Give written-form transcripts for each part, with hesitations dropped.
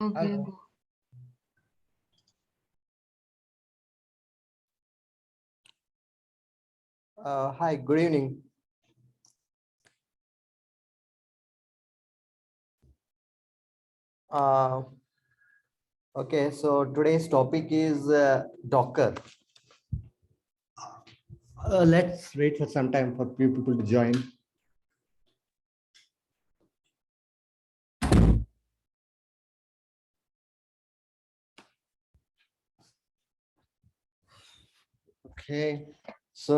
Okay, Hello. go. Hi, good evening. Uh, okay, so today's topic is Docker. Let's wait for some time for few people to join. Okay, so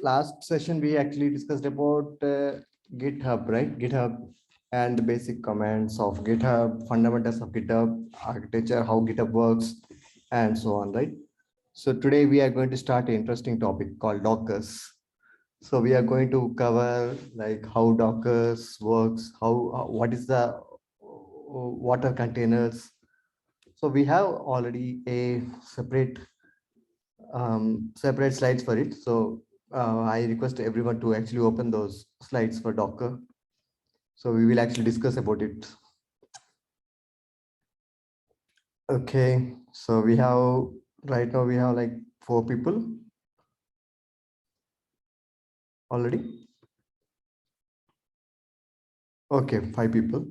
last session we actually discussed about GitHub, right? GitHub and the basic commands of GitHub, fundamentals of GitHub, architecture, how GitHub works, and so on, right? So today we are going to start an interesting topic called Dockers. So we are going to cover like how Dockers works, what is the water containers. So we have already a separate slides for it. So I request everyone to actually open those slides for Docker. So we will actually discuss about it. Okay, so we have right now we have like 4 people already. Okay, 5 people.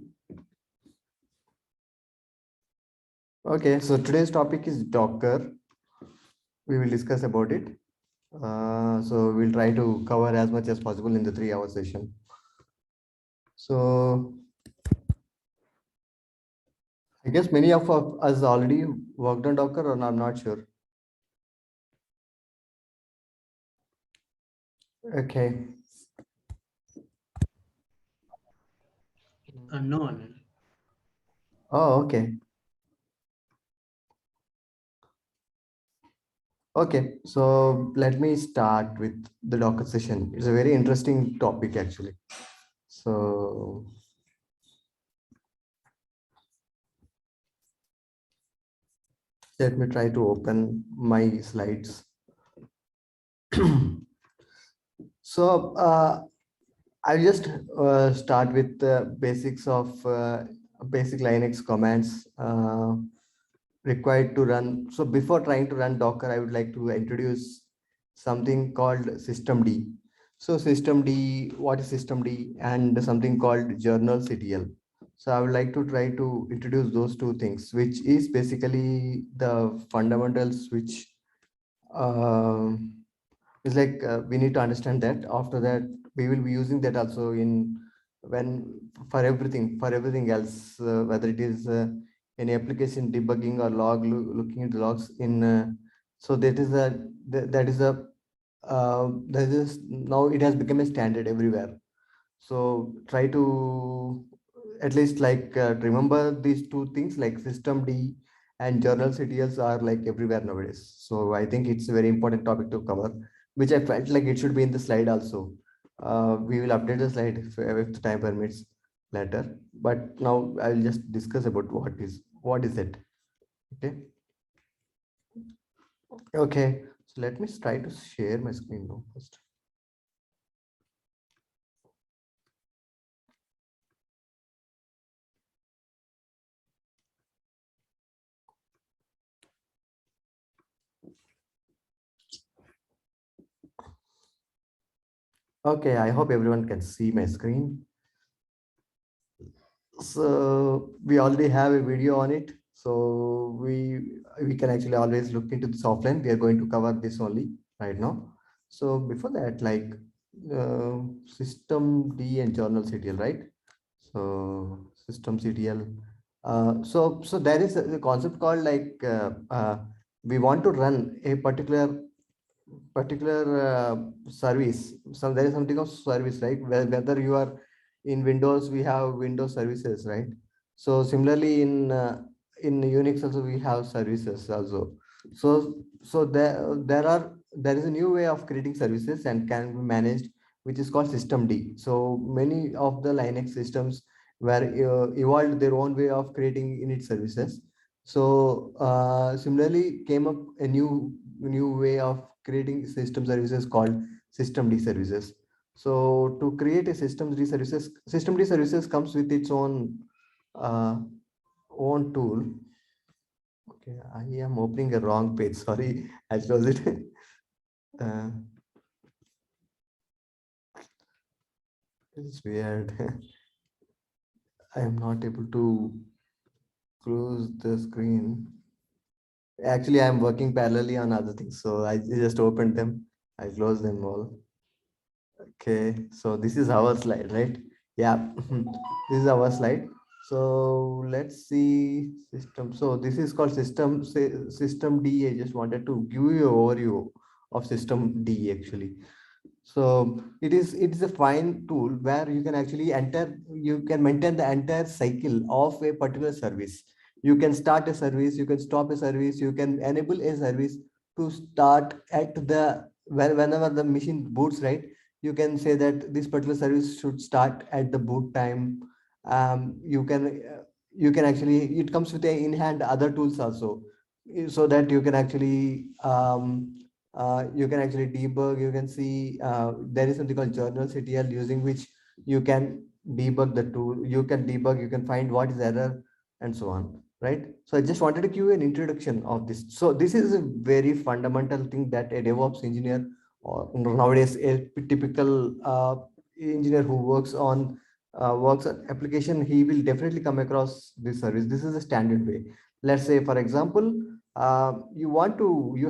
Okay, so today's topic is Docker. We will discuss about it. So we'll try to cover as much as possible in the 3 hour session. So I guess many of us already worked on Docker, or I'm not sure. Okay. No, Anil. Oh, okay. Okay. So let me start with the Docker session. It's a very interesting topic actually. So let me try to open my slides. So I'll just start with the basics of basic Linux commands required to run. So before trying to run Docker, I would like to introduce something called systemd. So systemd, what is systemd, and something called Journalctl. So I would like to try to introduce those two things, which is basically the fundamentals, which uh, is like we need to understand that. After that, we will be using that also in when for everything else, whether it is any application debugging or looking into logs in. So that is that is a that is now it has become a standard everywhere. So try to at least like remember these two things like systemd and Journalctls are like everywhere nowadays. So I think it's a very important topic to cover, which I felt like it should be in the slide also. We will update the slide if the time permits later. But now I'll just discuss about what is it. Okay. Okay. So let me try to share my screen now first. Okay, I hope everyone can see my screen. So we already have a video on it. So we can actually always look into this offline. We are going to cover this only right now. So before that, like systemd and Journalctl, right? So systemctl. So there is a concept called like we want to run a particular service. So there is something of service, right? Whether you are in Windows, we have Windows services, right? So similarly in Unix also we have services also. So there is a new way of creating services and can be managed, which is called systemd. So many of the Linux systems were evolved their own way of creating init services. So similarly came up a new way of creating system services called systemd services. So to create a systemd services comes with its own uh, own tool. Okay, I am opening a wrong page. Sorry, I closed it. uh, it's weird. I am not able to close the screen. Actually, I am working parallelly on other things, so I just opened them. I closed them all. Okay, so this is our slide, right? Yeah, this is our slide. So let's see system. So this is called system D. I just wanted to give you an overview of system D actually. So it is a fine tool where you can actually enter, you can maintain the entire cycle of a particular service. You can start a service, you can stop a service, you can enable a service to start at the whenever the machine boots, right? You can say that this particular service should start at the boot time. You can actually, it comes with a in hand other tools also, so that you can actually debug. You can see there is something called Journalctl, using which you can debug the tool. You can debug, you can find what is error and so on, right? So I just wanted to give you an introduction of this. So this is a very fundamental thing that a DevOps engineer, or nowadays a typical engineer who works on application, he will definitely come across this service. This is a standard way. Let's say, for example, you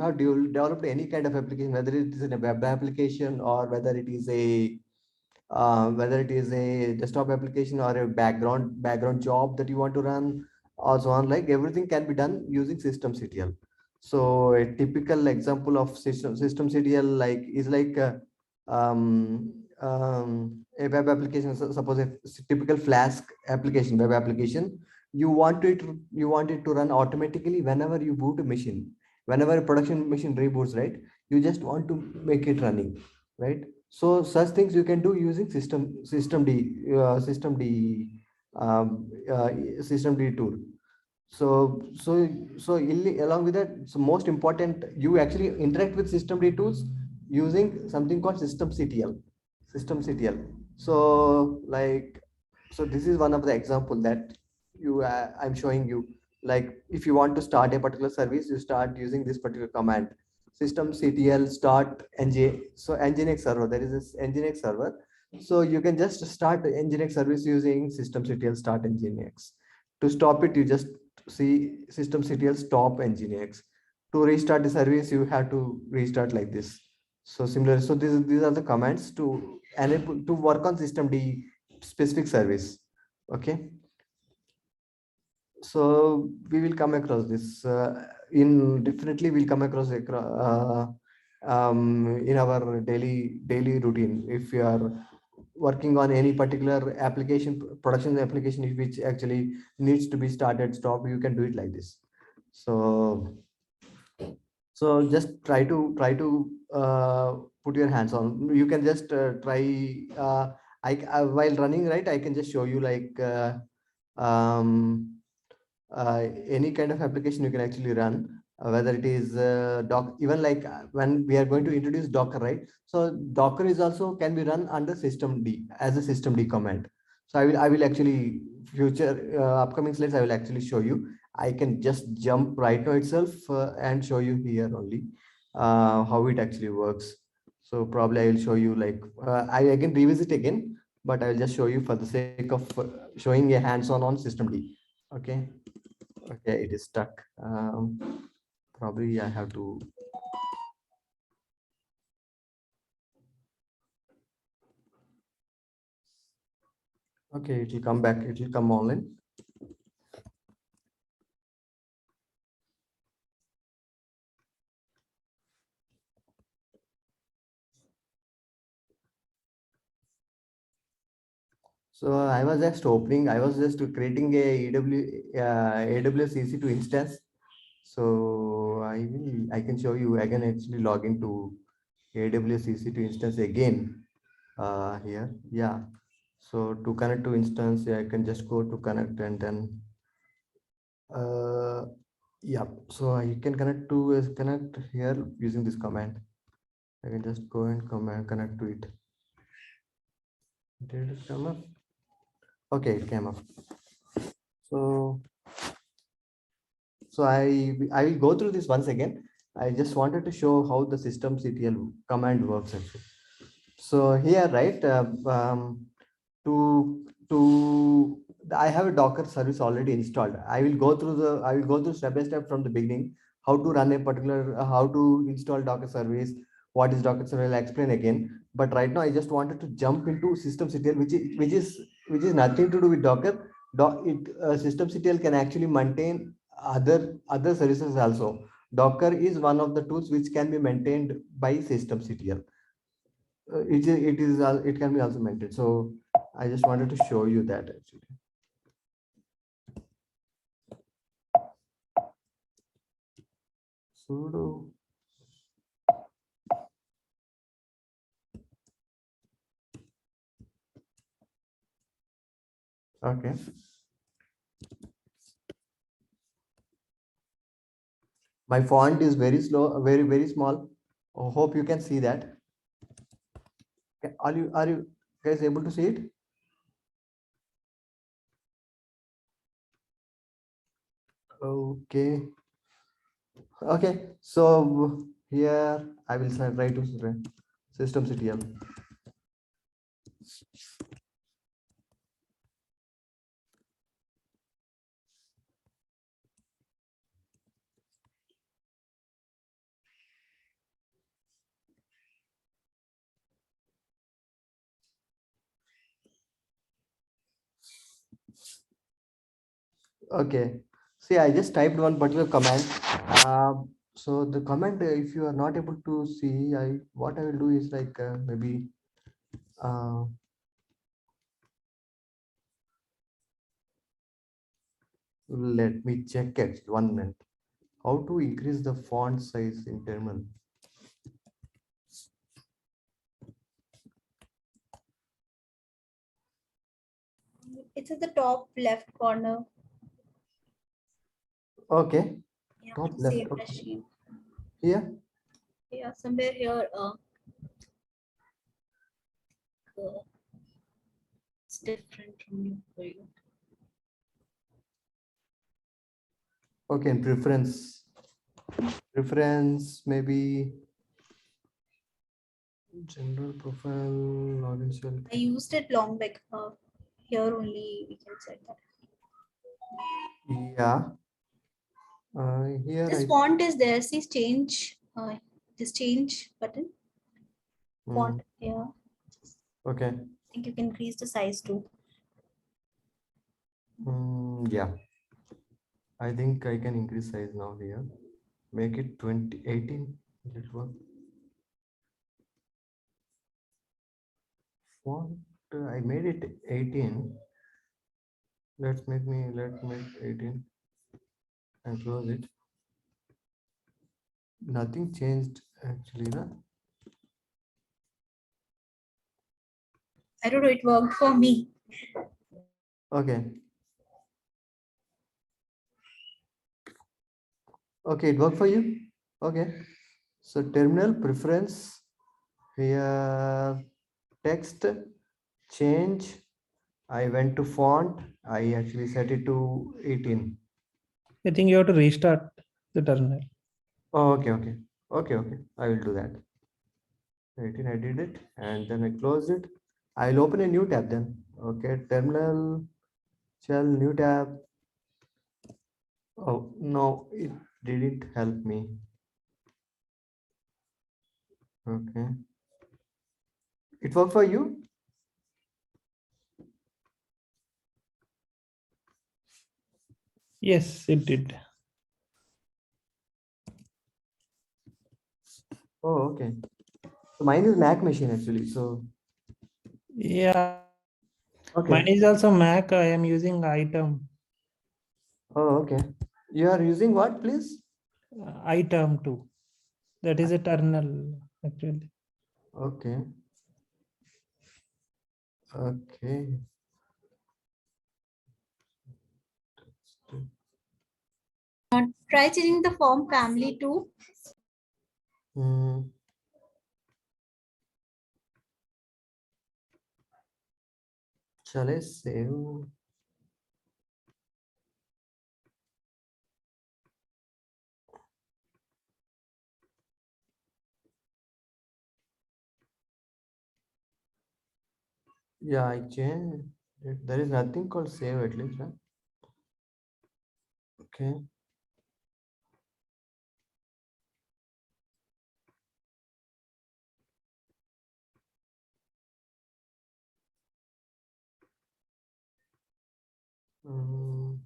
have developed any kind of application, whether it is a web application, or whether it is a desktop application, or a background job that you want to run, or so on. Like, everything can be done using systemctl. So a typical example of systemctl like is like a web application. Suppose a typical Flask application, web application, you want it to run automatically whenever you boot a machine, whenever a production machine reboots, right? You just want to make it running, right? So such things you can do using um, uh, system D tool. Along with that, so most important, you actually interact with system D tools using something called systemctl. So like, so this is one of the example that I'm showing you. Like, if you want to start a particular service, you start using this particular command, systemctl start ng. So nginx server, there is this nginx server. So you can just start the nginx service using systemctl start nginx. To stop it, you just see systemctl stop nginx. To restart the service, you have to restart like this. So similar. So these are the commands to enable to work on systemd specific service. Okay. So we will come across this in definitely we'll come across in our daily routine. If you are working on any particular application, production application, which actually needs to be started, stop, you can do it like this. So just try to put your hands on. You can just try. While running, right, I can just show you, like, um, any kind of application you can actually run, whether it is doc, even like when we are going to introduce Docker, right? So Docker is also can be run under systemd as a systemd command. So I will actually future upcoming slides, I will actually show you. I can just jump right now itself and show you here only how it actually works. So probably I will show you, like, I again revisit again, but I will just show you for the sake of showing a hands-on on systemd. Okay. Okay, it is stuck. Probably I have to. Okay, it will come back. It will come online. So I was just opening. I was just creating a AWS EC2 instance. So I can show you. I can actually log into AWS EC2 instance again here. Yeah. So to connect to instance, yeah, I can just go to connect, and then uh, yeah. So I can connect here using this command. I can just go and come and connect to it. Did it come up? Okay, it came up. So So I will go through this once again. I just wanted to show how the systemctl command works actually. So here, right, to I have a Docker service already installed. I will go through step by step from the beginning, how to run a particular, how to install Docker service, what is Docker service. I'll explain again. But right now, I just wanted to jump into systemctl, which is nothing to do with Docker. Systemctl can actually maintain other services also. Docker is one of the tools which can be maintained by systemctl. It can be also maintained. So I just wanted to show you that actually. Sudo. Okay. My font is very slow, very small. I hope you can see that. Are you guys able to see it? Okay. Okay. So here I will try to systemctl. Okay. See, I just typed one particular command. So the command, if you are not able to see, what I will do is like maybe uh, let me check it 1 minute. How to increase the font size in terminal? It's at the top left corner. Okay, Yeah, top left. same Okay. machine. Here. Yeah, somewhere here. It's different from you for you. Okay, in preference. Preference maybe general profile login shell. I used it long back. Here only we can set that. Yeah. Here This font is there. See, change. This change button. Font. Yeah. Okay. I think you can increase the size too. Yeah. I think I can increase size now here. Make it 2018. Will it work? Font. I made it 18. Let's make 18 and close it. Nothing changed actually, na? I don't know. It worked for me. Okay. Okay, it worked for you? Okay. So terminal preference here, text change. I went to font. I actually set it to 18. I think you have to restart the terminal. Oh, okay. Okay. I will do that. 18, I did it and then I close it. I'll open a new tab then. Okay, terminal shell new tab. Oh no, it didn't help me. Okay. It worked for you? Yes, it did. Oh, okay. So mine is Mac machine actually. So Yeah. okay. Mine is also Mac. I am using item. Oh, okay. You are using what, please? Item 2. That is a terminal actually. Okay. Okay. Try changing the form family too. Hmm. Shall I save? Yeah, I changed it. There is nothing called save at least, right? Okay. Mm.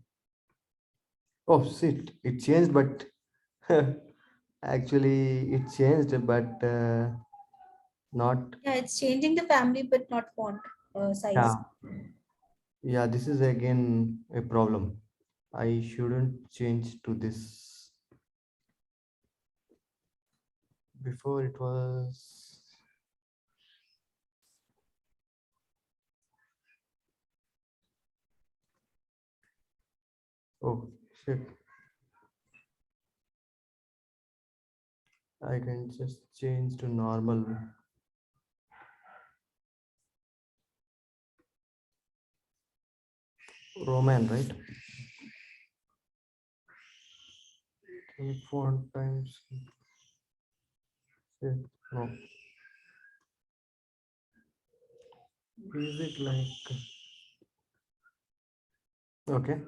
Oh shit, it changed, but actually it changed, but not. Yeah, it's changing the family, but not font size. Yeah, yeah. This is again a problem. I shouldn't change to this. Before it was. Oh shit. I can just change to normal Roman, right? Font times. Shit. No. Is it like okay?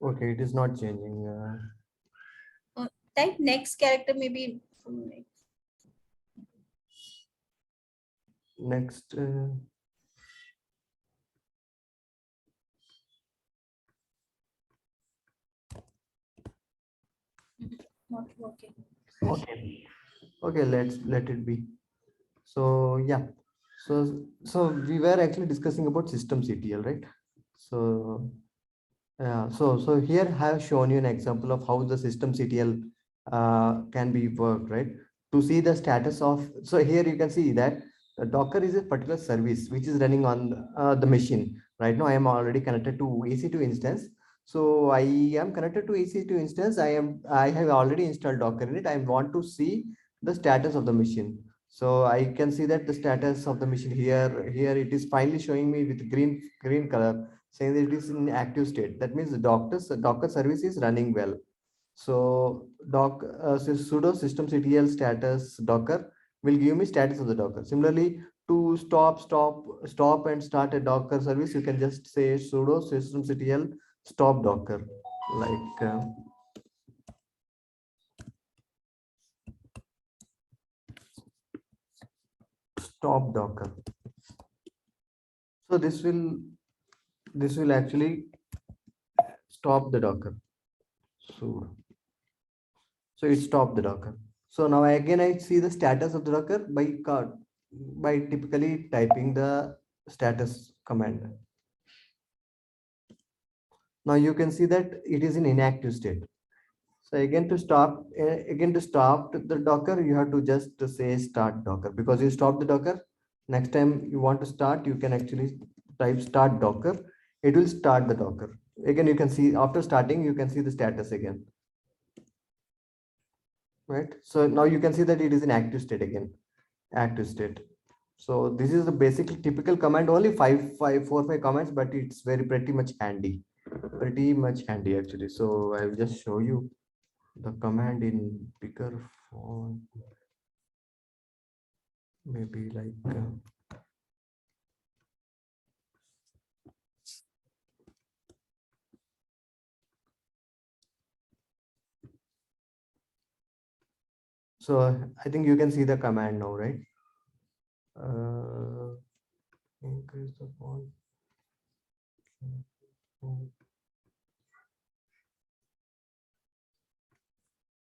Okay, it is not changing. Type next character maybe from like Next. not working. Okay. Okay, let it be. So yeah. So we were actually discussing about systemctl, right? So yeah, so here I have shown you an example of how the systemctl can be worked, right? To see the status of, so here you can see that Docker is a particular service which is running on the machine. Right now I am already connected to EC2 instance. So I am connected to EC2 instance. I have already installed Docker in it. I want to see the status of the machine. So I can see that the status of the machine here it is finally showing me with green color, saying that it is in active state. That means the Docker service is running well. So sudo systemctl status Docker will give me status of the Docker. Similarly, to stop and start a Docker service, you can just say sudo systemctl stop Docker, like stop Docker. So this will actually stop the Docker. Sudo. So it stopped the Docker. So now again I see the status of the Docker by typically typing the status command. Now you can see that it is in inactive state. So again to stop the Docker, you have to just say start Docker, because you stop the Docker. Next time you want to start, you can actually type start Docker. It will start the Docker. Again, you can see after starting, you can see the status again. Right. So now you can see that it is in active state again, active state. So this is the basic typical command, only four, five commands, but it's pretty much handy actually. So I will just show you the command in bigger font, maybe like so I think you can see the command now, right? Increase the font.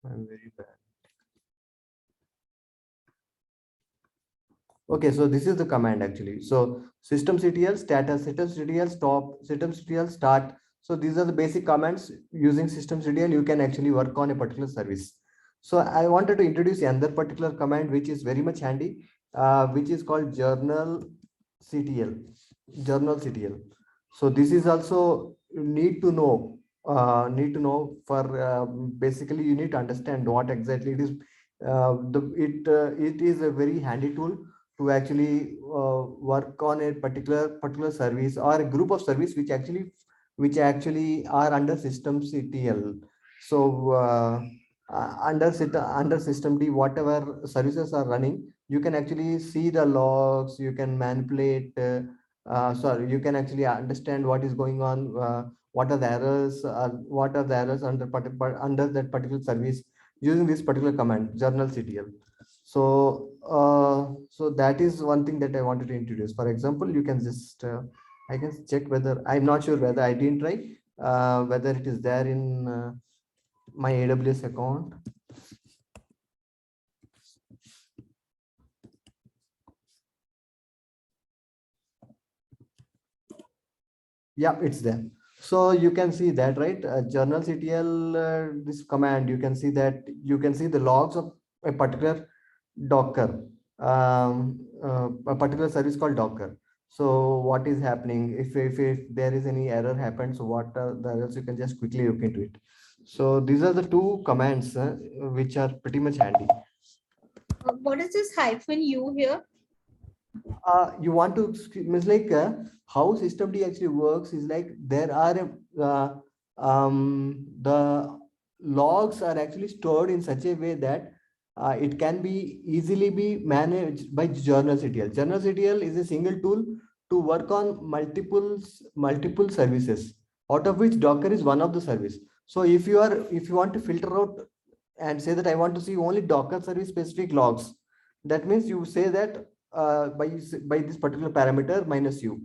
I'm very bad. Okay, so this is the command actually. So systemctl status, systemctl stop, systemctl start. So these are the basic commands. Using systemctl, you can actually work on a particular service. So I wanted to introduce another particular command which is very much handy, which is called journalctl. Journalctl. So this is also you need to know for basically you need to understand what exactly it is. It is a very handy tool to actually work on a particular service or a group of service which actually are under systemctl. So under systemd, whatever services are running, you can actually see the logs, you can manipulate, sorry, you can actually understand what is going on, what are the errors, under that particular service using this particular command, journalctl. So, so that is one thing that I wanted to introduce. For example, you can just, I can check whether, I'm not sure whether I didn't try, whether it is there in my AWS account. Yeah, it's there. So you can see that, right? Journalctl, this command, you can see that, you can see the logs of a particular Docker, a particular service called Docker. So what is happening, if there is any error happened, so what are the errors, you can just quickly look into it. So these are the two commands which are pretty much handy. What is this -u here? You want to means like how systemd actually works is like there are the logs are actually stored in such a way that it can be easily be managed by journalctl. Journalctl is a single tool to work on multiple services, out of which Docker is one of the service. So if you want to filter out and say that I want to see only Docker service specific logs, that means you say that by this particular parameter -u.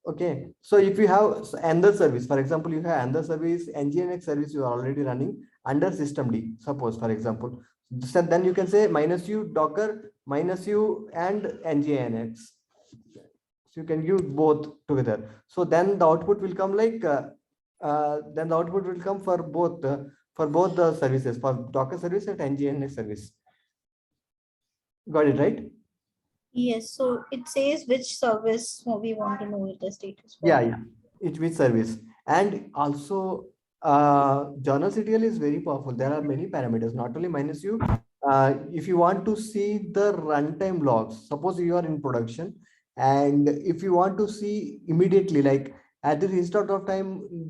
Okay, so if you have another service, for example, you have another service, nginx service you are already running under systemd, suppose, for example, so then you can say -u Docker, -u and nginx. So you can use both together. So then the output will come like then the output will come for both the services, for Docker service and nginx service. Got it, right? Yes, so it says which service we want to know the status for. Yeah, it with service. And also journalctl is very powerful. There are many parameters, not only -u. If you want to see the runtime logs, suppose you are in production, and if you want to see immediately, like at the restart of time,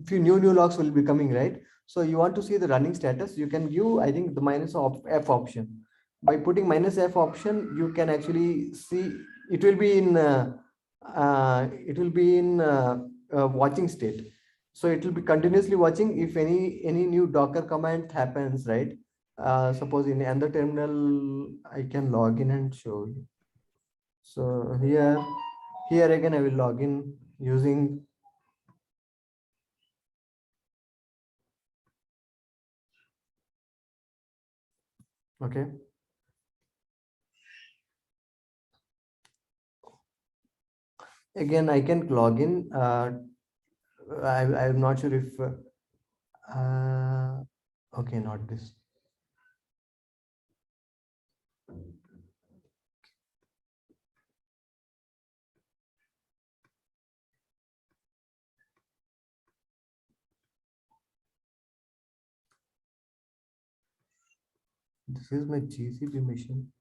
few new logs will be coming, right? So you want to see the running status, you can give, I think, the -f option. By putting -f option, you can actually see it will be in watching state. So it will be continuously watching if any new Docker command happens, right? Suppose in another terminal, I can log in and show you. So here again I will log in using okay. Again I can log in. I'm not sure if okay, not this. This is my GCP machine.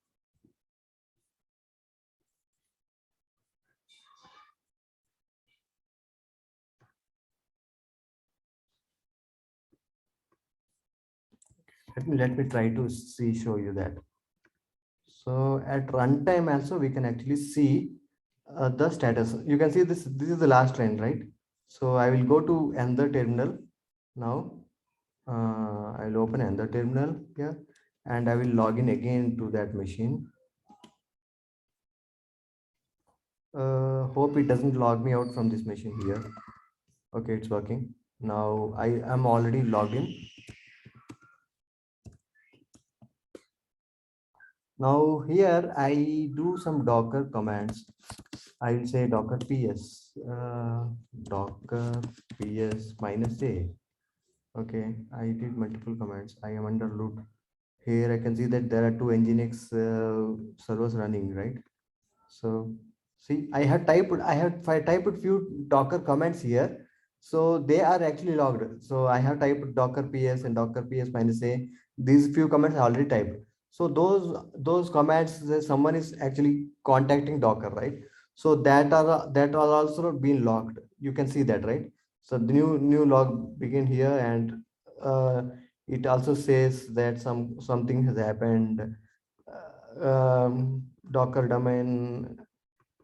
Let me try to show you that. So at runtime also we can actually see the status. You can see this is the last line, right? So I will go to another terminal now. I'll open another terminal here and I will log in again to that machine. Hope it doesn't log me out from this machine here. Okay, it's working. Now I am already logged in. Now here I do some Docker commands. I will say Docker ps, Docker ps -a. Okay, I did multiple commands. I am under root. Here I can see that there are two nginx servers running, right? So see, I typed few Docker commands here. So they are actually logged. So I have typed Docker ps and Docker ps -a. These few commands I already typed. So those commands, someone is actually contacting Docker, right? So that are also being logged. You can see that, right? So the new log begin here, and it also says that something has happened. Docker domain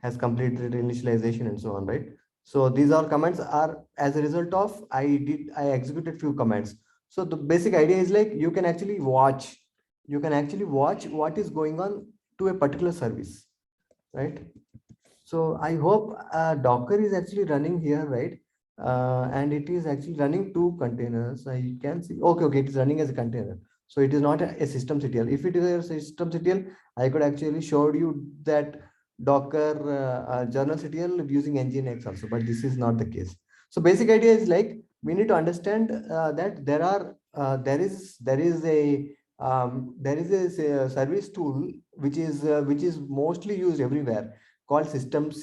has completed initialization and so on, right? So these all commands are as a result of I executed few commands. So the basic idea is like you can actually watch what is going on to a particular service, right? So I hope Docker is actually running here, right? And it is actually running two containers. I can see. Okay, it is running as a container. So it is not a systemctl. If it is a systemctl, I could actually show you that Docker journalctl using nginx also, but this is not the case. So basic idea is like we need to understand that there is a service tool which is mostly used everywhere called systemd,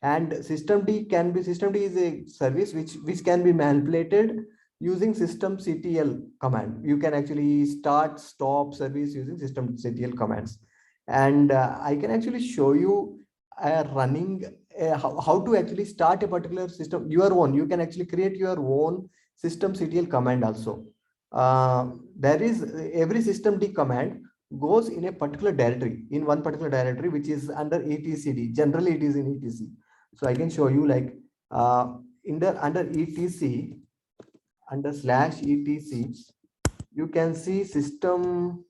and systemd is a service which can be manipulated using systemctl command. You can actually start stop service using systemctl commands, and I can actually show you running how to actually start a particular system your own. You can actually create your own systemctl command also. There is every systemd command goes in a particular directory, in one particular directory, which is under etcd. Generally it is in etc. So I can show you like under etc, under /etc, you can see systemd,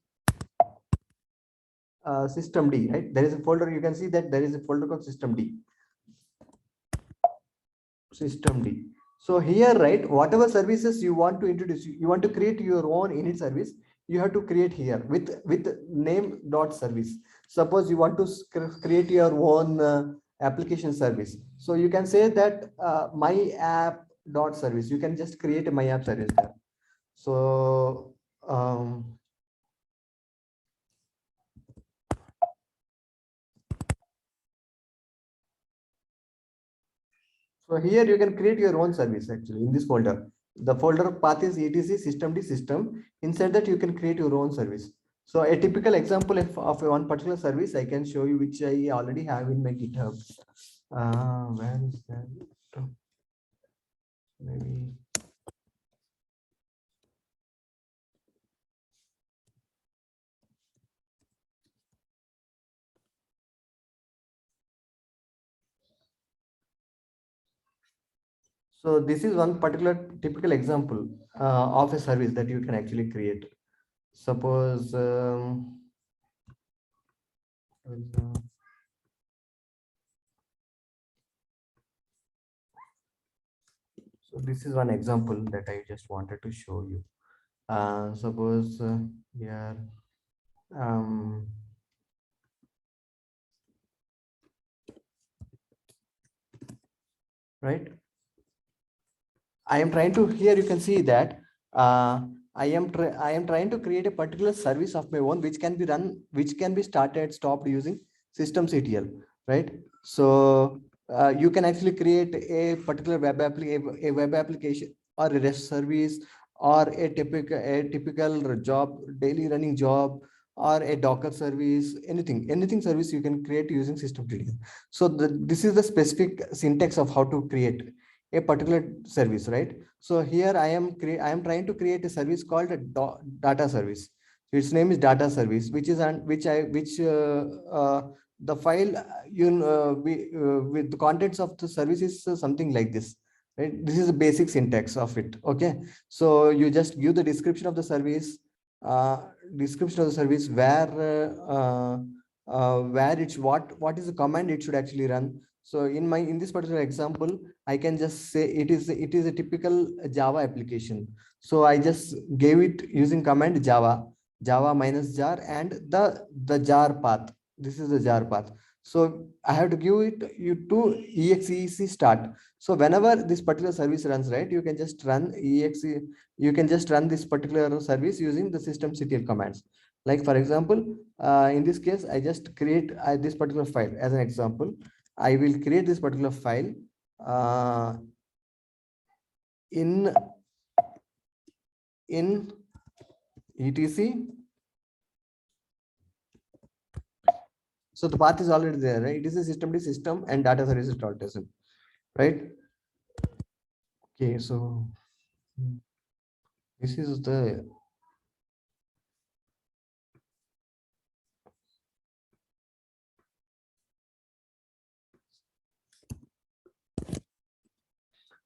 right? There is a folder. You can see that there is a folder called systemd. So here, right, whatever services you want to introduce, you want to create your own init service, you have to create here with name dot service. Suppose you want to create your own application service, so you can say that my app dot service. You can just create a my app service there. So so here you can create your own service actually in this folder. The folder path is etc systemd system. Inside that you can create your own service. So a typical example of one particular service I can show you, which I already have in my GitHub. Where is that? Maybe. So this is one particular typical example of a service that you can actually create. Suppose so this is one example that I just wanted to show you. Suppose here right, I am trying to, here you can see that I am trying to create a particular service of my own which can be run, which can be started, stopped using systemctl, right? So you can actually create a particular a web application or a REST service, or a typical job, daily running job, or a Docker service, anything service you can create using systemctl. So this is the specific syntax of how to create a particular service, right? So here I am trying to create a service called a data service. So its name is data service, which is the file with the contents of the service is something like this, right? This is the basic syntax of it. Okay, so you just give the description of the service, uh, where it's what is the command it should actually run. So in this particular example, I can just say it is a typical Java application. So I just gave it using command java minus jar and the jar path. This is the jar path. So I have to give it you to exec start. So whenever this particular service runs, right, you can just run you can just run this particular service using the systemctl commands. Like for example, in this case, I just create this particular file as an example. I will create this particular file in etc. So the path is already there, right? It is a system and data services dot right? Okay, so this is the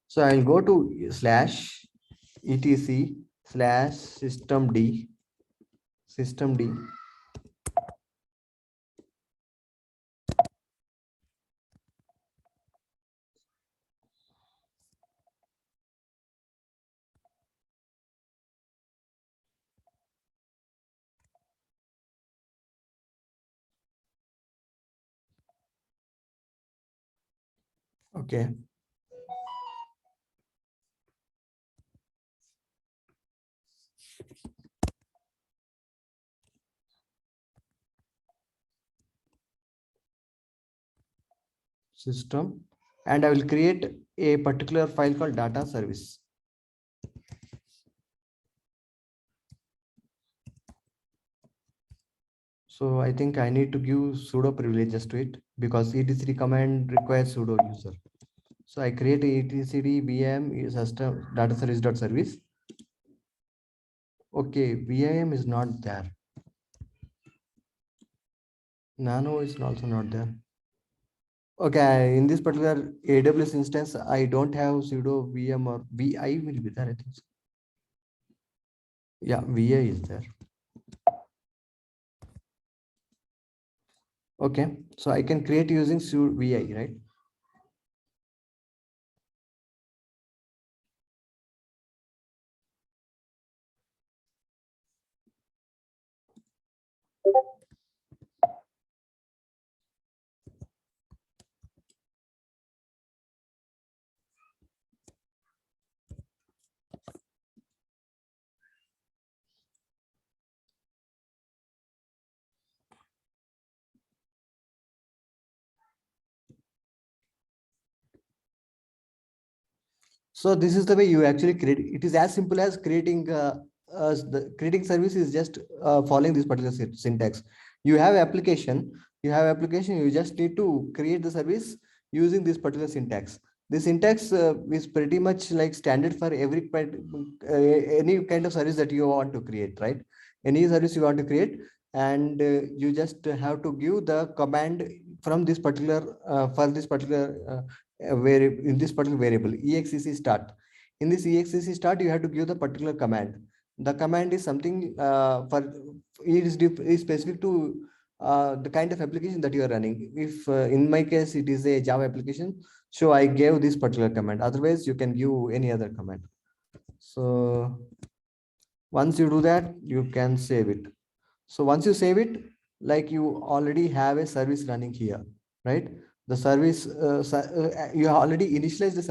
So I'll go to slash etc slash systemd. Okay. System, and I will create a particular file called data service. So I think I need to give sudo privileges to it because etcd command requires sudo user. So I create a etcd vm system data service dot service. Okay, vim is not there. Nano is also not there. Okay, in this particular AWS instance, I don't have sudo VM or VI will be there, I think so. Yeah, VI is there. Okay, so I can create using sudo VI, right? So this is the way you actually create. It is as simple as creating the creating service is just following this particular syntax. You have application, you just need to create the service using this particular syntax. The syntax is pretty much like standard for every any kind of service that you want to create, right? Any service you want to create, and you just have to give the command from this particular for this particular in this particular variable exec start. In this exec start you have to give the particular command. The command is something for is specific to the kind of application that you are running. If in my case it is a Java application, so I gave this particular command. Otherwise you can give any other command. So once you do that, you can save it. So once you save it, like you already have a service running here, right? The service, you already initialized the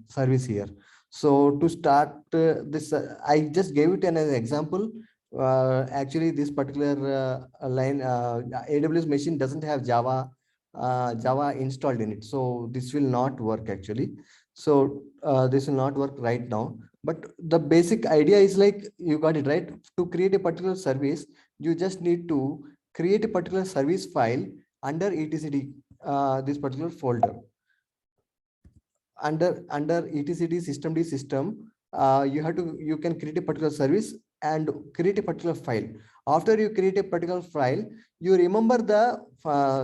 service here. So to start this, I just gave it an example. Actually, this particular line, AWS machine doesn't have Java installed in it. So this will not work actually. So this will not work right now. But the basic idea is like, you got it right. To create a particular service, you just need to create a particular service file under etcd, this particular folder. Under etcd system, you can create a particular service and create a particular file. After you create a particular file, you remember the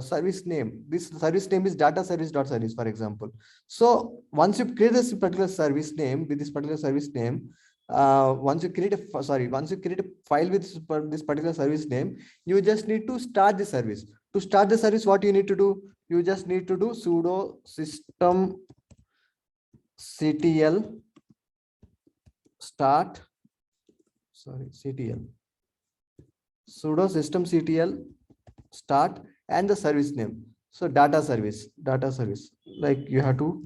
service name. This service name is data service dot service, for example. So once you create this particular service name with this particular service name, once you create a file with this particular service name, you just need to start the service. To start the service, what you need to do? You just need to do sudo systemctl start, ctl, sudo systemctl start and the service name. So data service, like you have to,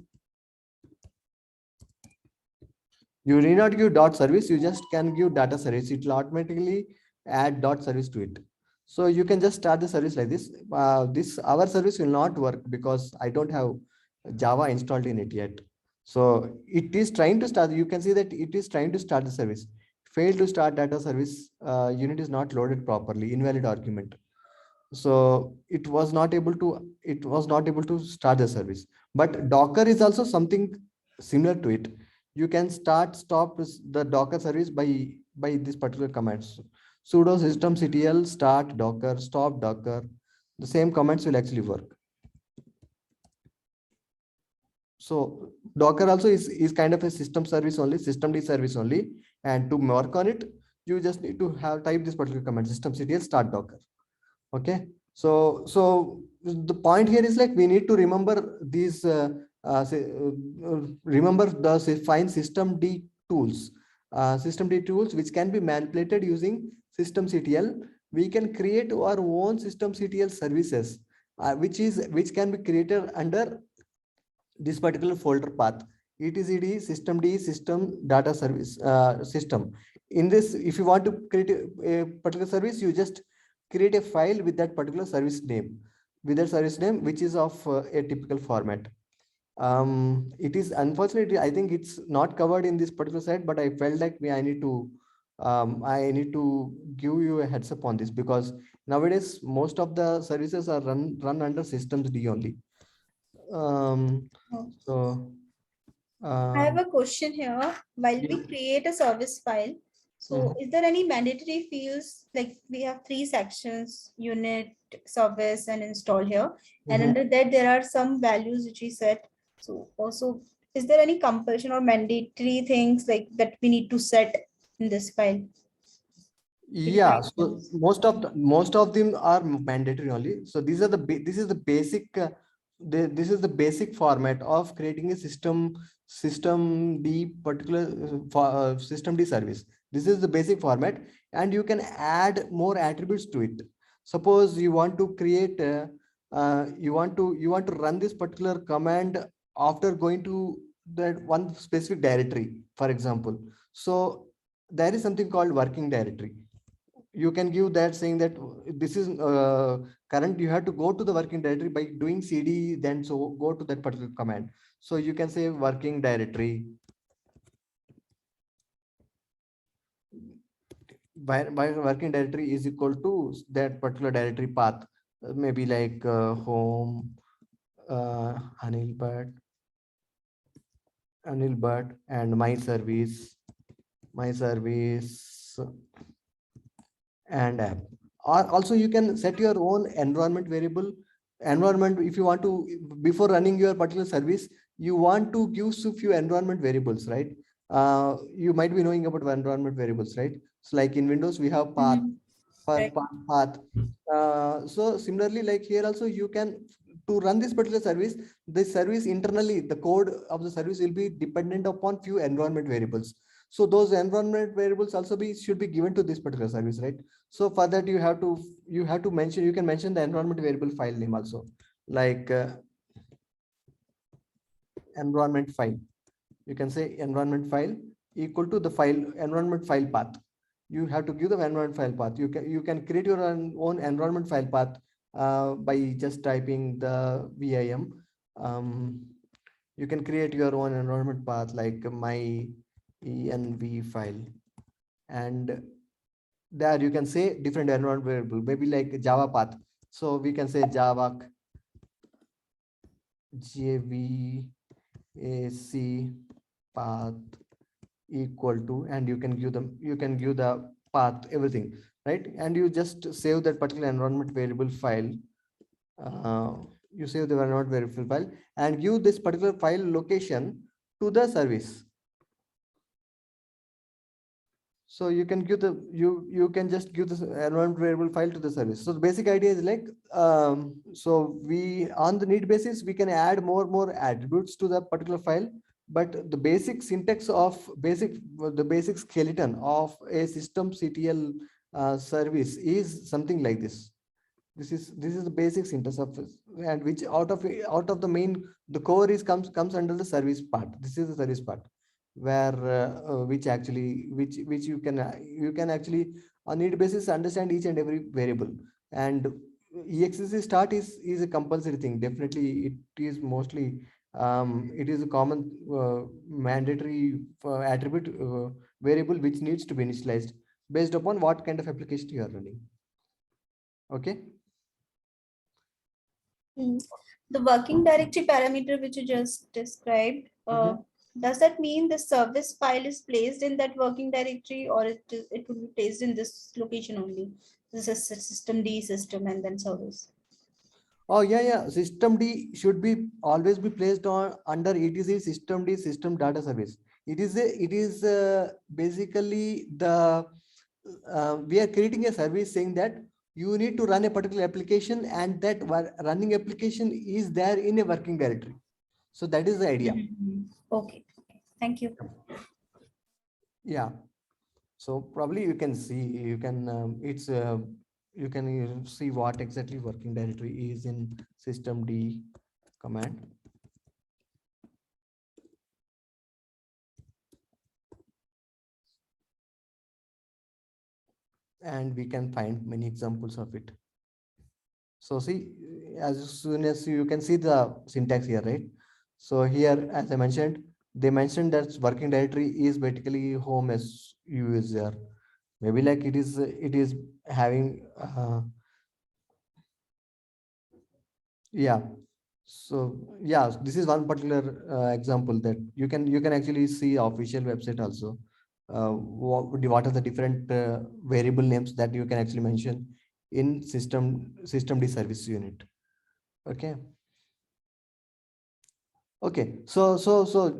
you need not give dot service, you just can give data service. It will automatically add dot service to it. So you can just start the service like this. This our service will not work because I don't have Java installed in it yet. So it is trying to start. You can see that it is trying to start the service. Failed to start data service. Unit is not loaded properly. Invalid argument. So it was not able to start the service. But Docker is also something similar to it. You can stop the Docker service by this particular commands. Sudo systemctl start Docker, stop Docker. The same commands will actually work. So Docker also is kind of a system service only, systemd service only. And to work on it, you just need to have type this particular command, systemctl start Docker. Okay. So the point here is like we need to remember these remember the find systemd tools, systemd tools which can be manipulated using systemctl. We can create our own systemctl services, which can be created under this particular folder path, etcd systemd system data service system. In this, if you want to create a particular service, you just create a file with that particular service name, which is of a typical format. It is unfortunately, I think it's not covered in this particular site, but I felt like I need to give you a heads up on this, because nowadays most of the services are run under systems D only. Oh. So I have um, a question here. While yeah. we create a service file, so Mhm. is there any mandatory fields? Like we have three sections: unit, service, and install here. And Mhm. under that, there are some values which we set. So also, is there any compulsion or mandatory things like that we need to set in this file? Yeah, Define so those. most of them are mandatory only. So these are this is the basic this is the basic format of creating a system D particular system D service. This is the basic format, and you can add more attributes to it. Suppose you want to create you want to run this particular command after going to that one specific directory, for example. So there is something called working directory. You can give that, saying that this is current, you have to go to the working directory by doing cd, then so go to that particular command. So you can say working directory, by working directory is equal to that particular directory path, maybe like home, uh, anil but and my service and app. Or also you can set your own environment variable. Environment, if you want to, before running your particular service, you want to give so few environment variables, right? You might be knowing about environment variables, right? So like in Windows we have path, Mhm. for Right. path. So similarly, like here also, you can, to run this particular service, the service internally, the code of the service will be dependent upon few environment variables. So those environment variables also should be given to this particular service, right? So for that, you have to mention, you can mention the environment variable file name also, like environment file. You can say environment file equal to the file environment file path. You have to give the environment file path. You can create your own environment file path by just typing the vim. um, you can create your own environment path like my env file, and there you can say different environment variable, maybe like java path. So we can say java jvac path equal to, and you can give the path, everything, right? And you just save that particular environment variable file. uh, you save the environment variable file and give this particular file location to the service. So you can give the you can just give this environment variable file to the service. So the basic idea is like, so we, on the need basis, we can add more attributes to the particular file, but the basic syntax of the basic skeleton of a systemctl service is something like this. This is the basic syntax of this, and which out of the main, the core is comes under the service part. This is the service part, where which actually which you can actually on need basis understand each and every variable. And exec start is a compulsory thing. Definitely it is mostly it is a common mandatory attribute variable which needs to be initialized based upon what kind of application you are running. Okay. Mm. The working directory parameter which you just described, does that mean the service file is placed in that working directory, or it will be placed in this location only? This is system D system and then service. Oh yeah. Systemd should be always be placed on under etc systemd system data service. It is basically the we are creating a service saying that you need to run a particular application, and that running application is there in a working directory. So that is the idea. Okay. Thank you. Yeah. So probably you can see, you can see what exactly working directory is in systemd command. And we can find many examples of it. So see, as soon as you can see the syntax here, right? So here, as I mentioned, they mentioned that working directory is basically home as user. Maybe like it is having yeah. So yeah, this is one particular example that you can actually see official website also. What are the different variable names that you can actually mention in systemd service unit. Okay. Okay, so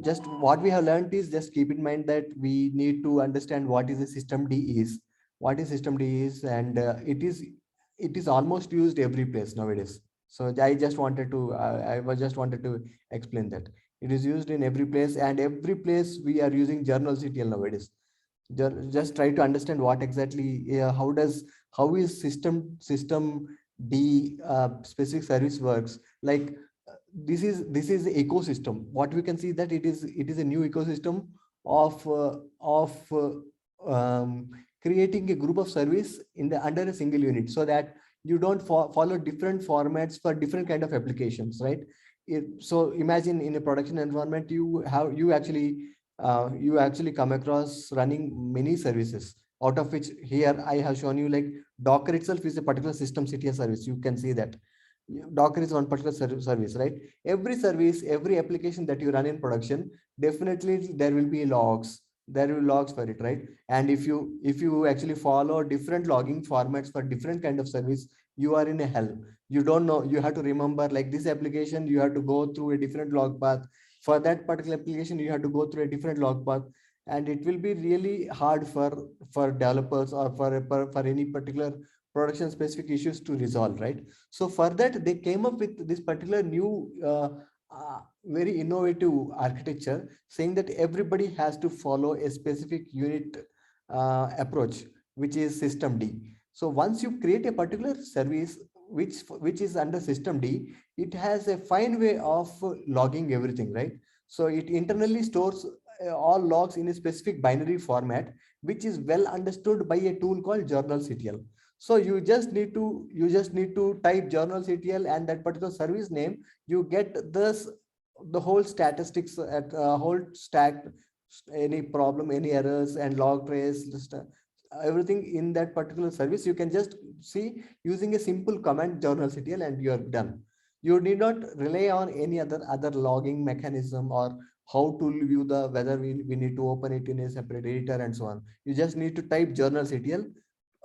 just what we have learned is, just keep in mind that we need to understand what is a system D is, what is system D is, and it is almost used every place nowadays. So I just wanted to I was just wanted to explain that it is used in every place, and every place we are using Journalctl nowadays. Just try to understand what exactly how is system D specific service works. Like this is the ecosystem. What we can see that it is a new ecosystem of creating a group of service in the under a single unit, so that you don't follow different formats for different kind of applications, right? So imagine in a production environment, you actually come across running many services, out of which here I have shown you, like Docker itself is a particular systemctl service. You can see that Docker is one particular service, right? Every service, every application that you run in production, definitely there will be logs. There will be logs for it, right? And if you actually follow different logging formats for different kind of service, you are in a hell. You don't know. You have to remember, like this application, you have to go through a different log path. For that particular application, you have to go through a different log path, and it will be really hard for developers, or for any particular production specific issues to resolve, right? So for that, they came up with this particular new, very innovative architecture, saying that everybody has to follow a specific unit approach, which is systemd. So once you create a particular service which is under systemd, it has a fine way of logging everything, right? So it internally stores all logs in a specific binary format, which is well understood by a tool called Journalctl. So you just need to type Journalctl and that particular service name. You get this, the whole statistics at whole stack, any problem, any errors, and log trace, just everything in that particular service. You can just see using a simple command Journalctl, and you are done. You need not rely on any other logging mechanism, or how to view the whether we need to open it in a separate editor and so on. You just need to type Journalctl.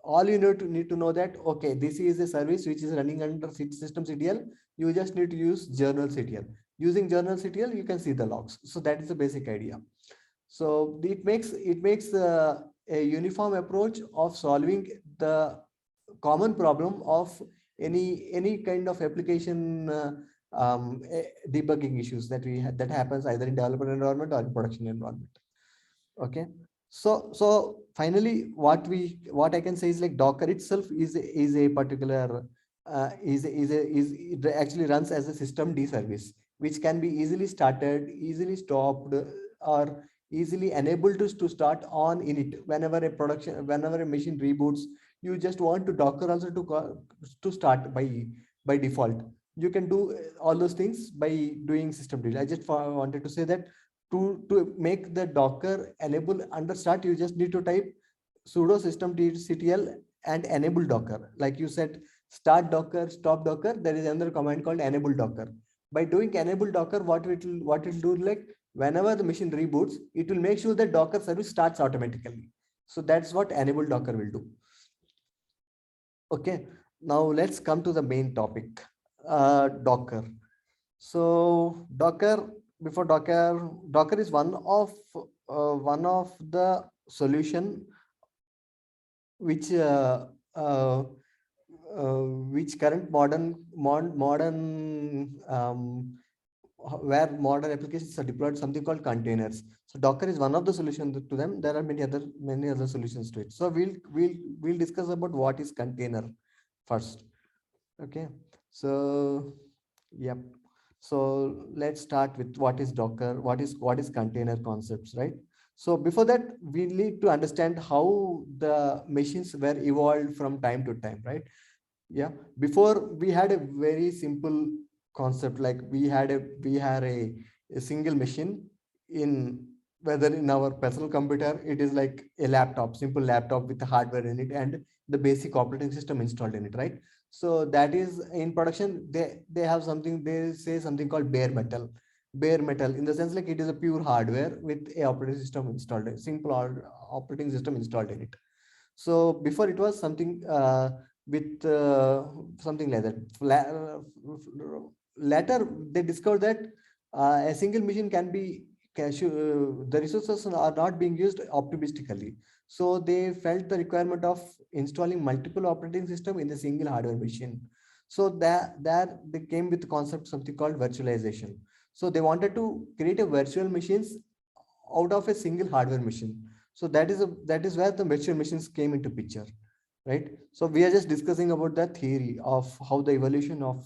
All you need to know that, okay, this is a service which is running under systemctl. You just need to use Journalctl. Using Journalctl, you can see the logs. So that is the basic idea. So it makes a uniform approach of solving the common problem of any kind of application debugging issues that happens either in developer environment or in production environment. Okay. So finally, what I can say is, like, Docker itself is a particular is it actually runs as a system D service, which can be easily started, easily stopped, or easily enabled to start on init whenever a machine reboots. You just want to Docker also to start by default. You can do all those things by doing system D. I just wanted to say that to make the Docker enable under start, you just need to type sudo systemctl and enable Docker. Like you said, start Docker, stop Docker. There is another command called enable Docker. By doing enable Docker, what it will do, like whenever the machine reboots, it will make sure that Docker service starts automatically. So that's what enable Docker will do. Okay. Now let's come to the main topic. Docker. So Docker is one of the solution which uh, which current modern where modern applications are deployed, something called containers. So Docker is one of the solutions to them. There are many other solutions to it. So we'll discuss about what is container first. Okay. So yep. So let's start with what is Docker, what is container concepts, right? So before that, we need to understand how the machines were evolved from time to time, right? Yeah, before we had a very simple concept, like we had a single machine in, whether in our personal computer, it is like a laptop, simple laptop with the hardware in it and the basic operating system installed in it, right? So that is in production, they have something, they say something called bare metal, in the sense like it is a pure hardware with a operating system installed, a simple operating system installed in it. So before it was something with something like that. Later, they discovered that a single machine can be the resources are not being used optimistically. So they felt the requirement of installing multiple operating system in a single hardware machine. So that they came with the concept something called virtualization. So they wanted to create a virtual machines out of a single hardware machine. So that is where the virtual machines came into picture, right? So we are just discussing about the theory of how the evolution of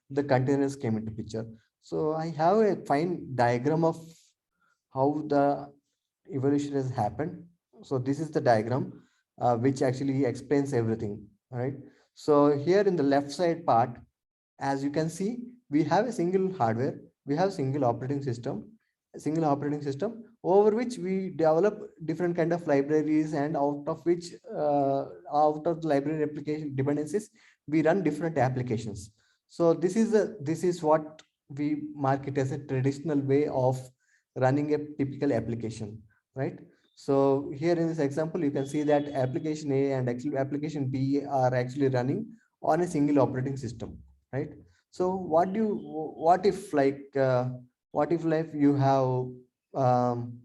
the containers came into picture. So I have a fine diagram of how the evolution has happened. So this is the diagram which actually explains everything, right? So here in the left side part, as you can see, we have a single hardware, we have a single operating system over which we develop different kind of libraries, and out of which out of the library application dependencies, we run different applications. So this is what we mark it as a traditional way of running a typical application, right? So here in this example, you can see that application A and actually application B are actually running on a single operating system, right? So what if what if like you have um,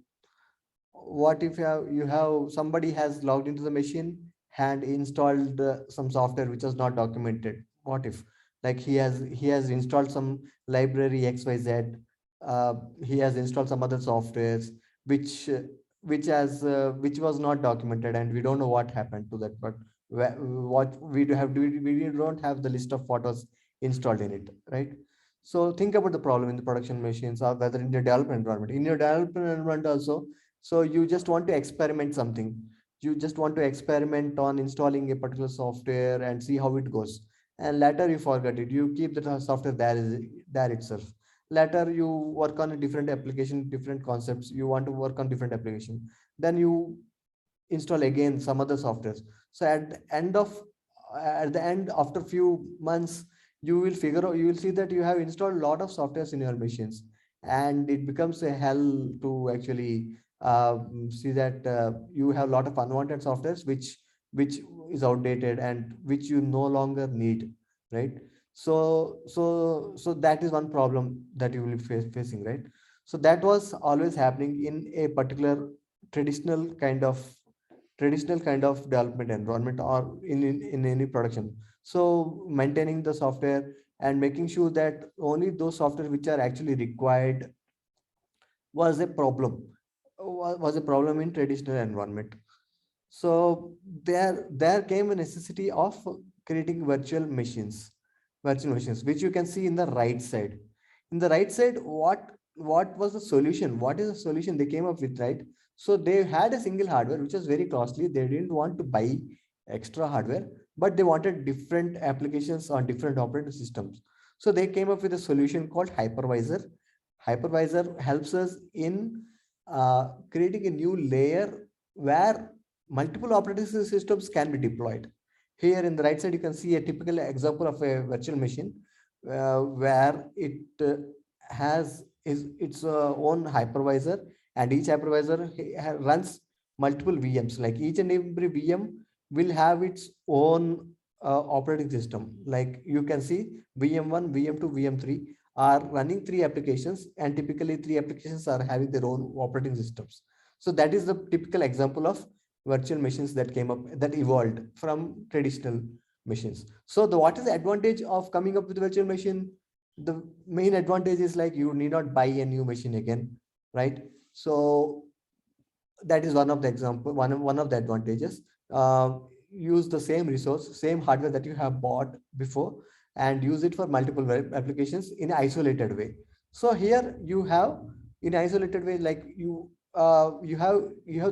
what if you have somebody has logged into the machine and installed some software which was not documented? What if like he has installed some library XYZ, he has installed some other softwares which which was not documented, and we don't know what happened to that. But what we do have, we don't have the list of photos installed in it, right? So think about the problem in the production machines, or whether in your development environment. In your development environment also, so you just want to experiment something. You just want to experiment on installing a particular software and see how it goes. And later you forget it. You keep the software there itself. Later you work on a different application, different concepts. You want to work on different application. Then you install again some other softwares. So at the end, after few months, you will see that you have installed a lot of softwares in your machines, and it becomes a hell to actually see that you have a lot of unwanted softwares which is outdated and which you no longer need, right? So that is one problem that you will be facing, right? So that was always happening in a particular traditional kind of traditional kind of development environment, or in any production. So maintaining the software and making sure that only those software which are actually required was a problem, was a problem in traditional environment. So there came a necessity of creating virtual machines, which you can see in the right side. In the right side, what was the solution? What is the solution they came up with, right? So they had a single hardware which was very costly. They didn't want to buy extra hardware, but they wanted different applications on different operating systems. So they came up with a solution called hypervisor. Hypervisor helps us in creating a new layer where multiple operating systems can be deployed. Here in the right side, you can see a typical example of a virtual machine where it has its own hypervisor, and each hypervisor runs multiple VMs. Like each and every VM will have its own operating system. Like you can see VM1, VM2, VM3 are running three applications, and typically three applications are having their own operating systems. So that is the typical example of virtual machines that came up, that evolved from traditional machines. So the what is the advantage of coming up with virtual machine? The main advantage is like you need not buy a new machine again, right? So that is one of the example, one of the advantages. Use the same resource, same hardware that you have bought before, and use it for multiple web applications in isolated way. So here you have in isolated way, like you have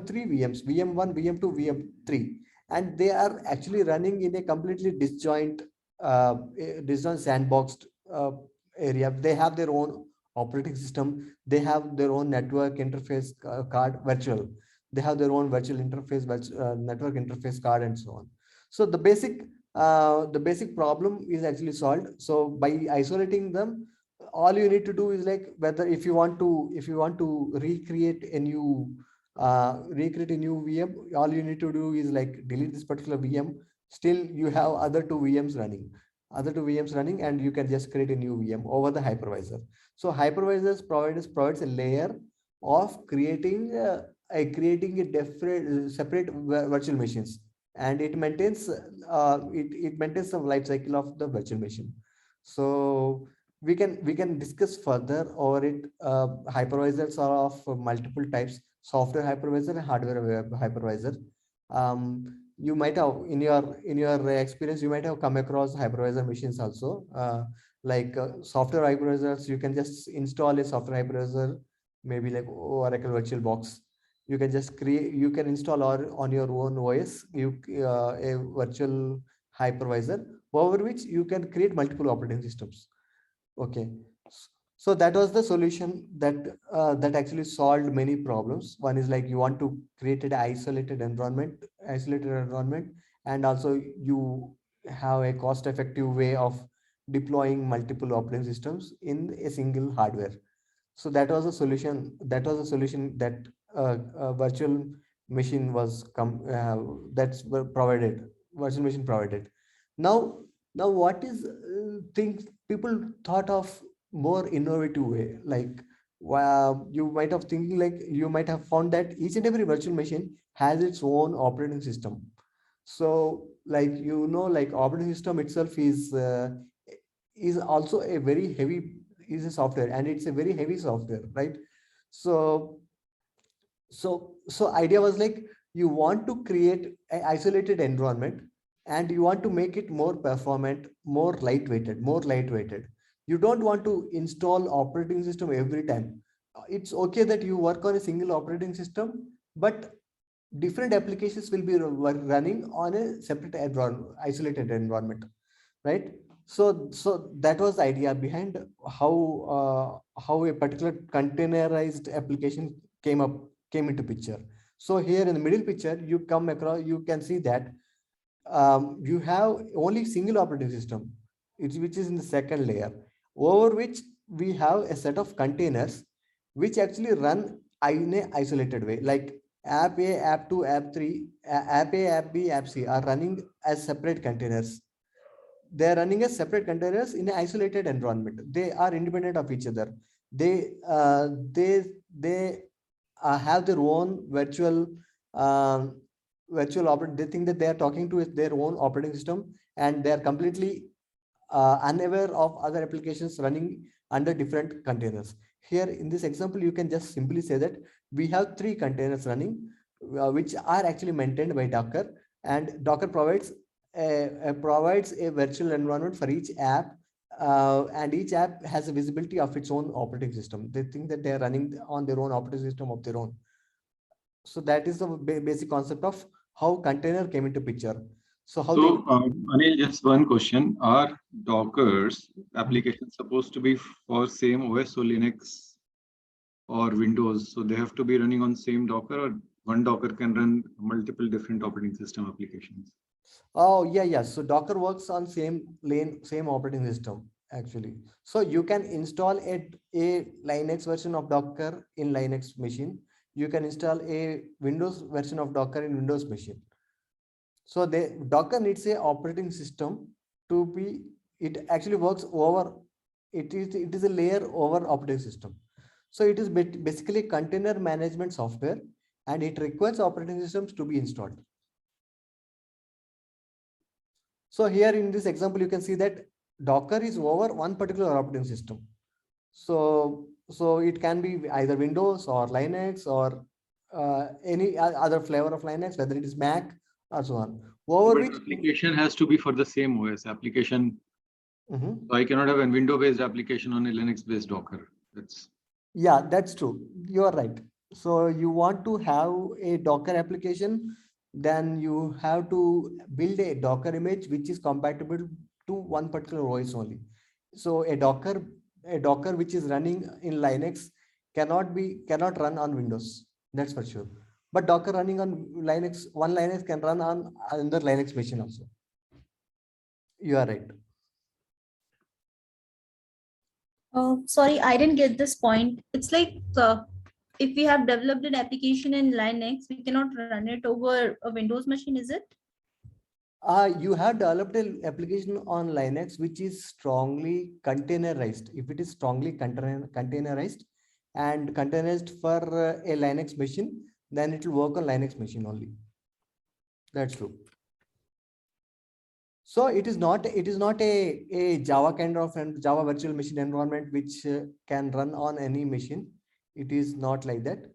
three VMs, VM1, VM2, VM3, and they are actually running in a completely disjoint sandboxed area. They have their own operating system, they have their own network interface card virtual, they have their own virtual interface, network interface card, and so on. So the basic problem is actually solved. So by isolating them, all you need to do is like, whether if you want to recreate a new VM, all you need to do is like delete this particular VM. Still you have other two VMs running, and you can just create a new VM over the hypervisor. So hypervisors provides a layer of creating a different separate virtual machines, and it maintains the life cycle of the virtual machine. So we can discuss further over it. Hypervisors are of multiple types: software hypervisor and hardware hypervisor. You might have in your experience, you might have come across hypervisor machines also. Software hypervisors, you can just install a software hypervisor, maybe like Oracle VirtualBox. You can install or on your own OS, a virtual hypervisor, over which you can create multiple operating systems. Okay. So that was the solution that actually solved many problems. One is like you want to create an isolated environment, and also you have a cost-effective way of deploying multiple operating systems in a single hardware. So that virtual machine was that's were provided virtual machine provided. Now now what is things people thought of more innovative way, like, you might have found that each and every virtual machine has its own operating system. So like operating system itself is also a very heavy, is a software, and it's a very heavy software, right? So so so idea was like, you want to create an isolated environment, and you want to make it more performant, more lightweighted. You don't want to install operating system every time. It's okay that you work on a single operating system, but different applications will be running on a separate isolated environment, right? So that was the idea behind how a particular containerized application came into picture. So here in the middle picture, you can see that you have only single operating system, which is in the second layer, over which we have a set of containers which actually run in a isolated way. Like app A, app 2, app 3, app A, app B, app C are running as separate containers. They are running as separate containers in an isolated environment. They are independent of each other. They have their own um, virtual operating. They think that they are talking to their own operating system, and they are completely unaware of other applications running under different containers. Here in this example, you can just simply say that we have three containers running, which are actually maintained by Docker, and Docker provides a virtual environment for each app, and each app has a visibility of its own operating system. They think that they are running on their own operating system of their own. So that is the basic concept of how container came into picture. So how they So, Anil, just one question. Are Docker's applications supposed to be for same OS, so Linux or Windows? So they have to be running on same Docker, or one Docker can run multiple different operating system applications? Oh, yeah, yeah. So Docker works on same operating system, actually. So you can install a Linux version of Docker in Linux machine. You can install a Windows version of Docker in Windows machine. So the Docker needs a operating system to be, it actually works over, it is a layer over operating system. So it is basically container management software, and it requires operating systems to be installed. So here in this example, you can see that Docker is over one particular operating system. So it can be either Windows or Linux or any other flavor of Linux, whether it is Mac or so on. Over But which, application has to be for the same OS application. Mhm. So I cannot have a window-based application on a Linux-based Docker. That's Yeah, that's true. You are right. So you want to have a Docker application, then you have to build a Docker image which is compatible to one particular OS only. So a Docker which is running in Linux cannot run on Windows. That's for sure. But Docker running on Linux, one Linux can run on another Linux machine also. You are right. Sorry, I didn't get this point. It's like if we have developed an application in Linux, we cannot run it over a Windows machine, is it? You have developed an application on Linux which is strongly containerized. If it is strongly containerized and containerized for a Linux machine, then it will work on Linux machine only. That's true. So it is not a Java kind of and Java virtual machine environment which can run on any machine. It is not like that.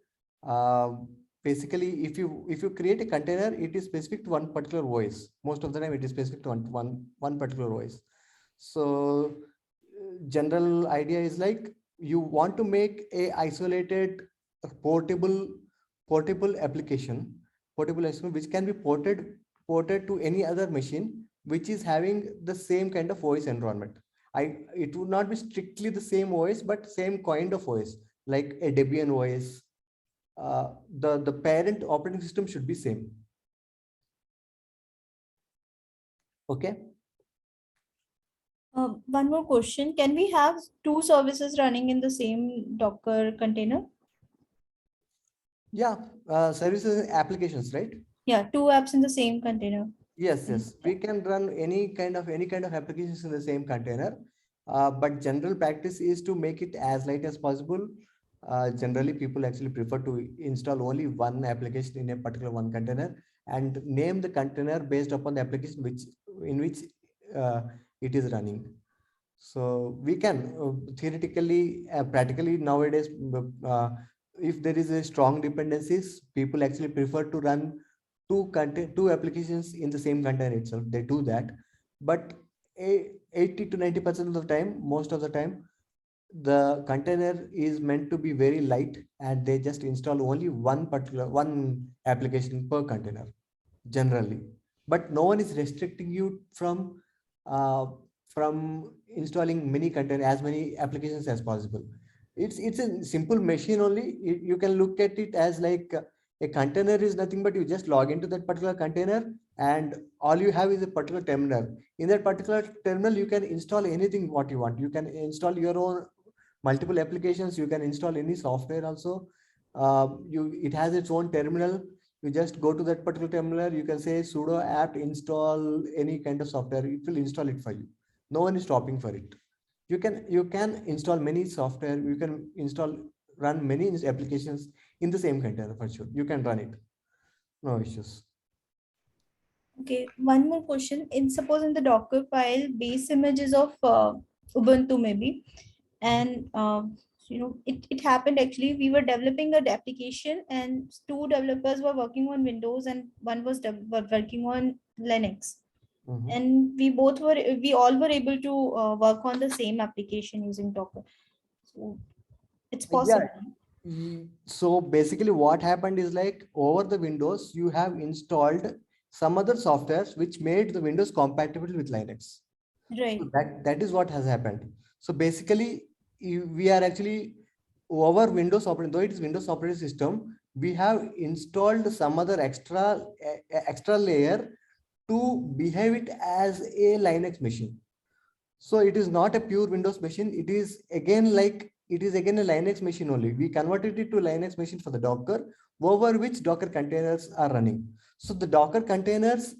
Basically, if you create a container, it is specific to one particular OS. Most of the time, it is specific to one particular OS. So general idea is like you want to make a isolated portable portable application which can be ported to any other machine which is having the same kind of OS environment. It would not be strictly the same OS, but same kind of OS, like a Debian OS. The parent operating system should be same. Okay. One more question. Can we have two services running in the same Docker container? Yeah. Services and applications, right? Yeah, two apps in the same container. Yes. We can run any kind of applications in the same container. But general practice is to make it as light as possible. Generally, people actually prefer to install only one application in a particular one container and name the container based upon the application in which uh, it is running. So we can theoretically, practically nowadays, if there is a strong dependencies, people actually prefer to run two applications in the same container itself. They do that, but 80 to 90% of the time, most of the time, the container is meant to be very light, and they just install only one application per container generally. But no one is restricting you uh, from installing as many applications as possible. It's a simple machine only. You can look at it as like a container is nothing but you just log into that particular container, and all you have is a particular terminal. In that particular terminal, you can install anything what you want. You can install your own multiple applications. You can install any software also. It has its own terminal. You just go to that particular terminal. You can say sudo apt install any kind of software. It will install it for you. No one is stopping for it. You can install many software. You can run many applications in the same container for sure. You can run it, no issues. Okay, one more question. Suppose in the Docker file, base images of Ubuntu maybe, and it happened actually. We were developing an application, and two developers were working on Windows, and one was working on Linux. Mhm. And we all were able to work on the same application using Docker. So it's Yeah. possible. So basically what happened is like over the Windows, you have installed some other softwares which made the Windows compatible with Linux. So Right. that is what has happened. So basically, we are actually over Windows operating, though it is Windows operating system, we have installed some other extra layer to behave it as a Linux machine. So it is not a pure Windows machine. It is again a Linux machine only. We converted it to Linux machine for the Docker, over which Docker containers are running. So the Docker containers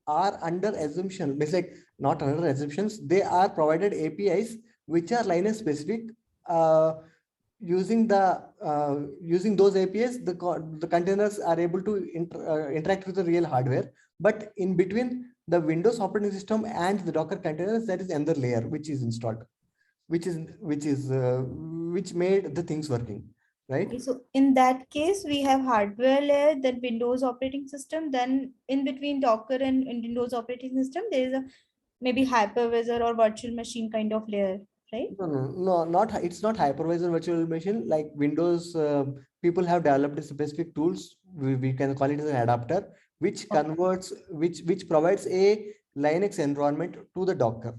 are under assumption, it's like not under assumptions, they are provided APIs which are Linux specific. uh, using those APIs, the containers are able to interact with the real hardware. But in between the Windows operating system and the Docker containers, there is another layer which is installed, which made the things working, right? Okay, so in that case, we have hardware layer, then Windows operating system, then in between Docker and Windows operating system, there is a maybe hypervisor or virtual machine kind of layer, right? No, not it's not hypervisor virtual machine like Windows. People have developed specific tools. We can call it as an adapter, which Okay. converts, which provides a Linux environment to the Docker.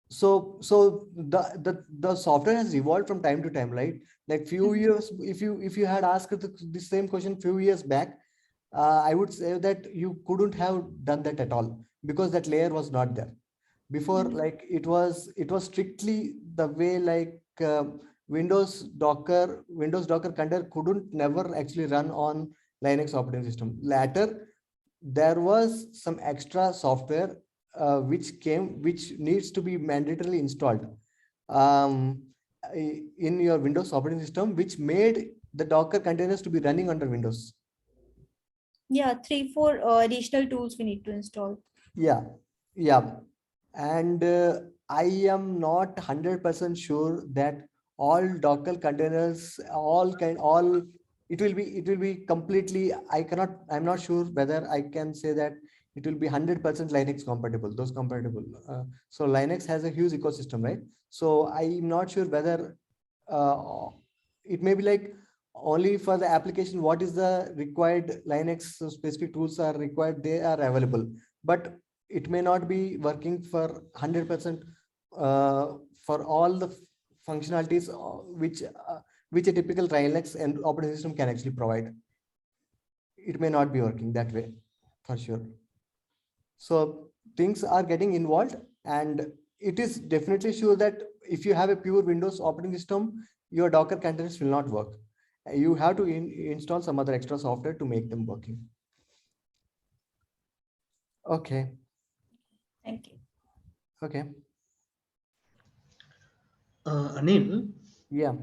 So the software has evolved from time to time, right? Like few Mhm. years, if you had asked the same question few years back, I would say that you couldn't have done that at all, because that layer was not there before. Mhm. Like it was strictly the way, like Windows Docker container couldn't never actually run on Linux operating system. Later there was some extra software which needs to be mandatorily installed um, in your Windows operating system, which made the Docker containers to be running under Windows. Yeah, three, four additional tools we need to install. Yeah, yeah. And I am not 100% sure that all Docker containers, all it will be completely, I'm not sure whether I can say that it will be 100% Linux compatible, those compatible. So Linux has a huge ecosystem, right? So I'm not sure whether uh, it may be like only for the application, what is the required Linux specific tools are required, they are available. But it may not be working for 100% for all the functionalities which a typical Linux and operating system can actually provide. It may not be working that way for sure. So things are getting involved, and it is definitely sure that if you have a pure Windows operating system, your Docker containers will not work. You have to install some other extra software to make them working. Okay. Thank you. Okay. Anil, Yeah.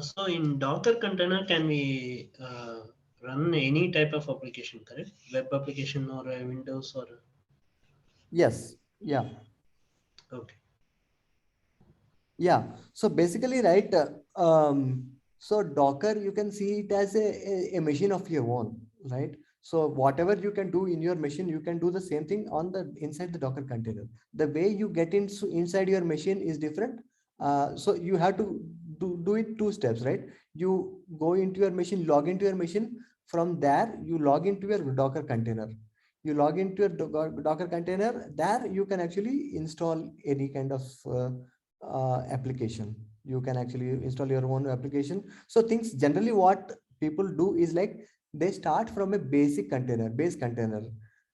so in Docker container, can we run any type of application, correct? Web application or Windows or Yes. Yeah. okay. Yeah. So basically, right, so Docker, you can see it as a machine of your own, right? So whatever you can do in your machine, you can do the same thing on the inside the Docker container. The way you get into inside your machine is different. So you have to do it two steps, right? You go into your machine, log into your machine. From there, you log into your Docker container. You log into your Docker container. There, you can actually install any kind of application. You can actually install your own application. So things generally what people do is like they start from a base container.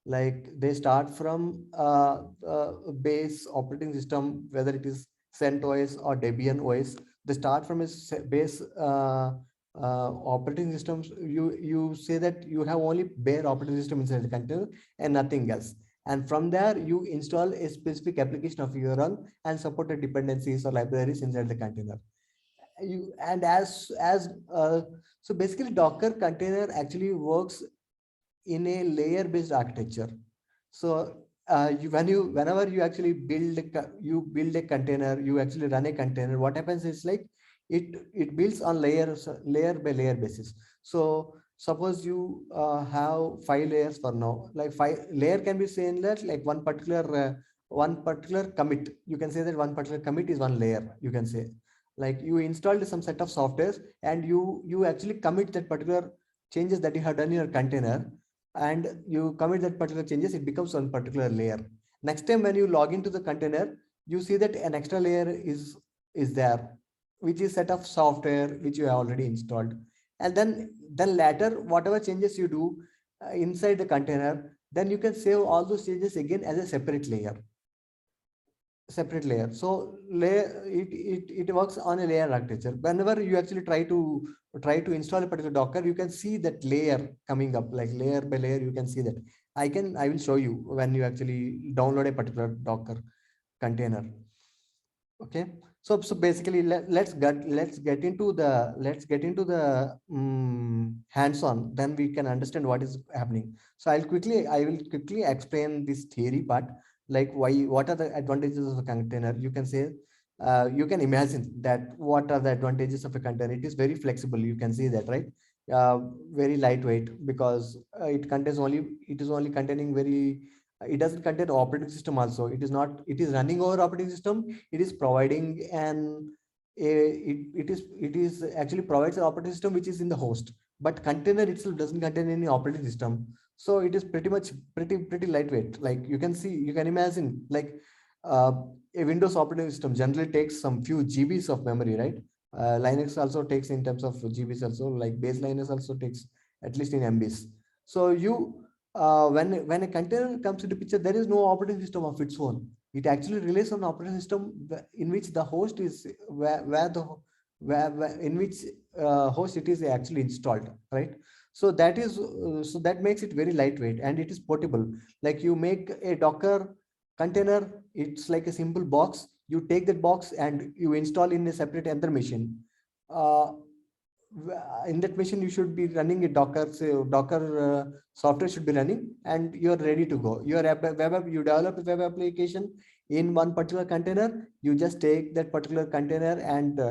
Like they start from base operating system, whether it is CentOS or Debian OS. They start from a base operating systems. You say that you have only bare operating system inside the container and nothing else, and from there you install a specific application of your own and supported dependencies or libraries inside the container. You and as So basically Docker container actually works in a layer based architecture. So whenever you actually build a container, you actually run a container, what happens is like it builds on layer by layer basis. So suppose you have 5 layers for now, like 5 layer can be saying that like one particular commit, you can say that one particular commit is one layer, you can say. Like you installed some set of softwares and you actually commit that particular changes that you have done in your container, and you commit that particular changes, it becomes one particular layer. Next time when you log into the container, you see that an extra layer is there, which is set of software which you have already installed. And then later whatever changes you do inside the container, then you can save all those changes again as a separate layer. separate layer. So layer it works on a layer architecture. Whenever you actually try to install a particular Docker, you can see that layer coming up, like layer by layer. You can see that. I will show you when you actually download a particular Docker container. Okay, so basically let's get into the hands-on, then we can understand what is happening. So I will quickly explain this theory part, like what are the advantages of a container. You can say, you can imagine that what are the advantages of a container. It is very flexible, you can see that, right? uh, Very lightweight, because it is only containing very, it doesn't contain operating system also. It is not, it is running over operating system. It is providing it is actually provides an operating system which is in the host, but container itself doesn't contain any operating system. So it is pretty much pretty lightweight. Like you can imagine, like uh, a Windows operating system generally takes some few GBs of memory, right? Linux also takes in terms of GBs also, like base Linux also takes at least in MBs. So when a container comes into picture, there is no operating system of its own. It actually relies on operating system in which the host is where the where in which host it is actually installed, right? So that makes it very lightweight, and it is portable. Like you make a Docker container, it's like a simple box. You take that box and you install in a separate other machine. uh, in that machine you should be running a Docker, so Docker software should be running, and you're ready to go. You develop a web application in one particular container. You just take that particular container and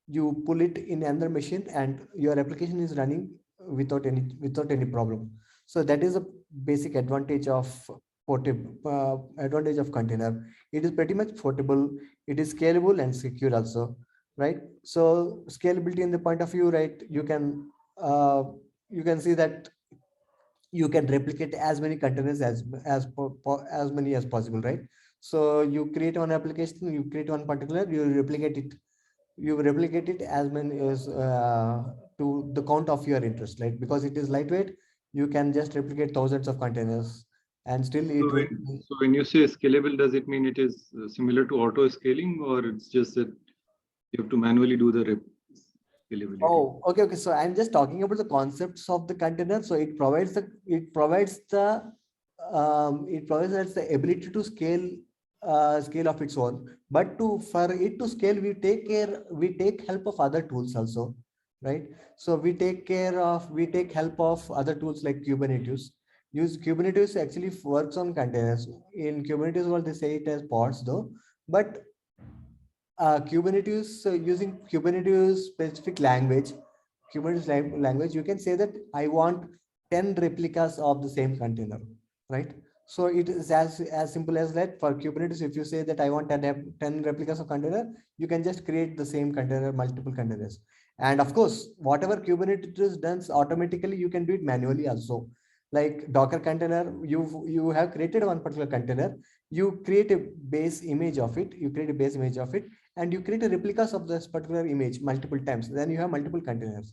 you pull it in another machine, and your application is running without any problem. So that is a basic advantage of portable advantage of container. It is pretty much portable, it is scalable and secure also, right? So scalability in the point of view, right? You can see that you can replicate as many containers as many as possible, right? So you create one application, you create one particular, you replicate it as many as to the count of your interest, right? Because it is lightweight, you can just replicate thousands of containers, and still So it will when, so when you say scalable, does it mean it is similar to auto scaling, or it's just that you have to manually do the scalability? Oh, okay. So I'm just talking about the concepts of the container. So it provides us the ability to scale of its own. But for it to scale, we take help of other tools also, right? So we take help of other tools like Kubernetes. Use Kubernetes actually works on containers. In Kubernetes world, they say it as pods though, but Kubernetes, using Kubernetes specific language, language, you can say that I want 10 replicas of the same container, right? So it is as simple as that. For Kubernetes, if you say that I want 10 replicas of container, you can just create the same container, multiple containers. And of course, whatever Kubernetes does automatically, you can do it manually also. Like Docker container, you have created one particular container, you create a base image of it, and you create a replicas of this particular image multiple times. Then you have multiple containers.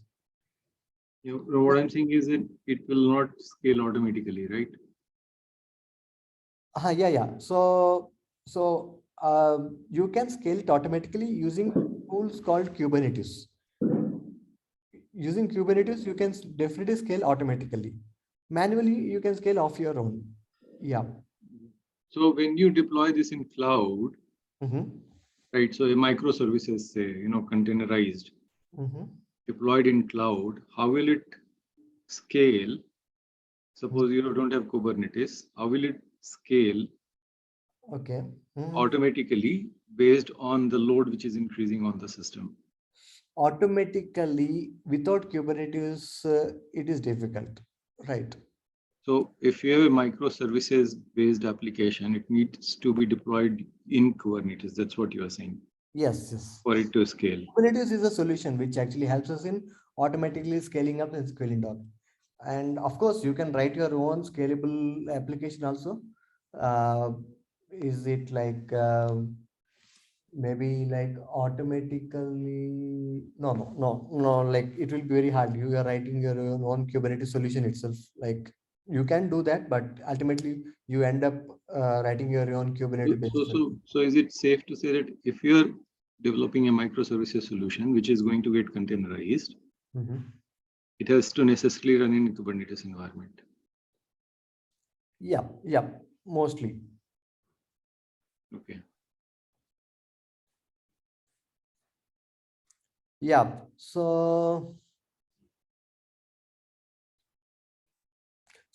What I'm saying is that it will not scale automatically, right? Yeah. So you can scale it automatically using tools called Kubernetes. Using Kubernetes, you can definitely scale automatically. Manually, you can scale off your own. Yeah. So when you deploy this in cloud, Mm-hmm. right? So a microservices, say, containerized, Mm-hmm. deployed in cloud, how will it scale? Suppose you don't have Kubernetes, how will it scale Okay. Mm-hmm. automatically based on the load which is increasing on the system? Automatically, without Kubernetes, it is difficult, right? So if you have a microservices based application, it needs to be deployed in Kubernetes. That's what you are saying, Yes. for it to scale. Kubernetes is a solution which actually helps us in automatically scaling up and scaling down. And of course, you can write your own scalable application also. Uh, is it like maybe like automatically? No. Like it will be very hard. You are writing your own Kubernetes solution itself. Like You can do that, but ultimately you end up writing your own Kubernetes based solution. So is it safe to say that if you're developing a microservices solution which is going to get containerized, Mhm. it has to necessarily run in a Kubernetes environment? Yeah, yeah, mostly. Okay. Yeah. So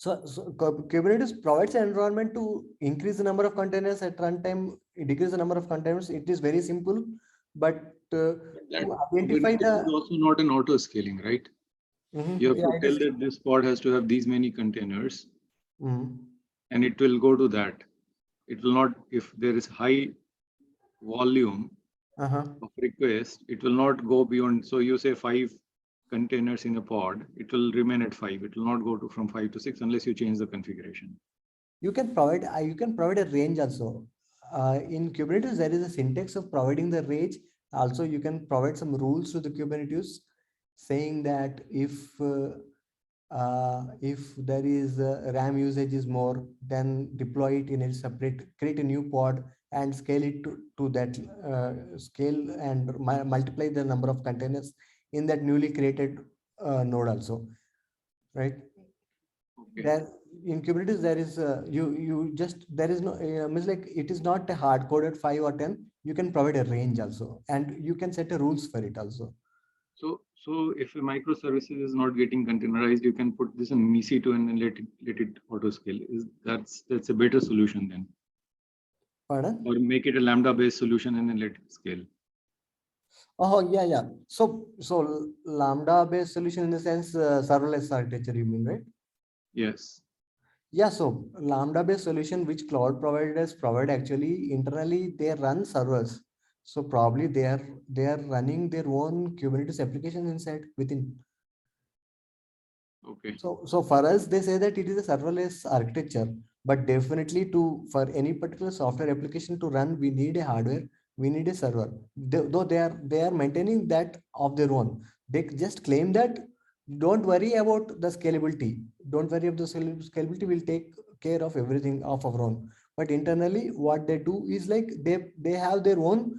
Kubernetes provides an environment to increase the number of containers at runtime, decrease the number of containers. It is very simple, but But that to identify Kubernetes is the also not an auto scaling, right? You have yeah, to it tell is. that this pod has to have these many containers Mhm. and it will go to that. It will not, if there is high volume Uh-huh. of request, it will not go beyond. So you say 5 containers in a pod, it will remain at 5. It will not go to from 5 to 6 unless you change the configuration. You can provide a range also. In Kubernetes, there is a syntax of providing the range. Also, you can provide some rules to the Kubernetes saying that if there is RAM usage is more, then deploy it in a separate, create a new pod and scale it to that scale and multiply the number of containers in that newly created node also, right? Okay. There in Kubernetes there is you just there is no means like it is not a hard coded 5 or 10. You can provide a range also, and you can set a rules for it also. So if a microservices is not getting containerized, you can put this in EC2 and then let it auto scale. That's a better solution then, Pardon? or make it a Lambda based solution and then let it scale. Oh yeah, yeah. So Lambda based solution in the sense serverless architecture, you mean, right? Yes. Yeah. So Lambda based solution which cloud providers provide, actually internally they run servers. So probably they are running their own Kubernetes application inside within. Okay. So for us, they say that it is a serverless architecture, but definitely for any particular software application to run, we need a hardware, we need a server. Though they are maintaining that of their own. They just claim that don't worry about the scalability. Don't worry about the scalability. We'll take care of everything of our own. But internally, what they do is like they have their own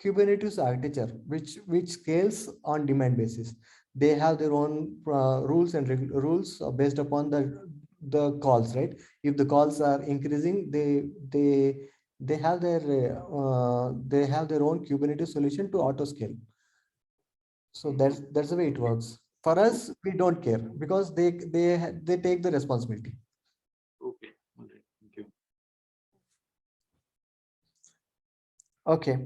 Kubernetes architecture, which scales on demand basis. They have their own rules and rules based upon the calls, right? If the calls are increasing, they have their own Kubernetes solution to auto scale. So that's the way it works. For us, we don't care because they take the responsibility. Okay. All right. Thank you. Okay,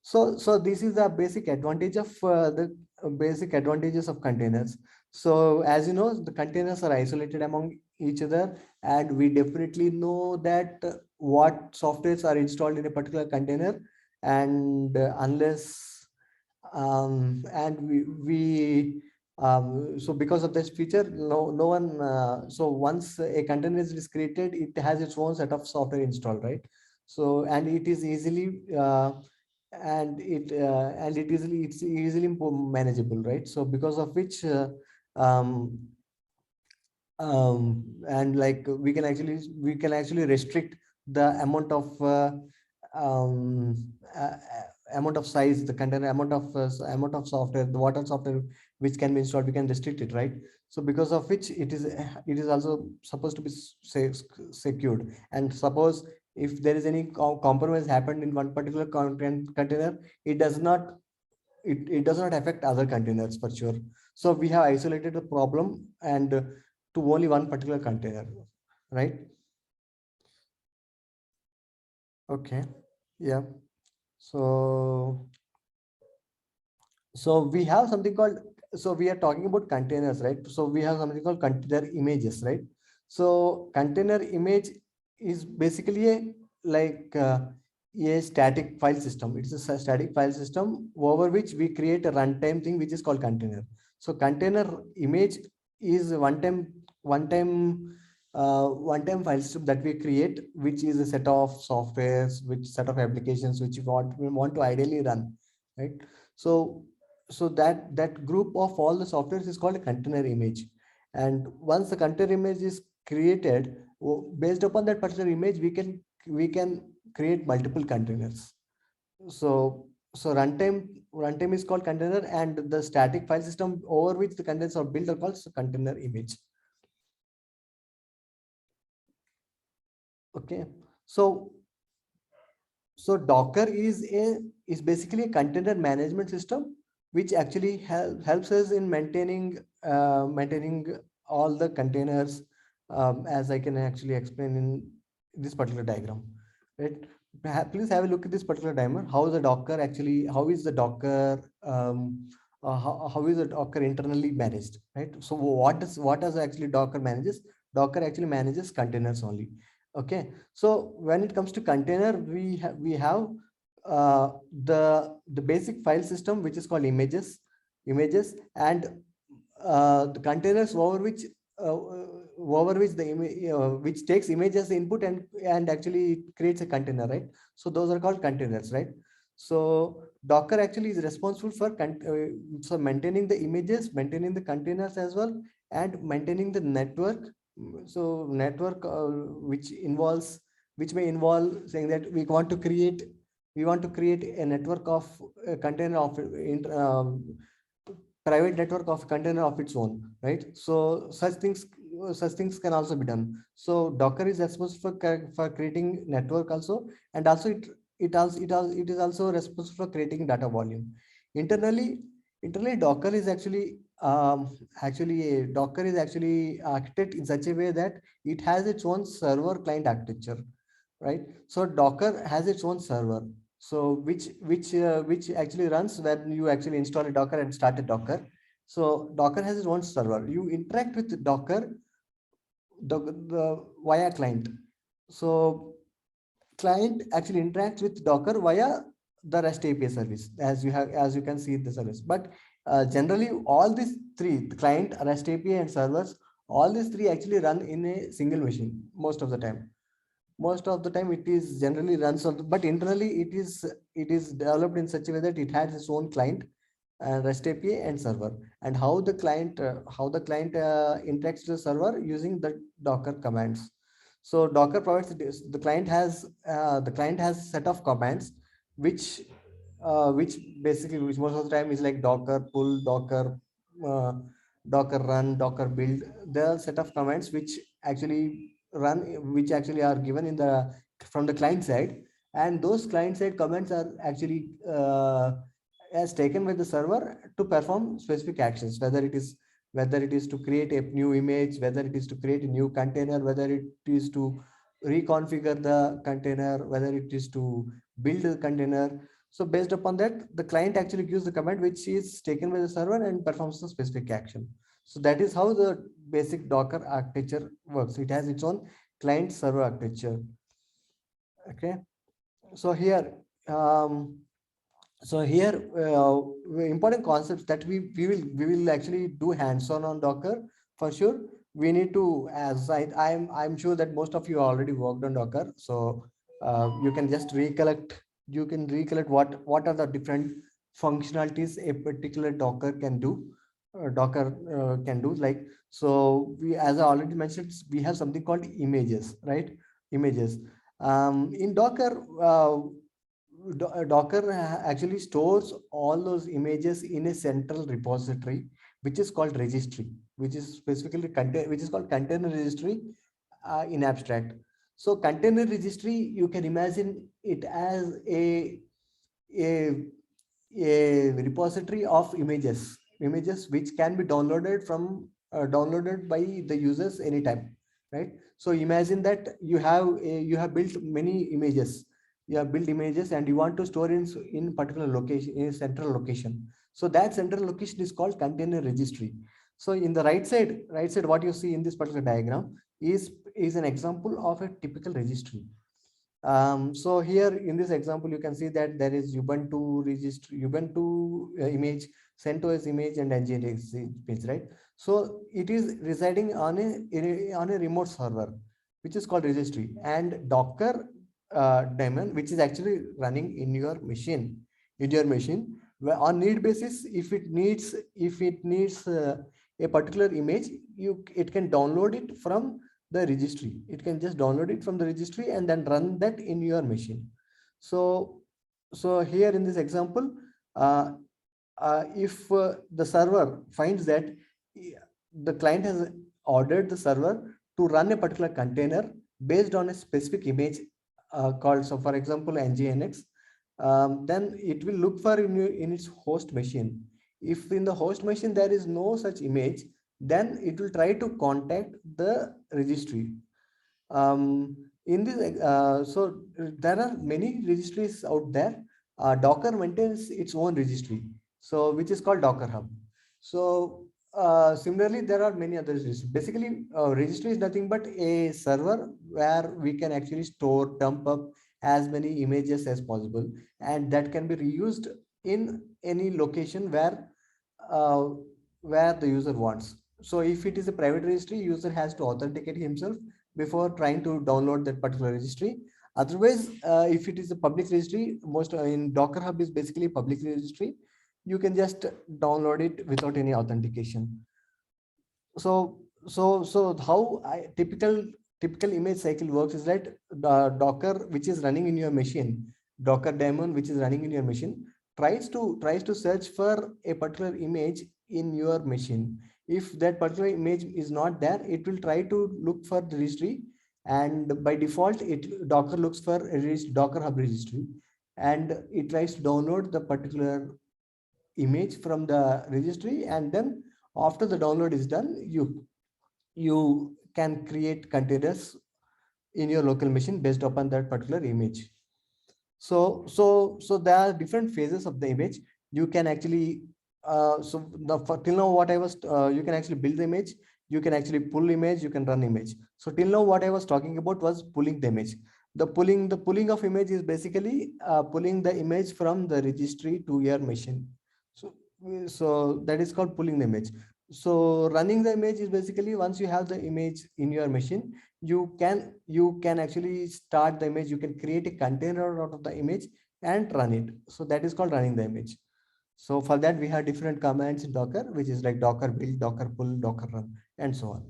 so this is the basic advantage of the basic advantages of containers. So as you know, the containers are isolated among each other, and we definitely know that what softwares are installed in a particular container, and unless and we so because of this feature, no one so once a container is created, it has its own set of software installed, right? So and it is easily it's easily manageable, right? So because of which um, and like we can actually restrict the um, uh, amount of size, the container amount of software, the water software which can be installed, we can restrict it, right? So because of which it is also supposed to be secured. And suppose if there is any compromise happened in one particular container, it does not it does not affect other containers for sure. So we have isolated the problem and to only one particular container, right? Okay. Yeah. So we have something called, so we are talking about containers, right? So we have something called container images, right? So container image is basically a static file system. It's a static file system over which we create a runtime thing which is called container. So container image is one time file system that we create, which is a set of softwares, which set of applications which we want to ideally run, right? So that group of all the softwares is called a container image. And once the container image is created, based upon that particular image, we can create multiple containers. So runtime is called container, and the static file system over which the containers are built are called container image. Okay, so Docker is basically a container management system which actually helps us in maintaining all the containers, as I can actually explain in this particular diagram, right? Please have a look at this particular diagram. How is the Docker how is the Docker internally managed, right? So what does actually Docker manages? Docker actually manages containers only. Okay, so when it comes to container, we have the basic file system, which is called images, and the containers over which the image which takes image as the input, and actually it creates a container, right? So those are called containers, right? So Docker actually is responsible for so maintaining the images, maintaining the containers as well, and maintaining the network. So network, which may involve saying that we want to create a network of a container of private network of container of its own, right? So such things can also be done. So Docker is responsible for creating network also, and also it is also responsible for creating data volume internally. Docker is actually architect in such a way that it has its own server client architecture, right? So Docker has its own server, so which actually runs when you actually install a Docker and start a Docker. So Docker has its own server. You interact with Docker the via client. So client actually interacts with Docker via the REST API service, as you can see the service. But generally, all these three, the client, REST API, and servers, all these three actually run in a single machine most of the time. It is generally runs on, but internally it is developed in such a way that it has its own client, REST API, and server. And how the client interacts with the server using the Docker commands. So Docker provides this. The client has set of commands, which which most of the time is like Docker pull, uh, Docker run, Docker build. There are set of commands which actually are given from the client side, and those client side commands are actually as taken by the server to perform specific actions, whether it is to create a new image, whether it is to create a new container, whether it is to reconfigure the container, whether it is to build the container. So based upon that, the client actually gives the command which is taken by the server and performs the specific action. So that is how the basic Docker architecture works. It has its own client server architecture. Okay. So here, um, important concepts that we will actually do hands-on on Docker for sure. We need to, as I'm sure that most of you already worked on Docker, so you can just recollect. You can recollect what are the different functionalities a particular Docker can do. Like, so as I already mentioned, we have something called images, right? Images. In Docker. Docker actually stores all those images in a central repository, which is called registry, which is called container registry in abstract. So container registry, you can imagine it as a repository of images which can be downloaded by the users anytime, right? So imagine that you have built many images. You have built images and you want to store in particular location, in a central location. So that central location is called container registry. So in the right side, what you see in this particular diagram is an example of a typical registry. So here in this example, you can see that there is Ubuntu registry, Ubuntu image, CentOS image, and Nginx image, right? So it is residing on a remote server, which is called registry, and Docker daemon, which is actually running in your machine, where on need basis, if it needs a particular image, it can download it from the registry. It can just download it from the registry and then run that in your machine. So here in this example, uh, if the server finds that the client has ordered the server to run a particular container based on a specific image called, so for example, nginx, then it will look for in its host machine. If in the host machine there is no such image, then it will try to contact the registry. In this so there are many registries out there. Docker maintains its own registry, so which is called Docker Hub. So similarly, there are many other registries. Basically, registry is nothing but a server where we can actually store, dump up as many images as possible, and that can be reused in any location uh, where the user wants. So if it is a private registry, user has to authenticate himself before trying to download that particular registry. Otherwise, if it is a public registry, most in Docker Hub is basically public registry. You can just download it without any authentication. So how typical image cycle works is that the Docker, which is running in your machine, Docker daemon, which is running in your machine, tries to search for a particular image in your machine. If that particular image is not there, it will try to look for the registry, and by default, it Docker looks for a Docker Hub registry, and it tries to download the particular image from the registry, and then after the download is done, you can create containers in your local machine based upon that particular image. So there are different phases of the image. You can actually till now what I was you can actually build the image, you can actually pull image, you can run image. So till now what I was talking about was pulling the image. The pulling of image is basically pulling the image from the registry to your machine. So that is called pulling the image. So running the image is basically, once you have the image in your machine, you can actually start the image, you can create a container out of the image and run it. So that is called running the image. So for that, we have different commands in Docker, which is like Docker build, Docker pull, Docker run, and so on.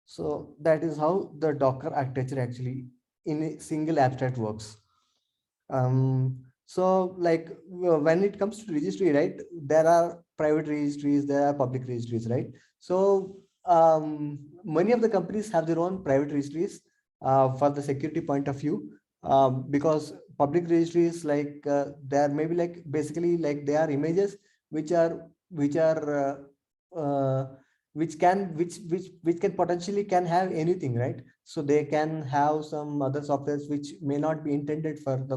So that is how the Docker architecture actually in a single abstract works. So like when it comes to registry, right, there are private registries, there are public registries, right? So many of the companies have their own private registries for the security point of view, because public registries, like there may be like basically like they are images which are which can potentially can have anything, right? So they can have some other softwares which may not be intended for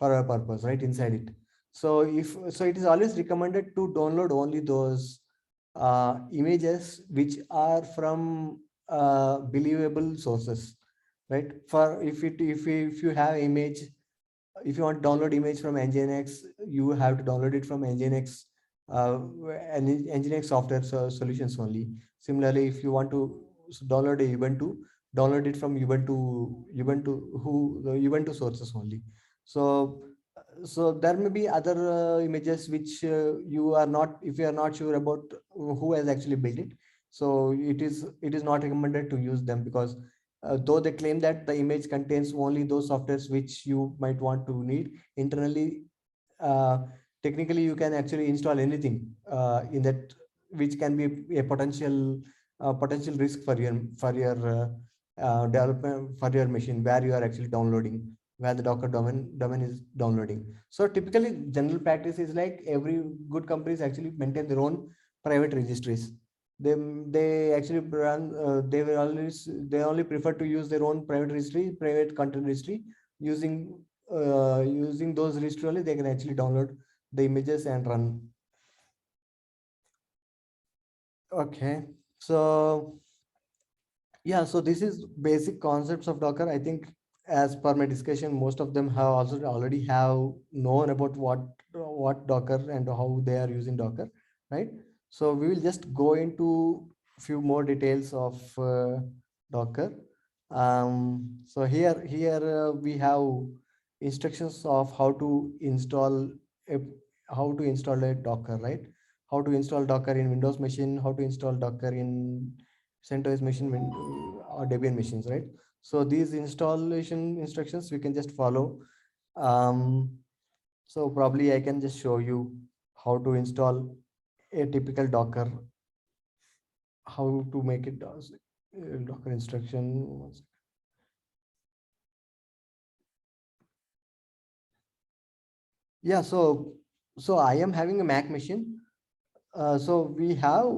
a purpose, right, inside it. So it is always recommended to download only those images which are from believable sources, right? For if you have image, if you want to download image from nginx, you have to download it from nginx nginx software solutions only. Similarly, if you want to download a ubuntu, download it from ubuntu sources only. So so there may be other images which you are not, if you are not sure about who has actually built it, so it is not recommended to use them, because though they claim that the image contains only those softwares which you might want to need internally, uh, technically you can actually install anything in that, which can be a potential risk for your development, for your machine where you are actually downloading, where the Docker domain is downloading. So typically general practice is like every good companies actually maintain their own private registries. They actually run they only prefer to use their own private registry, private content registry. Using those registry only, they can actually download the images and run. Okay, so yeah, so this is basic concepts of Docker. I think as per my discussion, most of them have also already have known about what Docker and how they are using Docker, right? So we will just go into few more details of Docker. So here we have instructions of a how to install a Docker, right? How to install Docker in Windows machine, how to install Docker in CentOS machine or Debian machines, right? So these installation instructions we can just follow. So probably I can just show you how to install a typical Docker, how to make it does Docker instruction. One second. Yeah, so I am having a Mac machine. So we have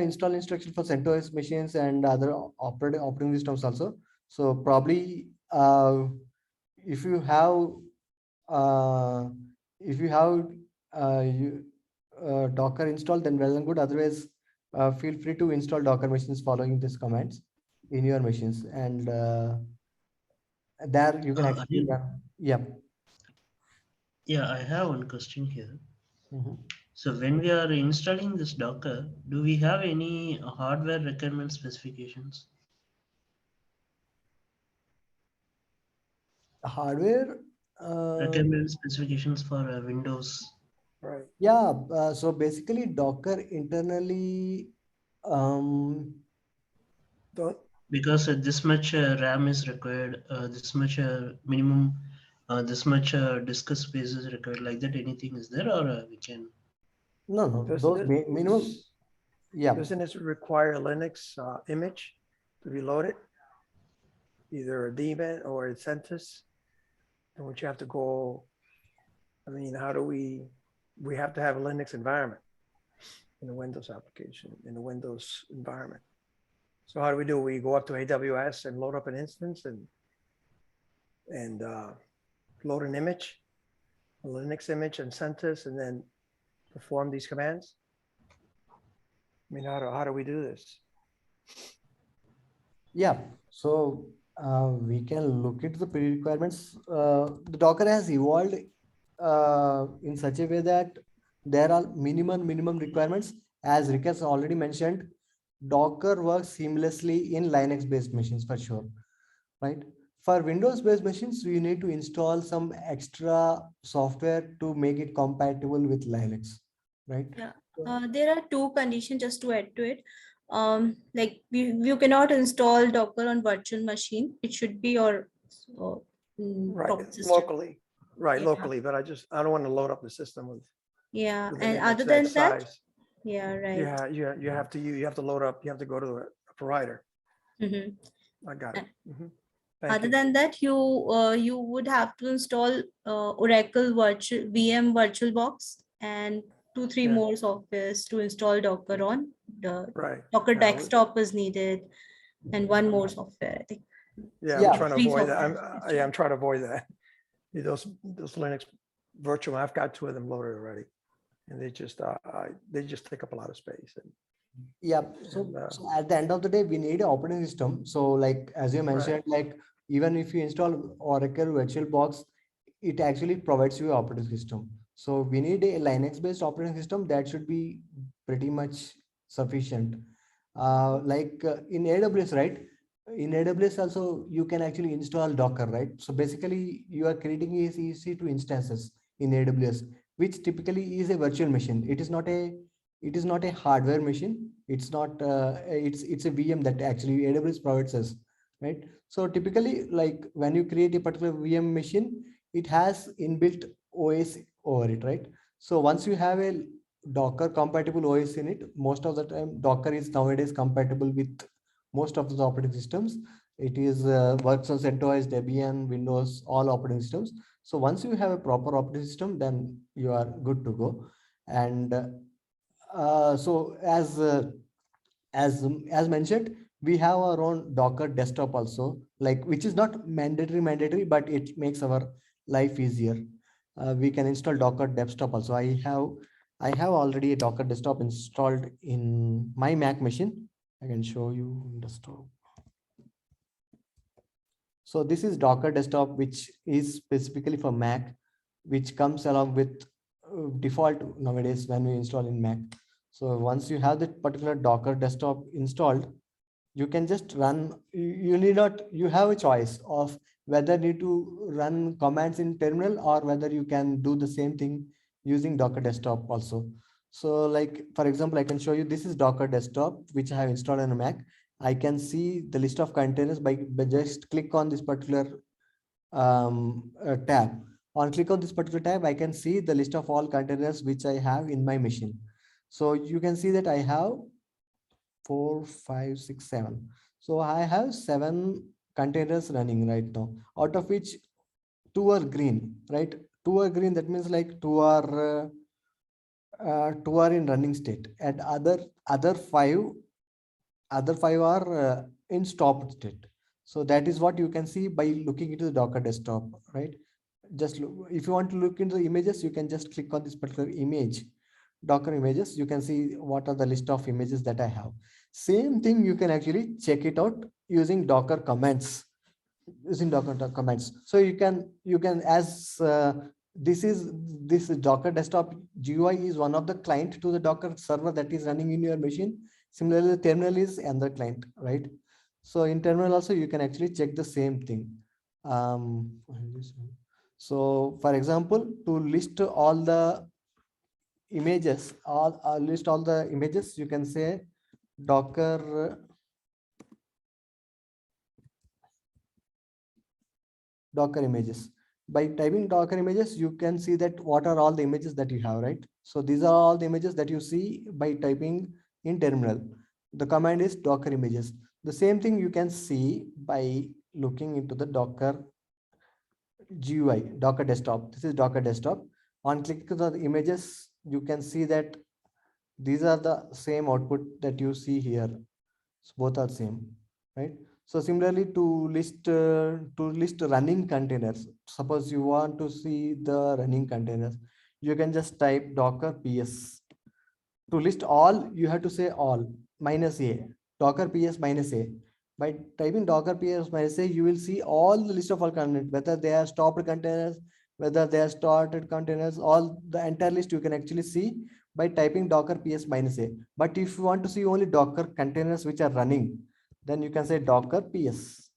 install instruction for CentOS machines and other operating systems also. So probably if you have uh, if you have you, Docker installed, then well and good. Otherwise, feel free to install Docker machines following these commands in your machines, and there you can actually Anil, yeah. yeah, I have one question here. Mhm. So when we are installing this Docker, do we have any hardware requirement specifications? Hardware. Uh, Requirement specifications for Windows, Right. yeah, so basically Docker internally, um, Don't, because this much RAM is required, this much minimum, this much disk space is required. Like that, anything is there, or we can? no, doesn't those it, minimum, yeah. doesn't it require a Linux image to be loaded? Either a daemon or a CentOS? And would you have to go, I mean, how do we have to have a Linux environment in the Windows application, in the Windows environment. So how do we do? We go up to AWS and load up an instance and load an image, a Linux image and CentOS, and then perform these commands? I mean, how do we do this? Yeah, so we can look at the pre-requirements. The Docker has evolved in such a way that there are minimum requirements. As Rick has already mentioned, Docker works seamlessly in Linux-based machines for sure, right? For Windows-based machines, we need to install some extra software to make it compatible with Linux, right? Yeah, there are two conditions just to add to it. Like you cannot install Docker on virtual machine. It should be your Right, proper system. locally, right, Yeah. locally, but I don't want to load up the system Yeah, with an and other image that than that, size. yeah, right. Yeah, you have to load up, you have to go to a provider. Mhm. I got it. Thank Other you. than that, you would have to install Oracle virtual VM VirtualBox and 2-3 Yeah. more softwares to install Docker on. The Right. Docker Yeah, desktop is needed, and one more software, I think. Yeah, Yeah. I'm trying to Free avoid that. software. I'm trying to avoid that. Those Linux virtual, I've got 2 of them loaded already. And they just take up a lot of space. Yeah, so, And, so at the end of the day, we need an operating system. So like, as you mentioned, like even if you install Oracle VirtualBox, it actually provides you operating system. So we need a Linux-based operating system that should be pretty much sufficient. In AWS, right? In AWS also, you can actually install Docker, right? So basically, you are creating a EC2 instances in AWS, which typically is a virtual machine. It is not a hardware machine. It's a VM that actually AWS provides us, right? So typically, like when you create a particular VM machine, it has inbuilt OS over it, right? So once you have a Docker compatible OS in it, most of the time Docker is nowadays compatible with most of the operating systems. It is works on CentOS, Debian, Windows, all operating systems. So once you have a proper operating system, then you are good to go. And so as mentioned, we have our own Docker desktop also, like which is not mandatory, but it makes our life easier. We can install Docker desktop also. I have already a Docker desktop installed in my Mac machine. I can show you desktop. So this is Docker desktop, which is specifically for Mac, which comes along with default nowadays when we install in Mac. So once you have that particular Docker desktop installed, you can just run. You need not. You have a choice of whether you need to run commands in terminal or whether you can do the same thing using Docker desktop also. So like, for example, I can show you, this is Docker desktop, which I have installed on a Mac. I can see the list of containers by just click on this particular tab. On click on this particular tab, I can see the list of all containers which I have in my machine. So you can see that I have 4, 5, 6, 7. So I have 7 containers running right now, out of which 2 are green, right? 2 are green. That means like 2 are in running state, and other 5 are in stopped state. So that is what you can see by looking into the Docker desktop, right? Just look, if you want to look into the images, you can just click on this particular image, Docker images. You can see what are the list of images that I have. Same thing, you can actually check it out using Docker commands, using Docker commands. So you can as this Docker desktop GUI is one of the client to the Docker server that is running in your machine. Similarly, the terminal is another client, right? So in terminal also you can actually check the same thing. So for example, to list all the images, list all the images, you can say Docker images. By typing Docker images, you can see that what are all the images that you have, right? So these are all the images that you see by typing in terminal. The command is Docker images. The same thing you can see by looking into the Docker GUI, Docker desktop. This is Docker desktop. On click on the images, you can see that these are the same output that you see here. So both are same, right? So similarly, to list running containers, suppose you want to see the running containers, you can just type Docker PS. To list all, you have to say all -a, Docker PS -a. By typing Docker PS -a, you will see all the list of all containers, whether they are stopped containers, whether they are started containers, all the entire list you can actually see by typing Docker PS -a. But if you want to see only Docker containers which are running, then you can say Docker PS.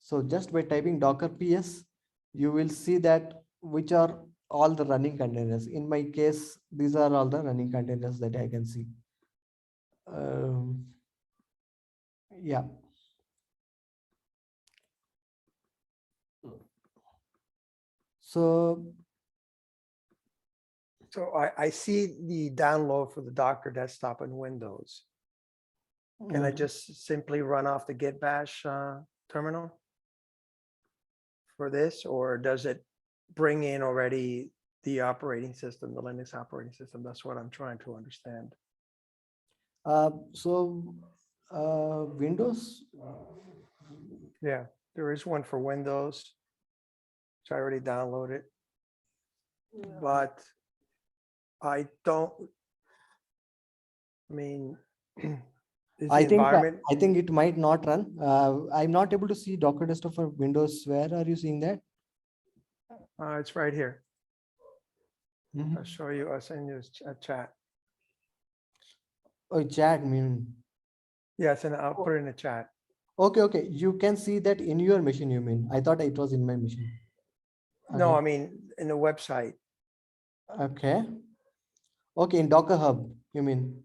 So just by typing Docker PS, you will see that which are all the running containers. In my case, these are all the running containers that I can see. Yeah. So I see the download for the Docker desktop in Windows. Can I just simply run off the Git Bash terminal for this, or does it bring in already the operating system, the Linux operating system? That's what I'm trying to understand. Windows. Yeah, there is one for Windows. So I already downloaded, but I don't. I mean, is the environment? I think it might not run. I'm not able to see Docker desktop for Windows. Where are you seeing that? It's right here. Mhm. I'll show you. I'll send you a chat. Oh, chat mean. Yes, and I'll put it in the chat. Okay. You can see that in your machine, you mean? I thought it was in my machine. No, Okay. I mean in the website. Okay. Okay, in Docker Hub, you mean?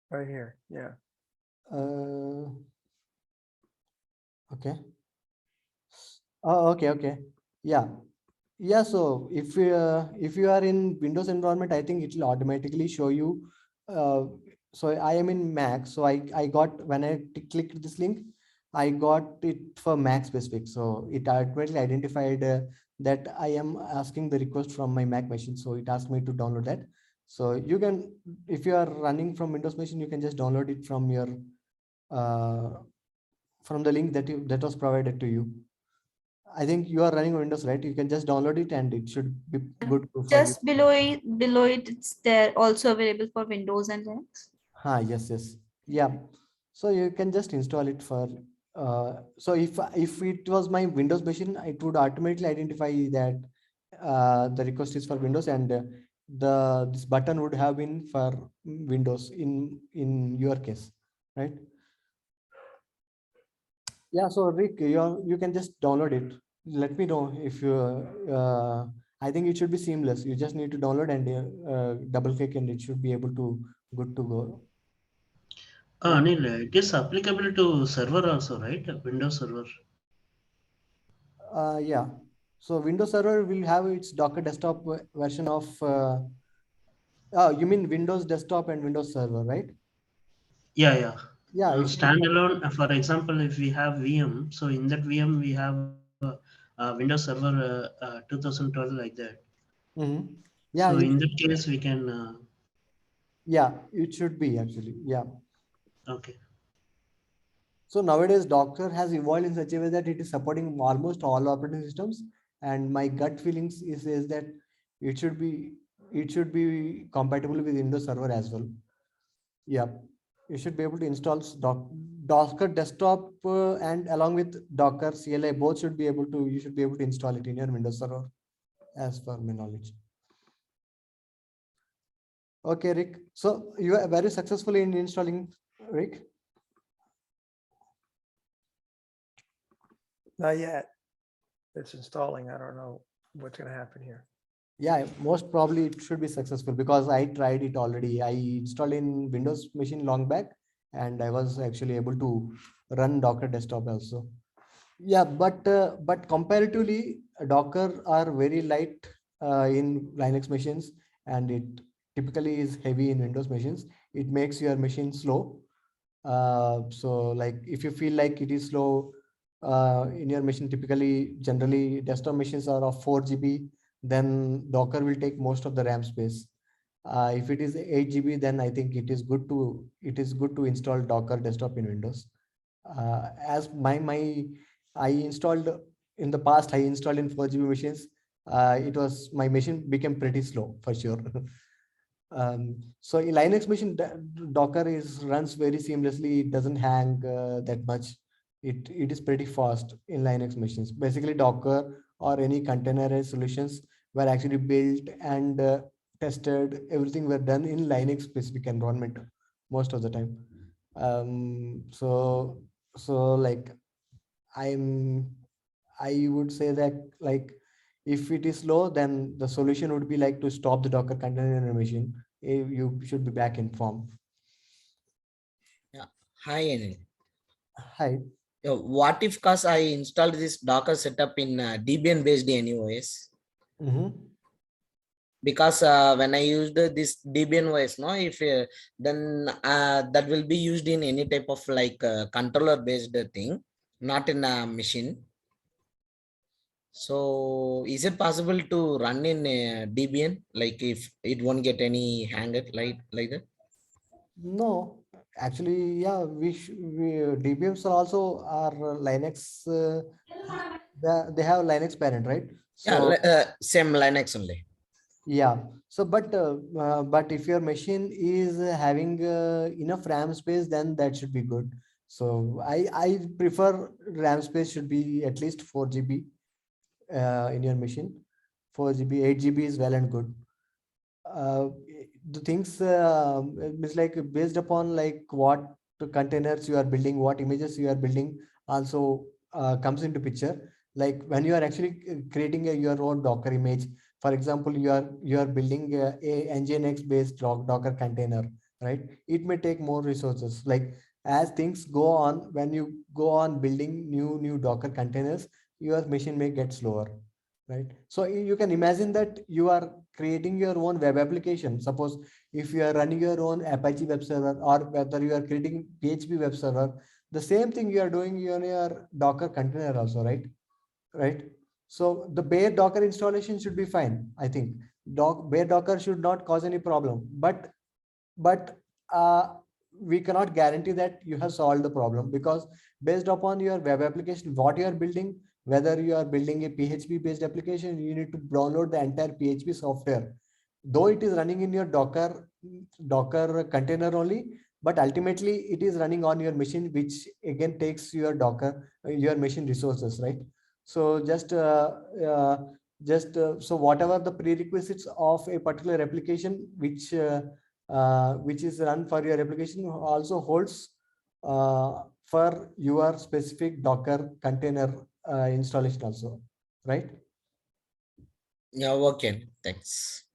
Right here. Yeah. Okay. Oh, okay. Yeah. So if you are in Windows environment, I think it will automatically show you. So I am in Mac. So I got, when I clicked this link, I got it for Mac specific. So it automatically identified that I am asking the request from my Mac machine. So it asked me to download that. So you can, if you are running from Windows machine, you can just download it from your from the link that was provided to you. I think you are running Windows, right? You can just download it and it should be good for you. Just below it, it's there also available for Windows and Linux. Yes. Yeah. So you can just install it for so if it was my Windows machine, it would automatically identify that the request is for Windows, and this button would have been for Windows in your case, right? Yeah, so Rick, you can just download it. Let me know if you I think it should be seamless. You just need to download and double click and it should be able to good to go. Yeah. Anil, it is applicable to server also, right? Windows Server. Yeah. So Windows Server will have its Docker desktop version of. Oh, you mean Windows Desktop and Windows Server, right? Yeah, yeah. Yeah, it should be. Standalone, for example, if we have VM, so in that VM we have Windows Server 2012 like that. Mhm. So Yeah, in that case, we can. yeah, it should be actually. Yeah. Okay. So nowadays, Docker has evolved in such a way that it is supporting almost all operating systems. And my gut feelings is that it should be it should be compatible with Windows Server as well. Yeah, you should be able to install Docker desktop and along with Docker CLI both should be able to you should be able to install it in your Windows Server as per my knowledge. Okay, Rick. So you are very successful in installing, Rick. Not yet. It's installing. I don't know what's gonna happen here. Yeah, most probably it should be successful because I tried it already. I installed in Windows machine long back and I was actually able to run Docker desktop also. Yeah, but comparatively, Docker are very light in Linux machines and it typically is heavy in Windows machines. It makes your machine slow. So like if you feel like it is slow in your machine, typically generally desktop machines are of 4 GB, then Docker will take most of the RAM space. If it is 8 GB, then I think it is good to install Docker desktop in Windows. As I installed in the past, I installed in 4 GB machines. It was my machine became pretty slow for sure. So in Linux machine, Docker is runs very seamlessly. It doesn't hang that much. It is pretty fast in Linux machines. Basically, Docker or any containerized solutions were actually built and tested. Everything were done in Linux specific environment most of the time. So like I'm I would say that like if it is slow, then the solution would be like to stop the Docker container in a machine. You should be back in form. Yeah. Hi, Anil. Hi. What if cause I installed this Docker setup in Debian based anyways? Mm-hmm. Because when I used this Debian OS, no, if then that will be used in any type of like controller based thing, not in a machine. So is it possible to run in Debian? Like if it won't get any hanger like that? No, actually, yeah, DBMs are also are Linux. They have Linux parent, right? Yeah, So same Linux only. yeah. So, but if your machine is having enough RAM space, then that should be good. So I prefer RAM space should be at least 4 GB in your machine. 4 GB, 8 GB is well and good. Uh, the things is like based upon like what containers you are building, what images you are building, also comes into picture. Like when you are actually creating your own Docker image, for example, you are building a Nginx based Docker container, right? It may take more resources. Like as things go on, when you go on building new Docker containers, your machine may get slower, right? So you can imagine that you are creating your own web application. Suppose if you are running your own Apache web server or whether you are creating PHP web server, the same thing you are doing in your Docker container also, right? So the bare Docker installation should be fine. I think bare Docker should not cause any problem, but we cannot guarantee that you have solved the problem, because based upon your web application, what you are building, whether you are building a PHP based application, you need to download the entire PHP software, though it is running in your Docker container only, but ultimately it is running on your machine, which again takes your Docker your machine resources, right? So uh, so whatever the prerequisites of a particular application which is run for your application also holds for your specific Docker container installation also, right? Yeah, okay. Thanks.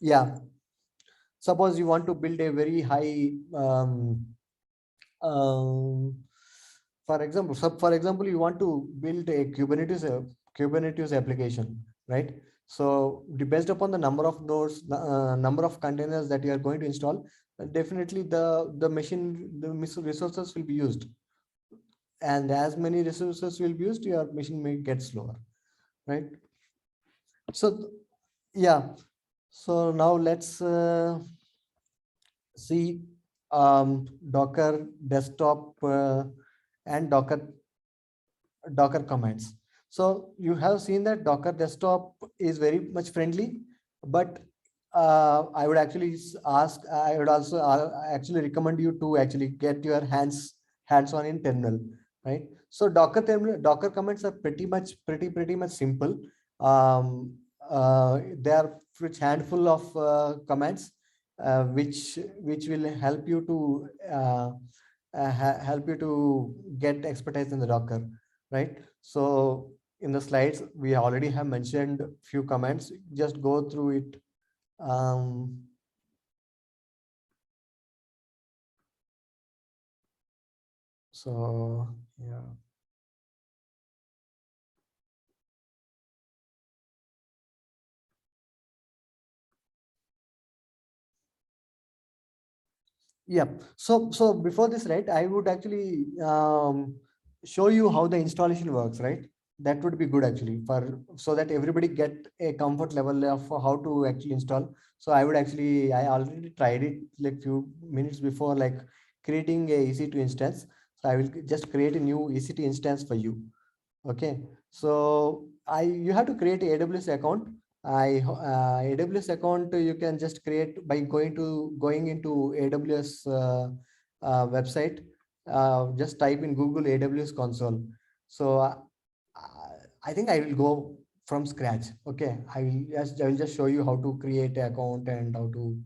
Yeah. Suppose you want to build a very high, um, for example, you want to build a Kubernetes application, right? So based upon the number of nodes, number of containers that you are going to install, definitely the resources will be used, and as many resources will be used, your machine may get slower, right? So yeah, so now let's see Docker desktop and Docker commands. So you have seen that Docker desktop is very much friendly, but I would actually I would also actually recommend you to actually get your hands on in terminal, right? So Docker commands are pretty much simple. They are which handful of commands which will help you to help you to get expertise in the Docker, right? So in the slides, we already have mentioned few comments. Just go through it. Um, so yeah. Yeah. So before this, right, I would actually show you how the installation works, right? That would be good actually for so that everybody get a comfort level of how to actually install. So I already tried it like few minutes before, like creating a EC2 instance. So I will just create a new EC2 instance for you. Okay, so you have to create a AWS account. AWS account you can just create by going into AWS website. Just type in Google AWS console. So I think I will go from scratch. Okay, I will just show you how to create an account and how to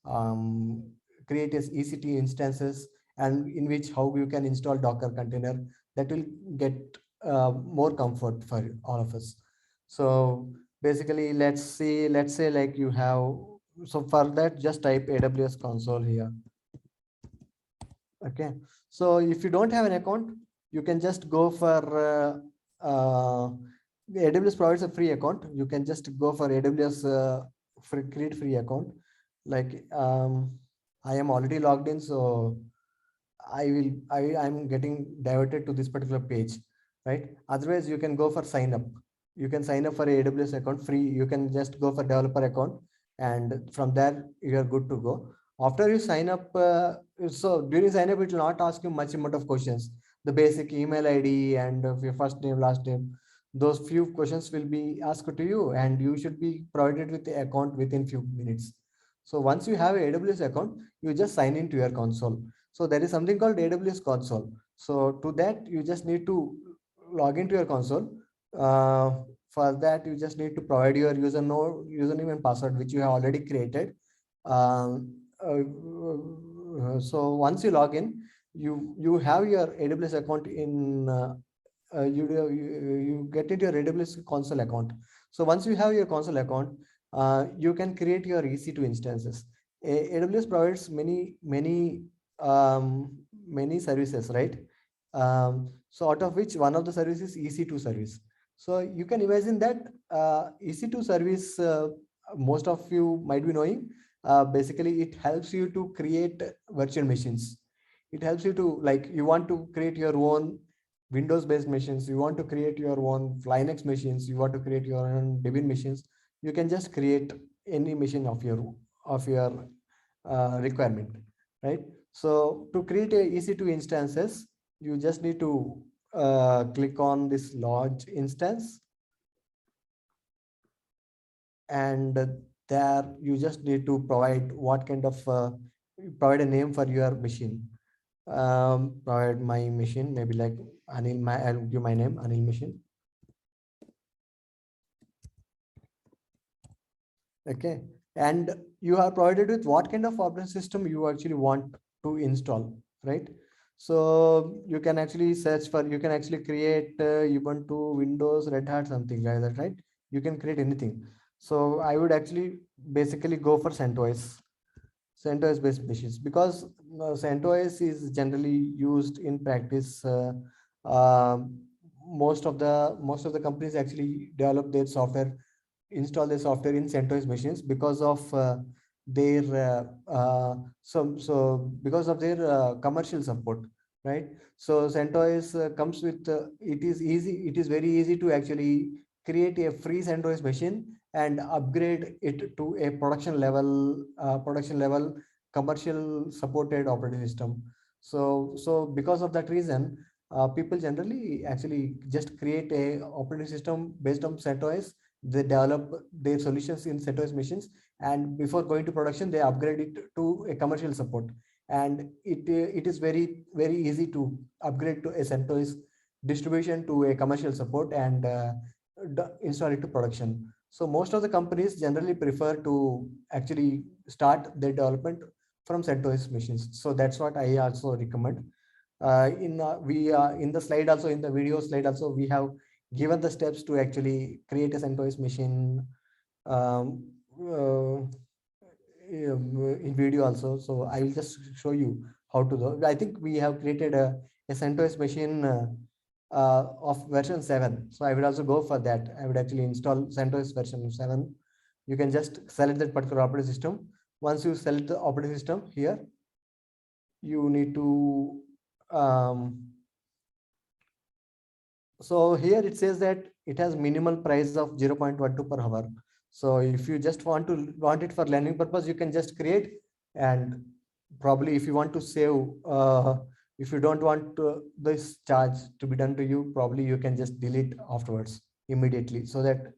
um, create as EC2 instances, and in which how you can install Docker container. That will get more comfort for all of us. So basically, let's say like you have, so for that, just type AWS console here. Okay, so if you don't have an account, you can just go for AWS provides a free account. You can just go for AWS create free account. Like I am already logged in, so I'm getting diverted to this particular page, right? Otherwise, you can go for sign up. You can sign up for a AWS account free. You can just go for developer account, and from there you are good to go. After you sign up, so during sign up, it will not ask you much amount of questions. The basic email ID and your first name, last name, those few questions will be asked to you, and you should be provided with the account within few minutes. So once you have a AWS account, you just sign into your console. So there is something called AWS console. So to that, you just need to log into your console. For that, you just need to provide your username and password, which you have already created. So once you log in, you have your AWS account in you get into your AWS console account. So once you have your console account, you can create your EC2 instances. AWS provides many services, right? So out of which one of the services is EC2 service. So you can imagine that EC2 service, most of you might be knowing. Basically, it helps you to create virtual machines. It helps you to, like, you want to create your own Windows based machines, you want to create your own Linux machines, you want to create your own Debian machines. You can just create any machine of your requirement, right? So to create a EC2 instances, you just need to click on this launch instance, and there you just need to provide what kind of provide a name for your machine. Provide my machine, maybe like Anil. I'll give my name, Anil machine. Okay, and you are provided with what kind of operating system you actually want to install, right? So you can actually search for, you can actually create Ubuntu, Windows, Red Hat, something like that, right? You can create anything. So I would actually basically go for CentOS. CentOS based machines, because CentOS is generally used in practice. Most of the companies actually develop their software, install their software in CentOS machines because of their because of their commercial support, right? So CentOS comes with it is very easy to actually create a free CentOS machine and upgrade it to a production level commercial supported operating system. So because of that reason, people generally actually just create a operating system based on CentOS. They develop their solutions in CentOS machines, and before going to production, they upgrade it to a commercial support. And it is very easy to upgrade to a CentOS distribution to a commercial support and install it to production. So most of the companies generally prefer to actually start their development from CentOS machines. So that's what I also recommend. In the slide also, in the video slide also, we have given the steps to actually create a CentOS machine um, uh, in video also. So I will just show you how to do. I think we have created a CentOS machine of version 7. So I would also go for that. I would actually install CentOS version 7. You can just select that particular operating system. Once you select the operating system here, you need to so here it says that it has minimal price of 0.12 per hour. So if you just want it for learning purpose, you can just create, and probably if you want to save, if you don't want this charge to be done to you, probably you can just delete afterwards immediately, so that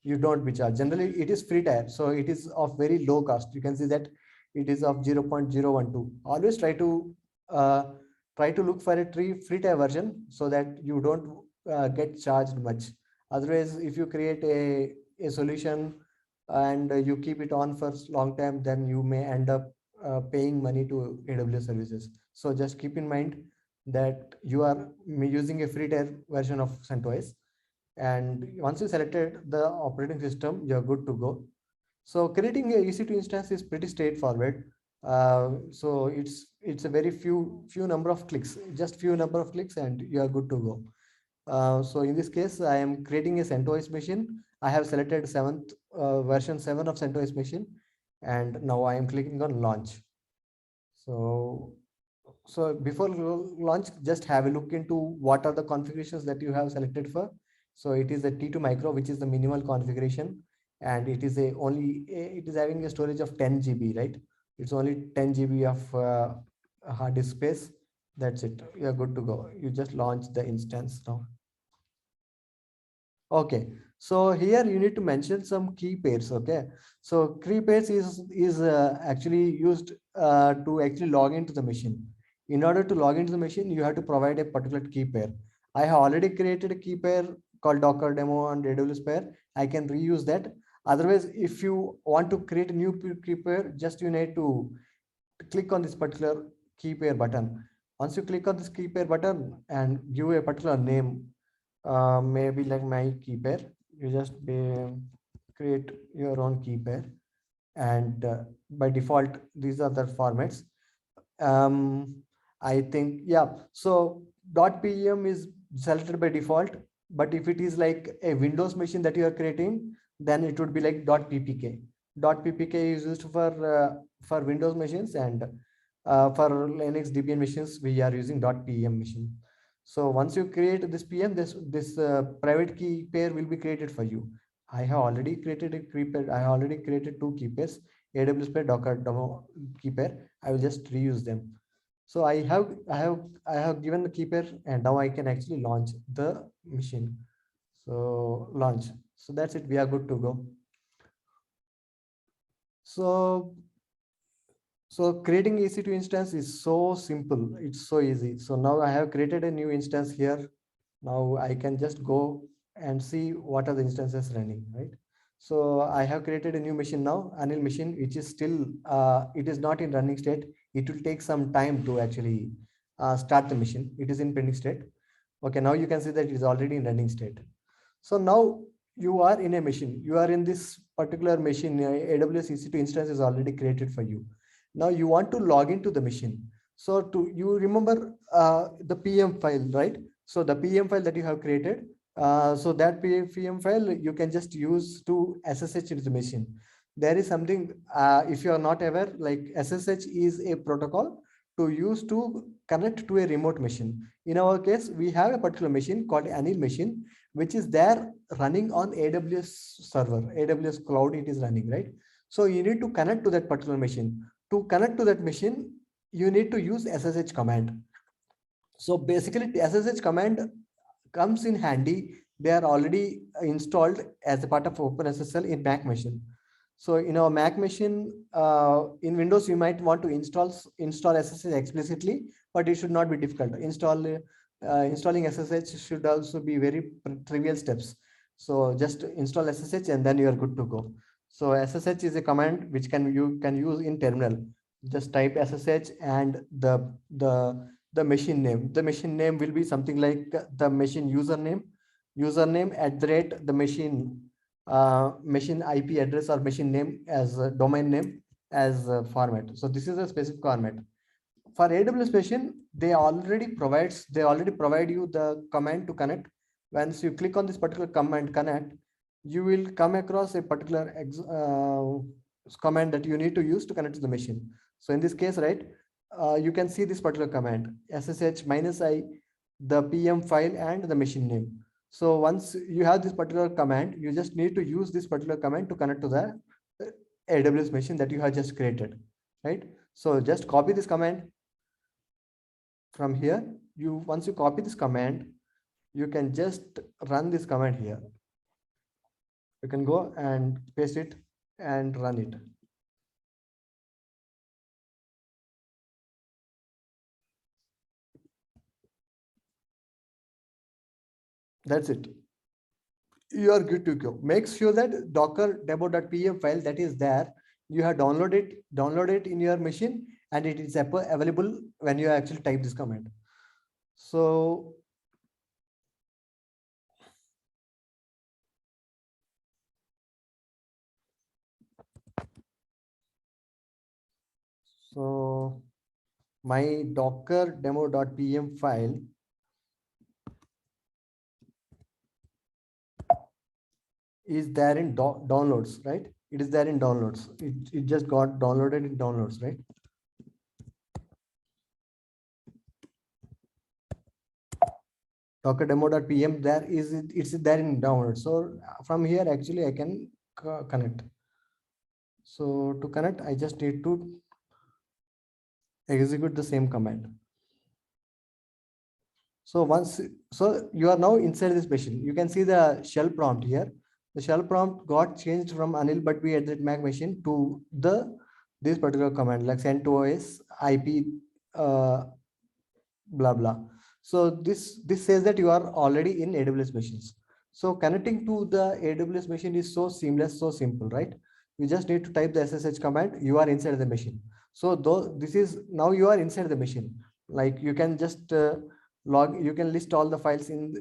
you don't be charged. Generally it is free tier, so it is of very low cost. You can see that it is of 0.012. Always uh, try to look for a free tier version, so that you don't get charged much. Otherwise, if you create a solution and you keep it on for long time, then you may end up paying money to AWS services. So just keep in mind that you are using a free tier version of CentOS, and once you selected the operating system, you're good to go. So creating a EC2 instance is pretty straightforward. So it's a very few number of clicks, just few number of clicks, and you are good to go. So in this case, I am creating a CentOS machine. I have selected version 7 of CentOS machine, and now I am clicking on launch. So before launch, just have a look into what are the configurations that you have selected for. So it is a T2 micro, which is the minimal configuration, and it is it is having a storage of 10 GB, right? It's only 10 GB of hard disk space. That's it. You're good to go. You just launch the instance now. Okay, so here you need to mention some key pairs. Okay, so key pairs is actually used to actually log into the machine. In order to log into the machine, you have to provide a particular key pair. I have already created a key pair called Docker demo on AWS pair. I can reuse that. Otherwise, if you want to create a new key pair, just you need to click on this particular key pair button. Once you click on this key pair button and give a particular name, maybe like my key pair, you just create your own key pair, and by default these are the formats. I think, yeah, so .pem is selected by default, but if it is like a Windows machine that you are creating, then it would be like .ppk. .ppk is used for Windows machines, and for Linux Debian machines we are using .pem machine. So once you create this PM, this private key pair will be created for you. I have already created a key pair. I have already created two key pairs, AWS pair, Docker demo key pair. I will just reuse them. So I have given the key pair, and now I can actually launch the machine. So launch. So that's it. We are good to go. So creating EC2 instance is so simple. It's so easy. So now I have created a new instance here. Now I can just go and see what are the instances running, right? So I have created a new machine now, Anil machine, which is still, it is not in running state. It will take some time to actually start the machine. It is in pending state. Okay, now you can see that it is already in running state. So now you are in a machine, you are in this particular machine, AWS EC2 instance is already created for you. Now you want to log into the machine. So you remember the PM file, right? So the PM file that you have created, so that PM file you can just use to SSH into the machine. There is something, if you are not aware, like SSH is a protocol to use to connect to a remote machine. In our case, we have a particular machine called Anil machine, which is there running on AWS server, AWS cloud it is running, right? So you need to connect to that particular machine. To connect to that machine, you need to use SSH command. So basically SSH command comes in handy. They are already installed as a part of OpenSSL in Mac machine. So in our Mac machine, in Windows, you might want to install SSH explicitly, but it should not be difficult. Installing SSH should also be very trivial steps. So just install SSH and then you are good to go. So SSH is a command which you can use in terminal. Just type SSH and the machine name. The machine name will be something like the machine username at the machine machine IP address or machine name as a domain name as a format. So this is a specific format. For AWS machine, they already provide you the command to connect. Once you click on this particular command connect, you will come across a particular command that you need to use to connect to the machine. So in this case, right, you can see this particular command SSH -i, the PM file and the machine name. So once you have this particular command, you just need to use this particular command to connect to the AWS machine that you have just created, right? So just copy this command from here. Once you copy this command, you can just run this command here. You can go and paste it and run it. That's it. You are good to go. Make sure that docker demo.pm file that is there, you have download it in your machine, and it is available when you actually type this command. So my docker demo.pm file is there in downloads, right? It is there in downloads. It just got downloaded in downloads, right? Docker demo.pm it's there in download. So from here actually I can connect. So to connect, I just need to execute the same command. So you are now inside this machine. You can see the shell prompt here. The shell prompt got changed from Anil but we at that Mac machine to this particular command like send to OS IP blah blah. So this says that you are already in AWS machines. So connecting to the AWS machine is so seamless, so simple, right? You just need to type the SSH command. You are inside the machine. So this is now you are inside the machine. Like you can just you can list all the files in.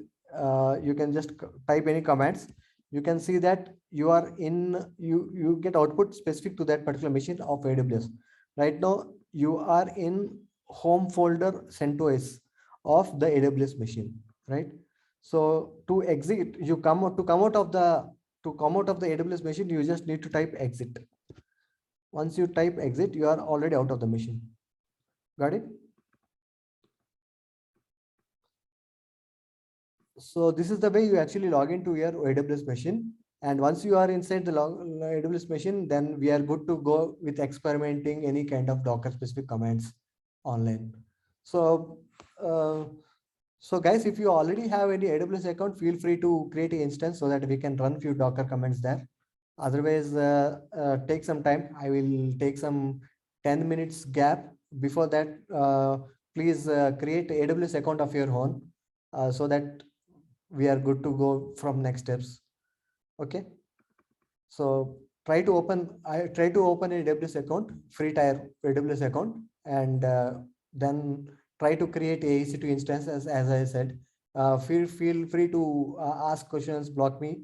You can just type any commands. You can see that you are in. You get output specific to that particular machine of AWS. Right now you are in home folder CentOS of the AWS machine, right? So to exit, to come out of the AWS machine, you just need to type exit. Once you type exit, you are already out of the machine. Got it? So this is the way you actually log into your AWS machine. And once you are inside the AWS machine, then we are good to go with experimenting any kind of Docker specific commands online. So, so guys, if you already have any AWS account, feel free to create an instance so that we can run few Docker commands there. Otherwise, take some time. I will take some 10 minutes gap. Before that, please create AWS account of your own so that we are good to go from next steps. Okay. So try to open an AWS account, free tier AWS account, and then try to create a EC2 instance as I said. Feel free to ask questions, block me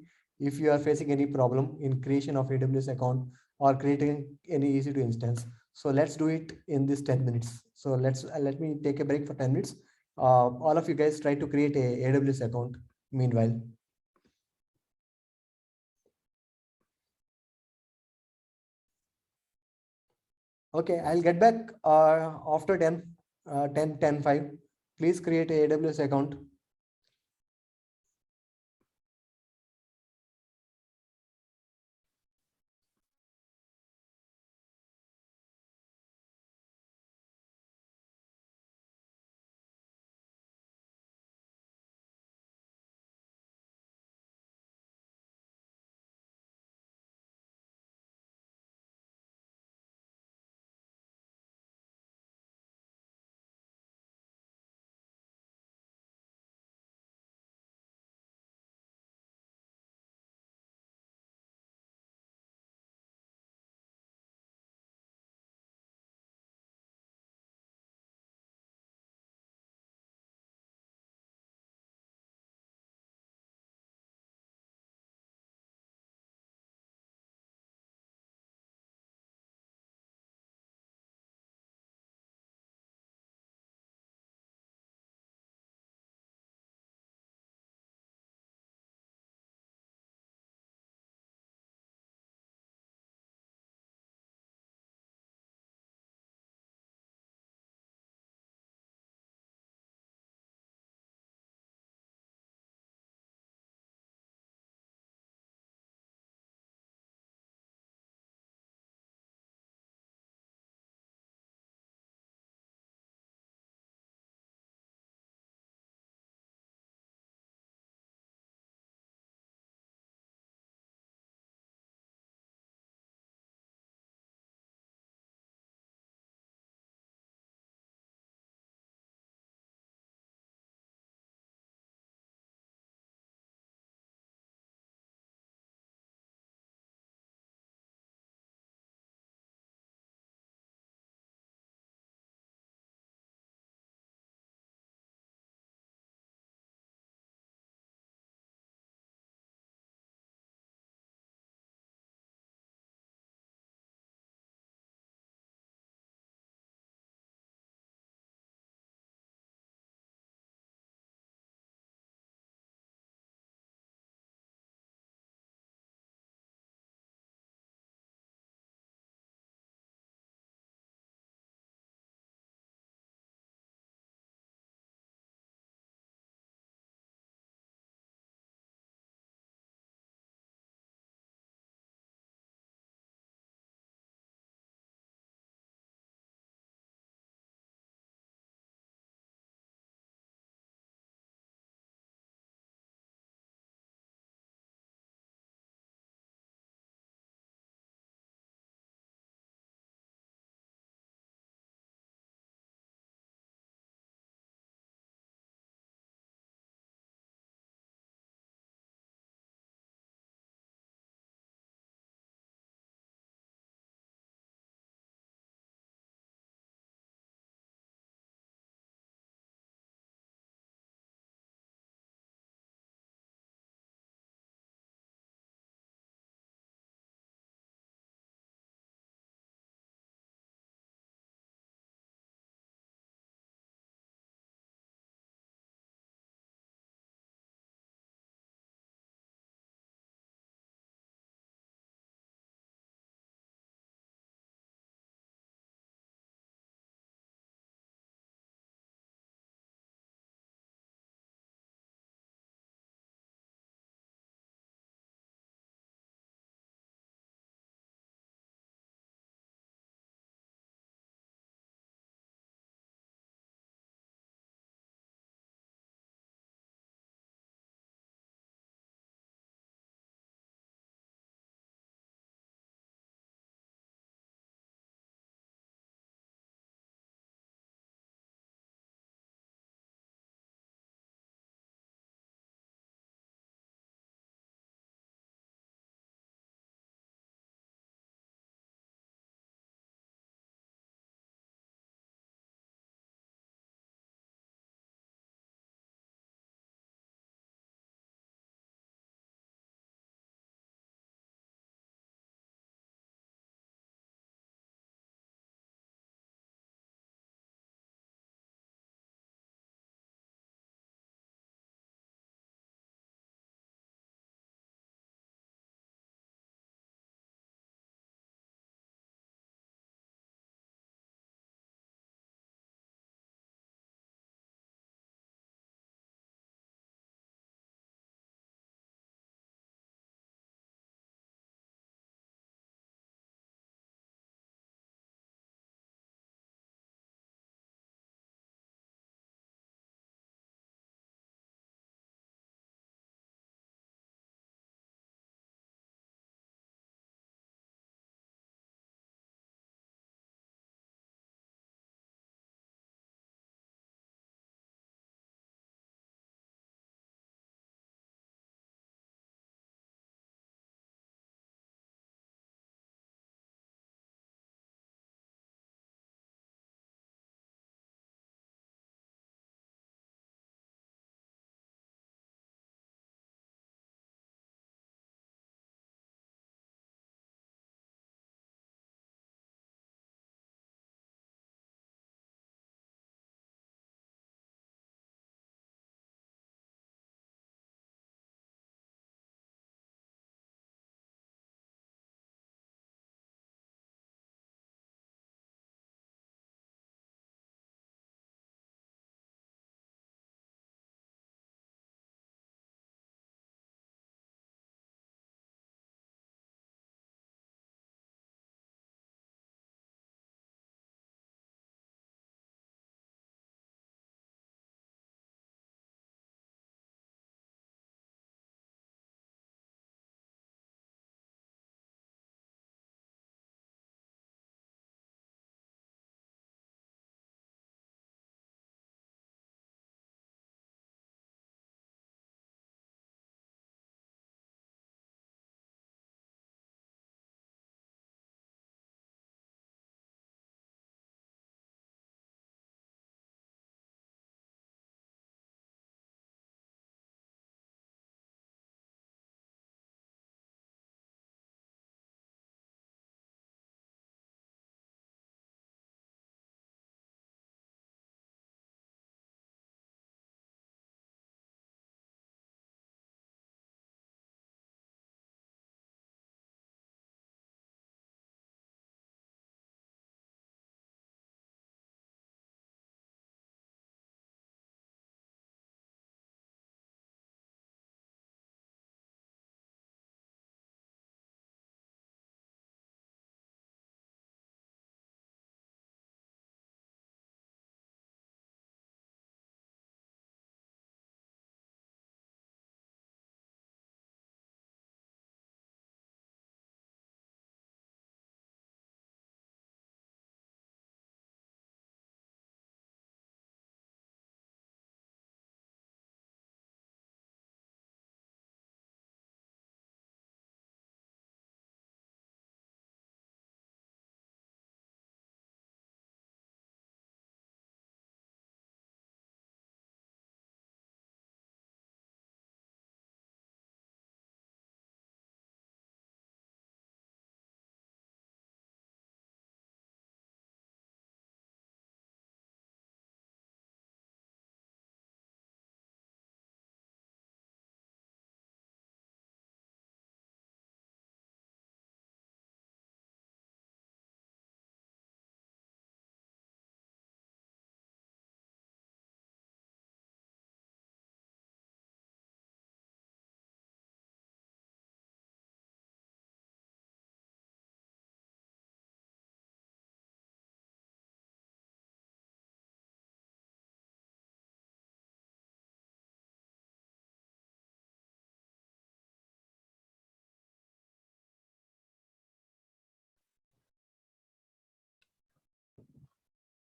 if you are facing any problem in creation of AWS account or creating any EC2 instance. So let's do it in this 10 minutes. So let me take a break for 10 minutes. All of you guys try to create a AWS account meanwhile. Okay, I'll get back after 10, 10, 5. Please create a AWS account.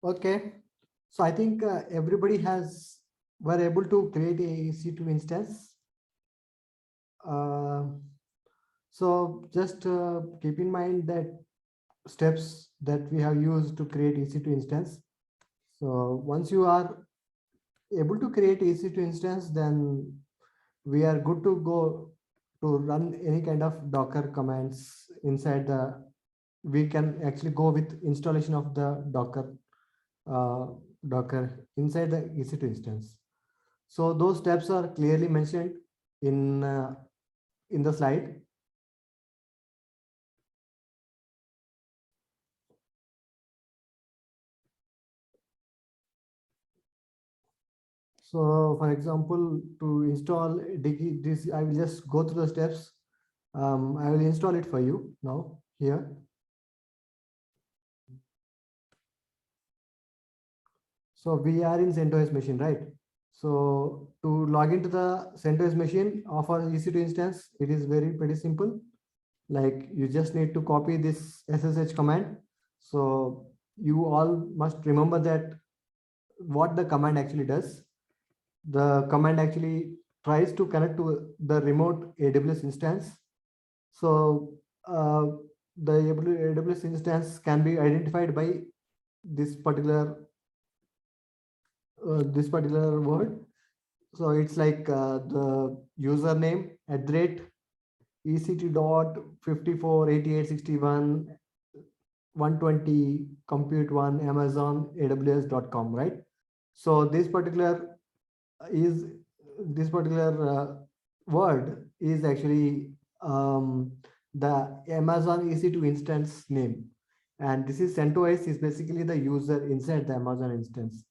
Okay. So I think everybody were able to create a EC2 instance. So just keep in mind that steps that we have used to create EC2 instance. So once you are able to create EC2 instance, then we are good to go to run any kind of Docker commands inside we can actually go with installation of the Docker inside the EC2 instance. So those steps are clearly mentioned in the slide. So for example, to install this, I will just go through the steps. I will install it for you now here. So we are in CentOS machine, right? So to log into the CentOS machine of our EC2 instance, it is pretty simple. Like you just need to copy this SSH command. So you all must remember that what the command actually does. The command actually tries to connect to the remote AWS instance. So the AWS instance can be identified by this particular word. So it's like the username @ect.548861 120 compute1 Amazon AWS.com, right? So this particular is this particular word is actually the Amazon EC2 instance name, and this is CentOS is basically the user inside the Amazon instance,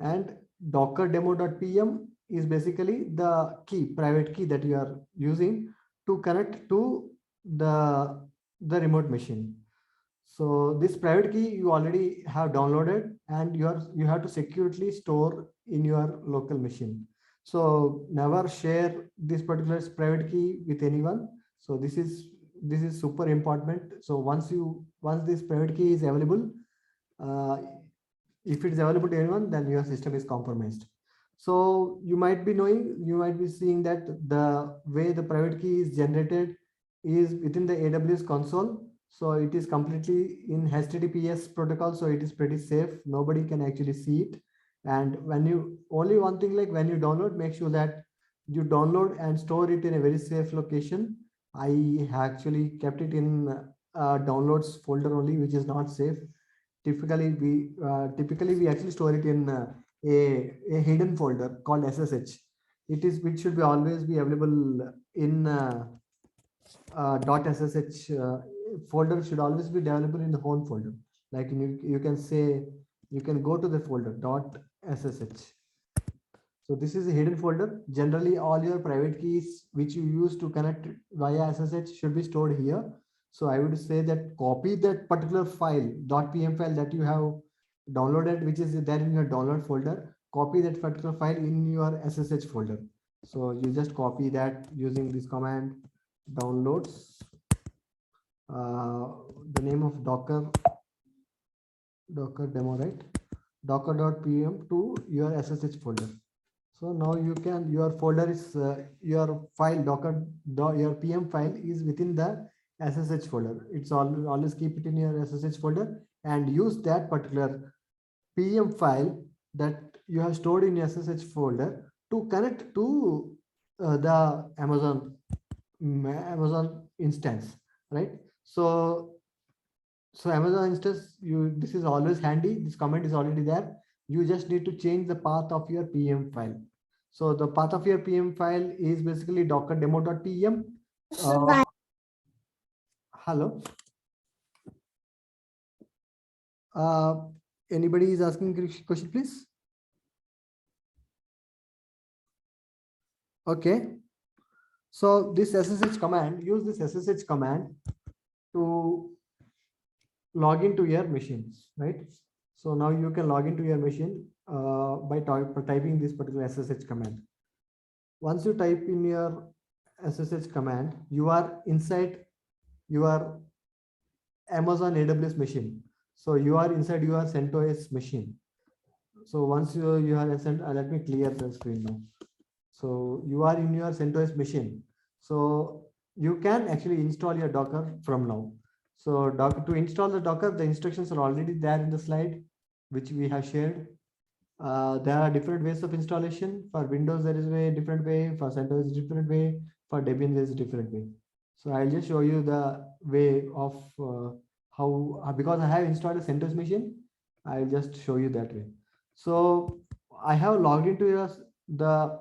and Docker demo.pm is basically the private key that you are using to connect to the remote machine. So this private key you already have downloaded, and you have to securely store in your local machine. So never share this particular private key with anyone. So this is super important. So once this private key is available, uh, if it is available to anyone, then your system is compromised. So you might be seeing that the way the private key is generated is within the AWS console. So it is completely in HTTPS protocol. So it is pretty safe. Nobody can actually see it. And only one thing, like when you download, make sure that you download and store it in a very safe location. I actually kept it in downloads folder only, which is not safe. Typically we actually store it in a hidden folder called SSH. Which should be always be available in .ssh folder should always be available in the home folder. Like you can say you can go to the folder .ssh. So this is a hidden folder. Generally, all your private keys which you use to connect via SSH should be stored here. So I would say that copy that particular file, .pm file that you have downloaded, which is there in your download folder. Copy that particular file in your SSH folder. So you just copy that using this command downloads. The name of Docker demo, right? Docker.pm to your SSH folder. So now your folder is your file your PM file is within the SSH folder. It's always keep it in your SSH folder and use that particular PM file that you have stored in your SSH folder to connect to the Amazon instance, right? So Amazon instance, this is always handy. This comment is already there. You just need to change the path of your PM file. So the path of your PM file is basically docker demo.pm. Hello. Anybody is asking a question, please? Okay. So this SSH command, use this SSH command to log into your machines, right? So now you can log into your machine by typing this particular SSH command. Once you type in your SSH command, you are inside your Amazon AWS machine. So you are inside your CentOS machine. So once you are sent, let me clear the screen now. So you are in your CentOS machine. So you can actually install your Docker from now. So to install the Docker, the instructions are already there in the slide, which we have shared. There are different ways of installation. For Windows, there is a different way. For CentOS, different way. For Debian, there is a different way. So I'll just show you the way of how, because I have installed a CentOS machine, I'll just show you that way. So I have logged into the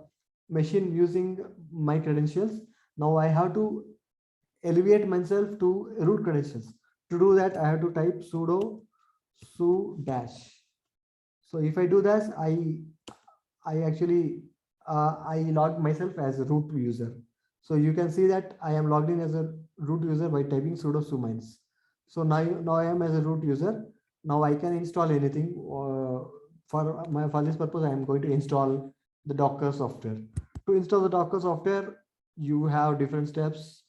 machine using my credentials. Now I have to elevate myself to root credentials. To do that, I have to type sudo su dash. So if I do that, I actually I log myself as a root user. So you can see that I am logged in as a root user by typing sudo su minus. So now I am as a root user. Now I can install anything. For this purpose, I am going to install the Docker software. To install the Docker software, you have different steps.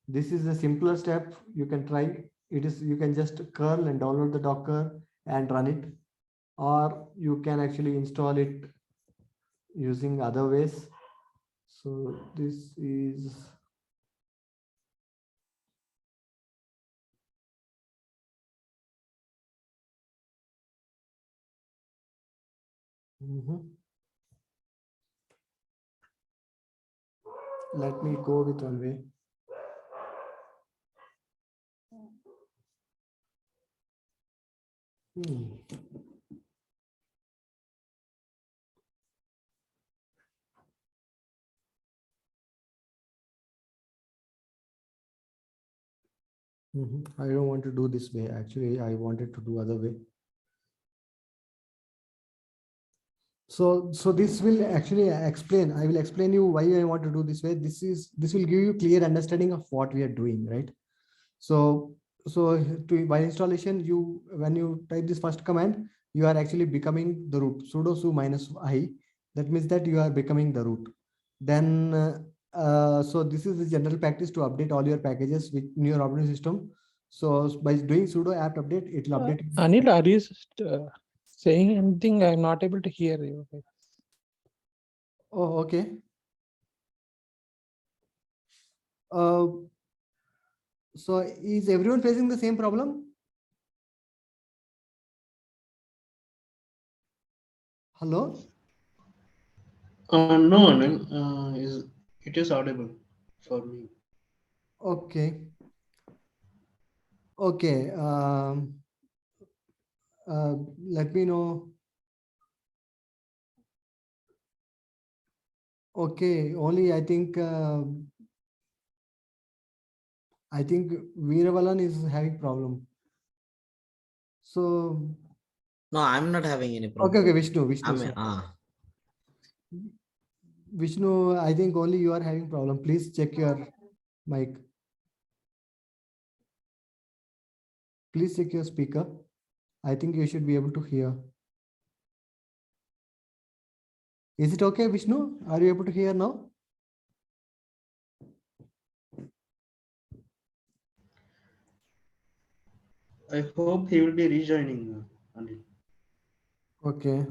This is the simpler step. You can try. You can just curl and download the Docker and run it, or you can actually install it using other ways. So this is let me go with one way. I don't want to do this way. Actually, I wanted to do other way. So this will actually explain. I will explain you why I want to do this way. This will give you clear understanding of what we are doing, right? So while installation, when you type this first command, you are actually becoming the root, sudo su minus I. That means that you are becoming the root. Then so this is the general practice to update all your packages with your operating system. So by doing sudo apt update, it will update. Anil, are you saying anything? I'm not able to hear you. Oh, okay. So is everyone facing the same problem? Hello? No, Anil, it is audible for me. Okay. Okay. Let me know. Okay. Only I think Veeravalan is having problem. So No, I'm not having any problem. okay, Vishnu. Vishnu, I think only you are having problem. Please check your mic. Please check your speaker. I think you should be able to hear. Is it okay, Vishnu? Are you able to hear now? I hope he will be rejoining, Anil. Okay.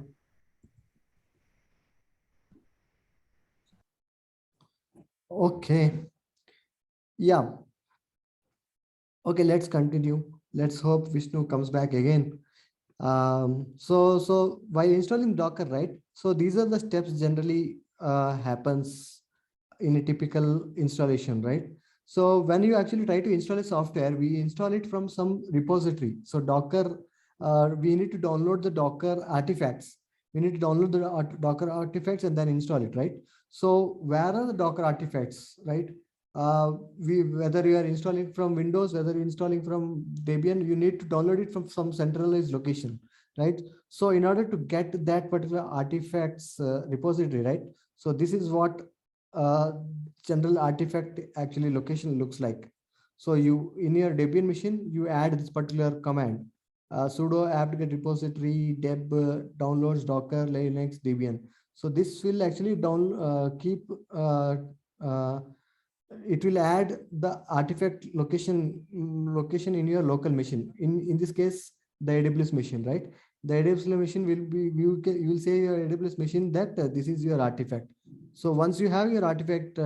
Okay. Yeah. Okay, let's continue. Let's hope Vishnu comes back again. So while installing Docker, right? So these are the steps generally happens in a typical installation, right? So when you actually try to install a software, we install it from some repository. So Docker, we need to download the Docker artifacts. We need to download the Docker artifacts and then install it, right? So where are the Docker artifacts, right? Whether you are installing from Windows, whether you're installing from Debian, you need to download it from some centralized location, right? So in order to get that particular artifacts repository, right? So this is what general artifact actually location looks like. So you in your Debian machine, you add this particular command, sudo apt-get repository deb downloads docker linux debian. So this will actually it will add the artifact location in your local machine. In this case, the AWS machine, right? The AWS machine will be, you will say your AWS machine that this is your artifact. So once you have your artifact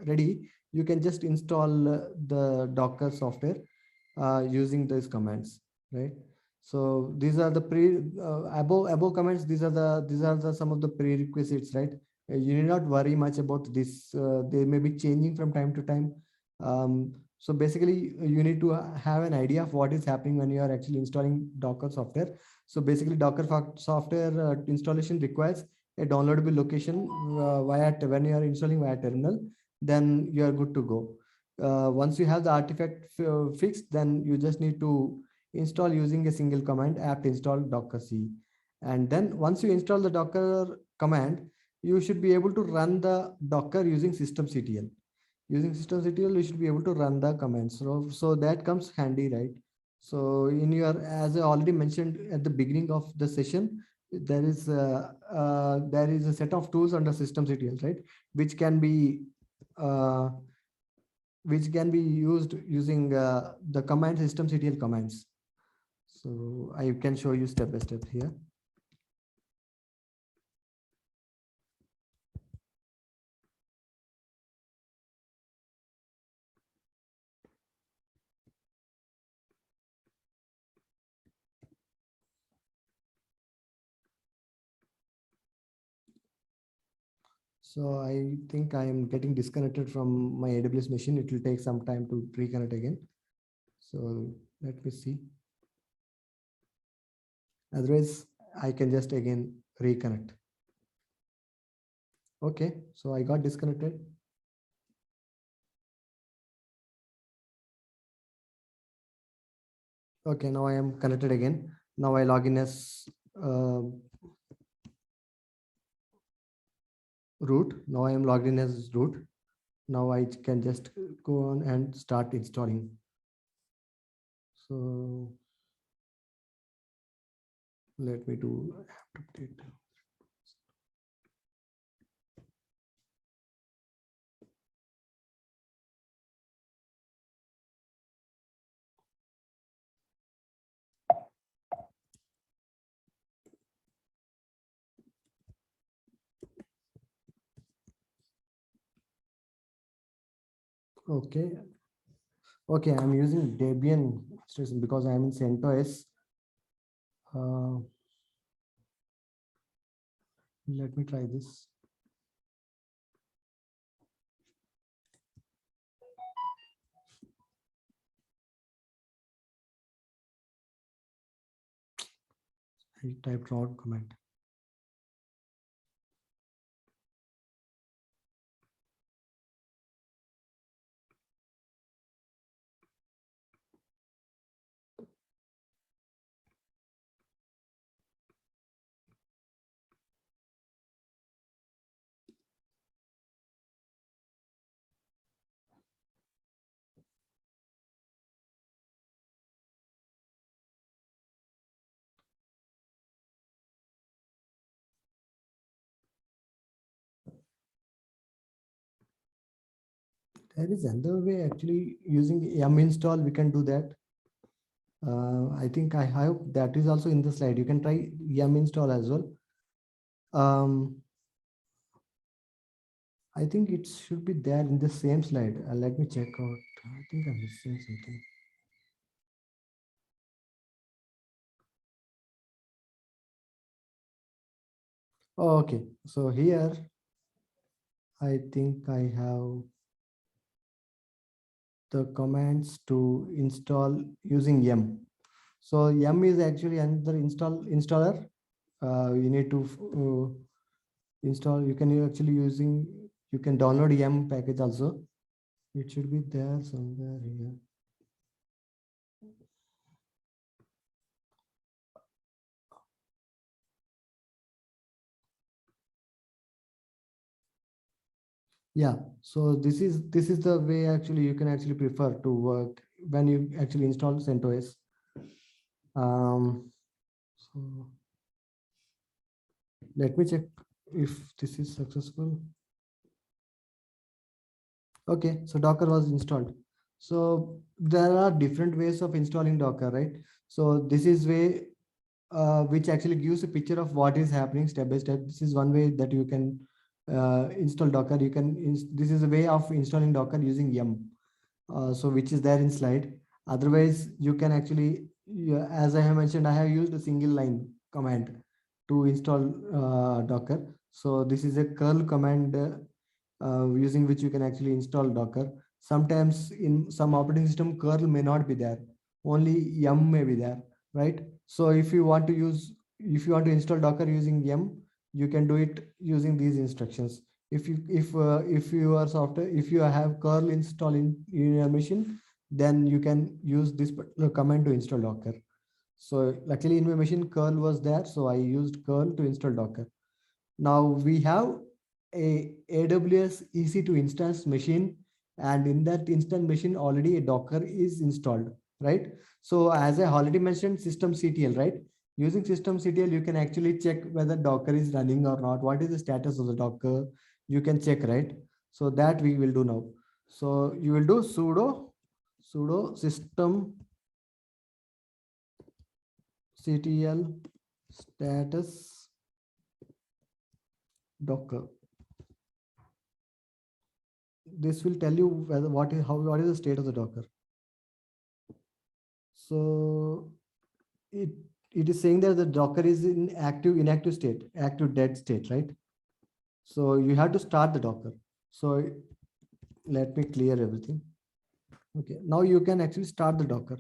ready, you can just install the Docker software using these commands, right? So these are the above commands. These are the some of the prerequisites, right? You need not worry much about this. They may be changing from time to time. So basically, you need to have an idea of what is happening when you are actually installing Docker software. So basically, Docker software installation requires a downloadable location when you are installing via terminal. Then you are good to go. Once you have the artifact fixed, then you just need to install using a single command apt install docker c. And then once you install the Docker command, you should be able to run the Docker using systemctl. Using systemctl, you should be able to run the commands. So that comes handy, right? So in your, as I already mentioned at the beginning of the session, there is a set of tools under systemctl, right? Which can be used using the command systemctl commands. So I can show you step by step here. So I think I am getting disconnected from my AWS machine. It will take some time to reconnect again. So let me see. Otherwise, I can just again reconnect. Okay, so I got disconnected. Okay, now I am connected again. Now I log in as root. Now I am logged in as root. Now I can just go on and start installing. So let me do apt update. Okay. Okay, I'm using Debian because I'm in CentOS. Let me try this. I typed wrong command. There is another way actually using yum install. We can do that. I think I hope that is also in the slide. You can try yum install as well. I think it should be there in the same slide. Let me check out. I think I'm missing something. Oh, okay. So here, I think I have the commands to install using yum. So yum is actually another installer. You need to install. You can actually you can download yum package also. It should be there somewhere here. Yeah, so this is the way actually you can actually prefer to work when you actually install CentOS. So let me check if this is successful. Okay, so Docker was installed. So there are different ways of installing Docker, right? So this is way which actually gives a picture of what is happening step by step. This is one way that you can install Docker. You can, this is a way of installing Docker using yum. So which is there in slide. Otherwise, you can actually, yeah, as I have mentioned, I have used a single line command to install Docker. So this is a curl command using which you can actually install Docker. Sometimes in some operating system, curl may not be there, only yum may be there, right? So if you want to use, if you want to install Docker using yum, you can do it using these instructions. If your software, if you have curl installed in your machine, then you can use this particular command to install Docker. So luckily in my machine curl was there, so I used curl to install Docker. Now we have a AWS EC2 instance machine, and in that instance machine already a Docker is installed, right? So as I already mentioned, Systemctl, right? Using Systemctl, you can actually check whether Docker is running or not. What is the status of the Docker? You can check, right? So that we will do now. So you will do sudo systemctl status Docker. This will tell you whether what is the state of the Docker. So it is saying that the Docker is in inactive state, active dead state, right? So you have to start the Docker. So let me clear everything. Okay, now you can actually start the Docker.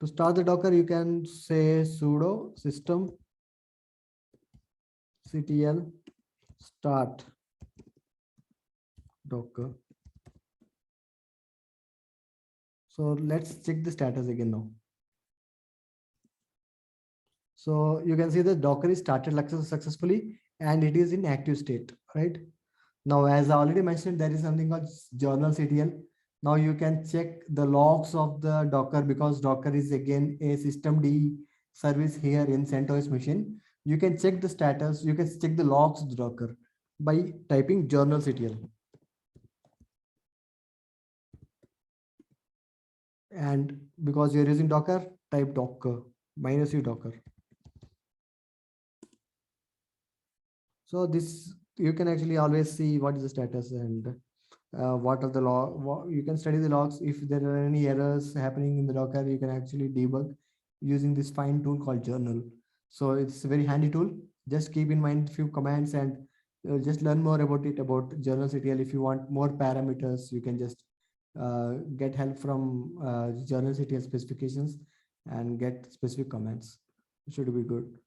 To start the Docker, you can say sudo systemctl start Docker. So let's check the status again now. So you can see the Docker is started successfully and it is in active state, right? Now, as I already mentioned, there is something called Journalctl. Now you can check the logs of the Docker, because Docker is again a systemd service here in CentOS machine. You can check the status, you can check the logs of the Docker by typing Journalctl. And because you're using Docker, type Docker -u Docker. So this, you can actually always see what is the status and what are the log. You can study the logs. If there are any errors happening in the Docker, you can actually debug using this fine tool called Journal. So it's a very handy tool. Just keep in mind a few commands and just learn more about it, about Journalctl. If you want more parameters, you can just get help from Journalctl specifications and get specific commands. It should be good.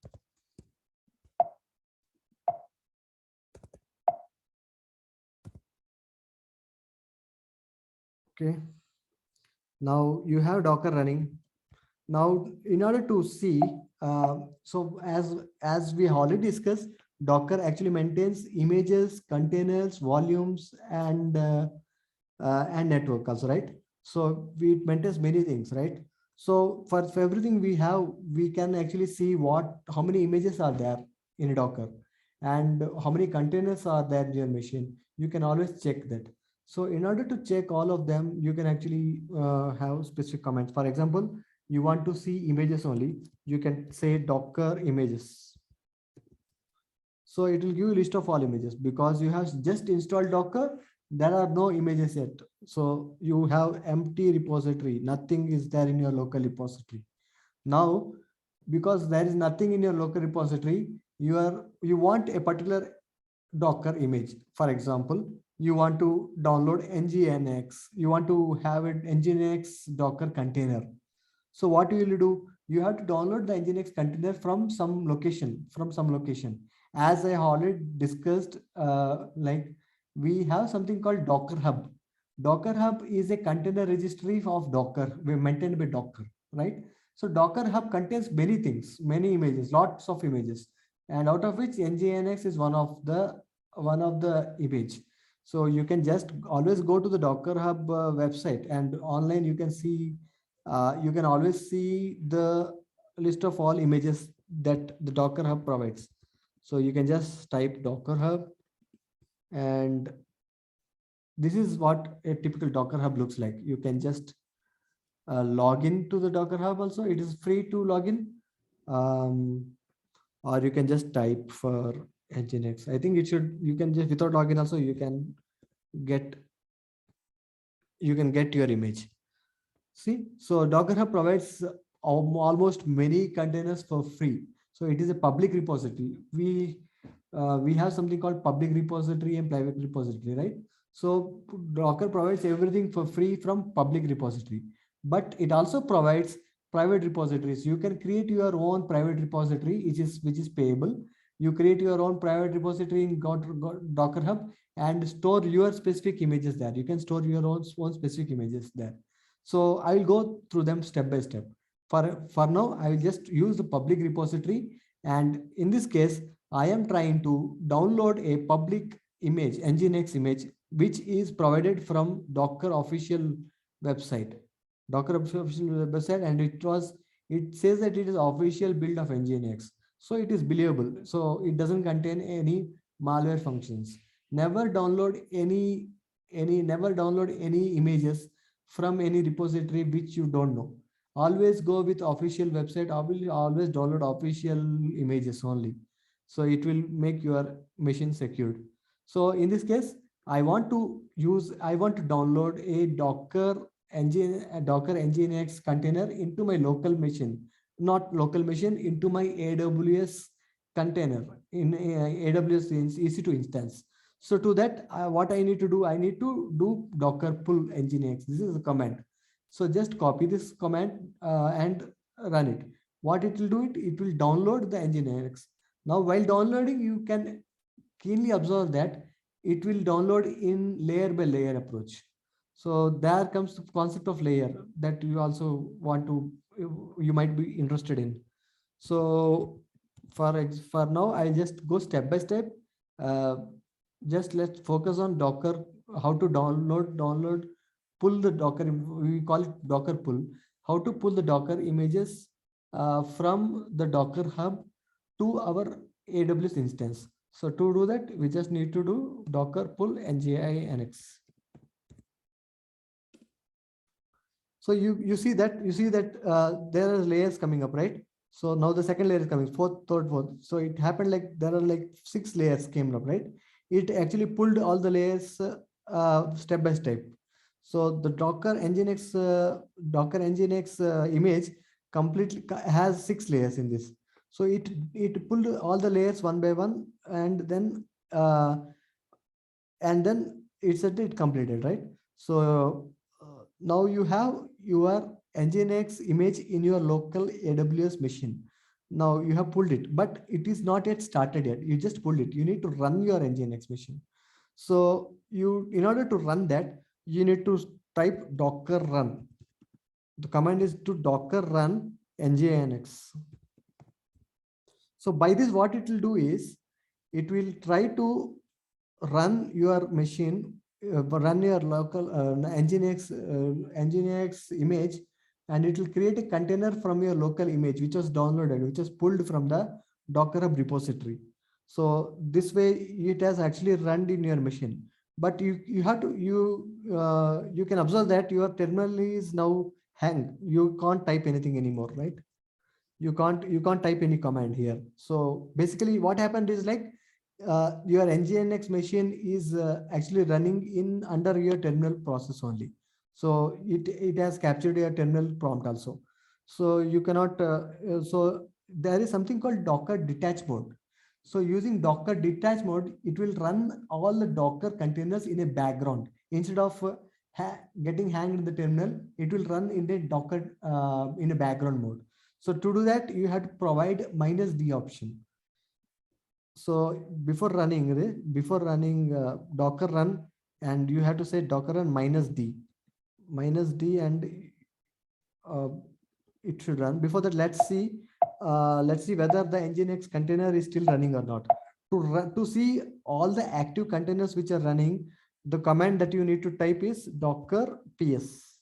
Okay, now you have Docker running. Now, in order to see, so as we already discussed, Docker actually maintains images, containers, volumes, and network also, right? So it maintains many things, right? So for everything we can actually see how many images are there in a Docker and how many containers are there in your machine. You can always check that. So in order to check all of them, you can actually have specific comments. For example, you want to see images only, you can say Docker images. So it will give you a list of all images because you have just installed Docker. There are no images yet. So you have empty repository. Nothing is there in your local repository. Now, because there is nothing in your local repository, you want a particular Docker image. For example, you want to download nginx. You want to have an nginx Docker container. So what you will do? You have to download the nginx container from some location. As I already discussed, like we have something called Docker Hub. Docker Hub is a container registry of Docker, maintained by Docker, right? So Docker Hub contains many things, many images, lots of images, and out of which nginx is one of the image. So you can just always go to the Docker Hub website, and online you can see, you can always see the list of all images that the Docker Hub provides. So you can just type Docker Hub, and this is what a typical Docker Hub looks like. You can just log in to the Docker Hub also. It is free to log in. Or you can just type for Nginx. I think it should, you can just without login also get your image. See, so Docker Hub provides almost many containers for free. So it is a public repository. We have something called public repository and private repository, right? So Docker provides everything for free from public repository, but it also provides private repositories. You can create your own private repository, which is payable. You create your own private repository in Docker Hub and store your specific images there. You can store your own specific images there. So I will go through them step by step. For now, I will just use the public repository. And in this case, I am trying to download a public image, Nginx image, which is provided from Docker official website. Docker official website, and it says that it is official build of Nginx. So it is believable. So it doesn't contain any malware functions. Never download any images from any repository which you don't know. Always go with official website. Always download official images only. So it will make your machine secured. So in this case, I want to download a Docker Nginx container into my local machine, not local machine, into my AWS container in AWS EC2 instance. So to that, what I need to do, I need to do docker pull nginx. This is a command. So just copy this command and run it. What it will do, it will download the nginx. Now, while downloading, you can keenly observe that it will download in layer by layer approach. So there comes the concept of layer that you also you might be interested in. So for now, I'll just go step by step. Just let's focus on Docker, how to download, pull the Docker, we call it Docker pull, how to pull the Docker images from the Docker Hub to our AWS instance. So to do that, we just need to do docker pull nginx. So you see that there are layers coming up, right? So now the second layer is coming, fourth, third, fourth. So it happened like there are like 6 layers came up, right? It actually pulled all the layers step by step. So the Docker Nginx image completely has 6 layers in this. So it pulled all the layers one by one, and then it said it completed, right? So now you have your Nginx image in your local AWS machine. Now you have pulled it, but it is not yet started yet. You just pulled it. You need to run your Nginx machine. So in order to run that, you need to type docker run. The command is to docker run nginx. So by this, what it will do is it will try to run your machine, run your local nginx image, and it will create a container from your local image, which was downloaded, which was pulled from the Docker Hub repository. So this way it has actually run in your machine. But you can observe that your terminal is now hanged. You can't type anything anymore, right? You can't type any command here. So basically what happened is like your nginx machine is actually running in under your terminal process only. So it has captured your terminal prompt also. So you cannot so there is something called docker detach mode. So using docker detach mode, it will run all the Docker containers in a background. Instead of getting hanged in the terminal, it will run in the Docker in a background mode. So to do that, you have to provide -d option. So before running docker run, and you have to say docker run -d, and it should run. Before that, let's see whether the nginx container is still running or not. To see all the active containers which are running, the command that you need to type is docker ps.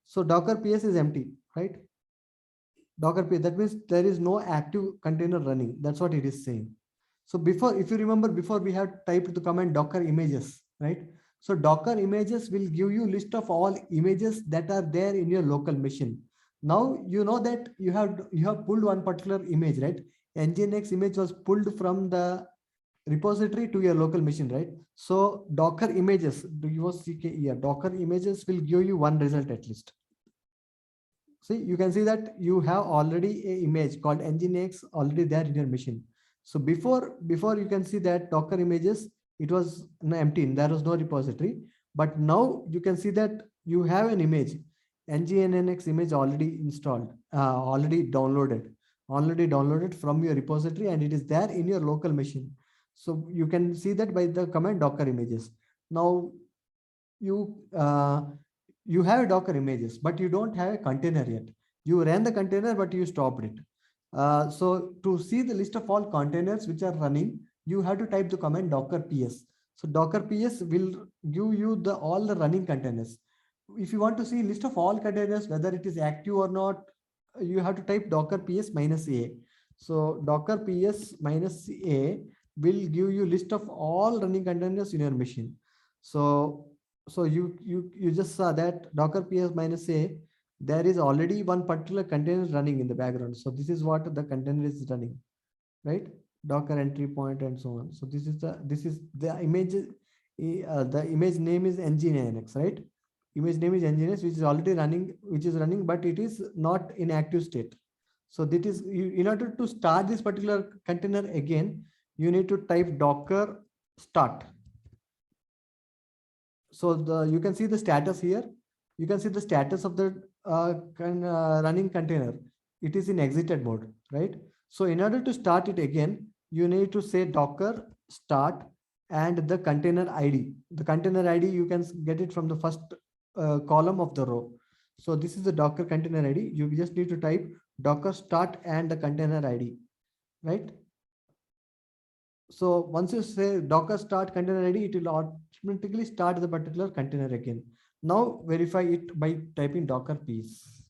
So docker ps is empty, right? Docker ps, that means there is no active container running. That's what it is saying. So before, if you remember, before we had typed the command docker images, right? So Docker images will give you list of all images that are there in your local machine. Now you know that you have pulled one particular image, right? Nginx image was pulled from the repository to your local machine, right? So Docker images, do you see here? Docker images will give you one result at least. See, you can see that you have already a image called Nginx already there in your machine. So before you can see that Docker images, it was empty, there was no repository. But now you can see that you have an image, Nginx image already installed, already downloaded from your repository, and it is there in your local machine. So you can see that by the command Docker images. Now you you have a Docker images, but you don't have a container yet. You ran the container, but you stopped it. So to see the list of all containers which are running, you have to type the command Docker PS. So Docker PS will give you all the running containers. If you want to see list of all containers, whether it is active or not, you have to type Docker PS -a. So Docker PS -a will give you list of all running containers in your machine. So you just saw that Docker PS -a, there is already one particular container running in the background. So this is what the container is running, right? Docker entry point and so on. So this is the image. The image name is Nginx, right? Image name is Nginx, which is already running, but it is not in active state. So that is, in order to start this particular container again, you need to type Docker start. So you can see the status here. You can see the status of the running container. It is in exited mode, right? So in order to start it again, you need to say Docker start and the container ID. The container ID, you can get it from the first column of the row. So this is the Docker container ID. You just need to type Docker start and the container ID, right? So once you say Docker start container ID, it will automatically start the particular container again. Now verify it by typing Docker PS.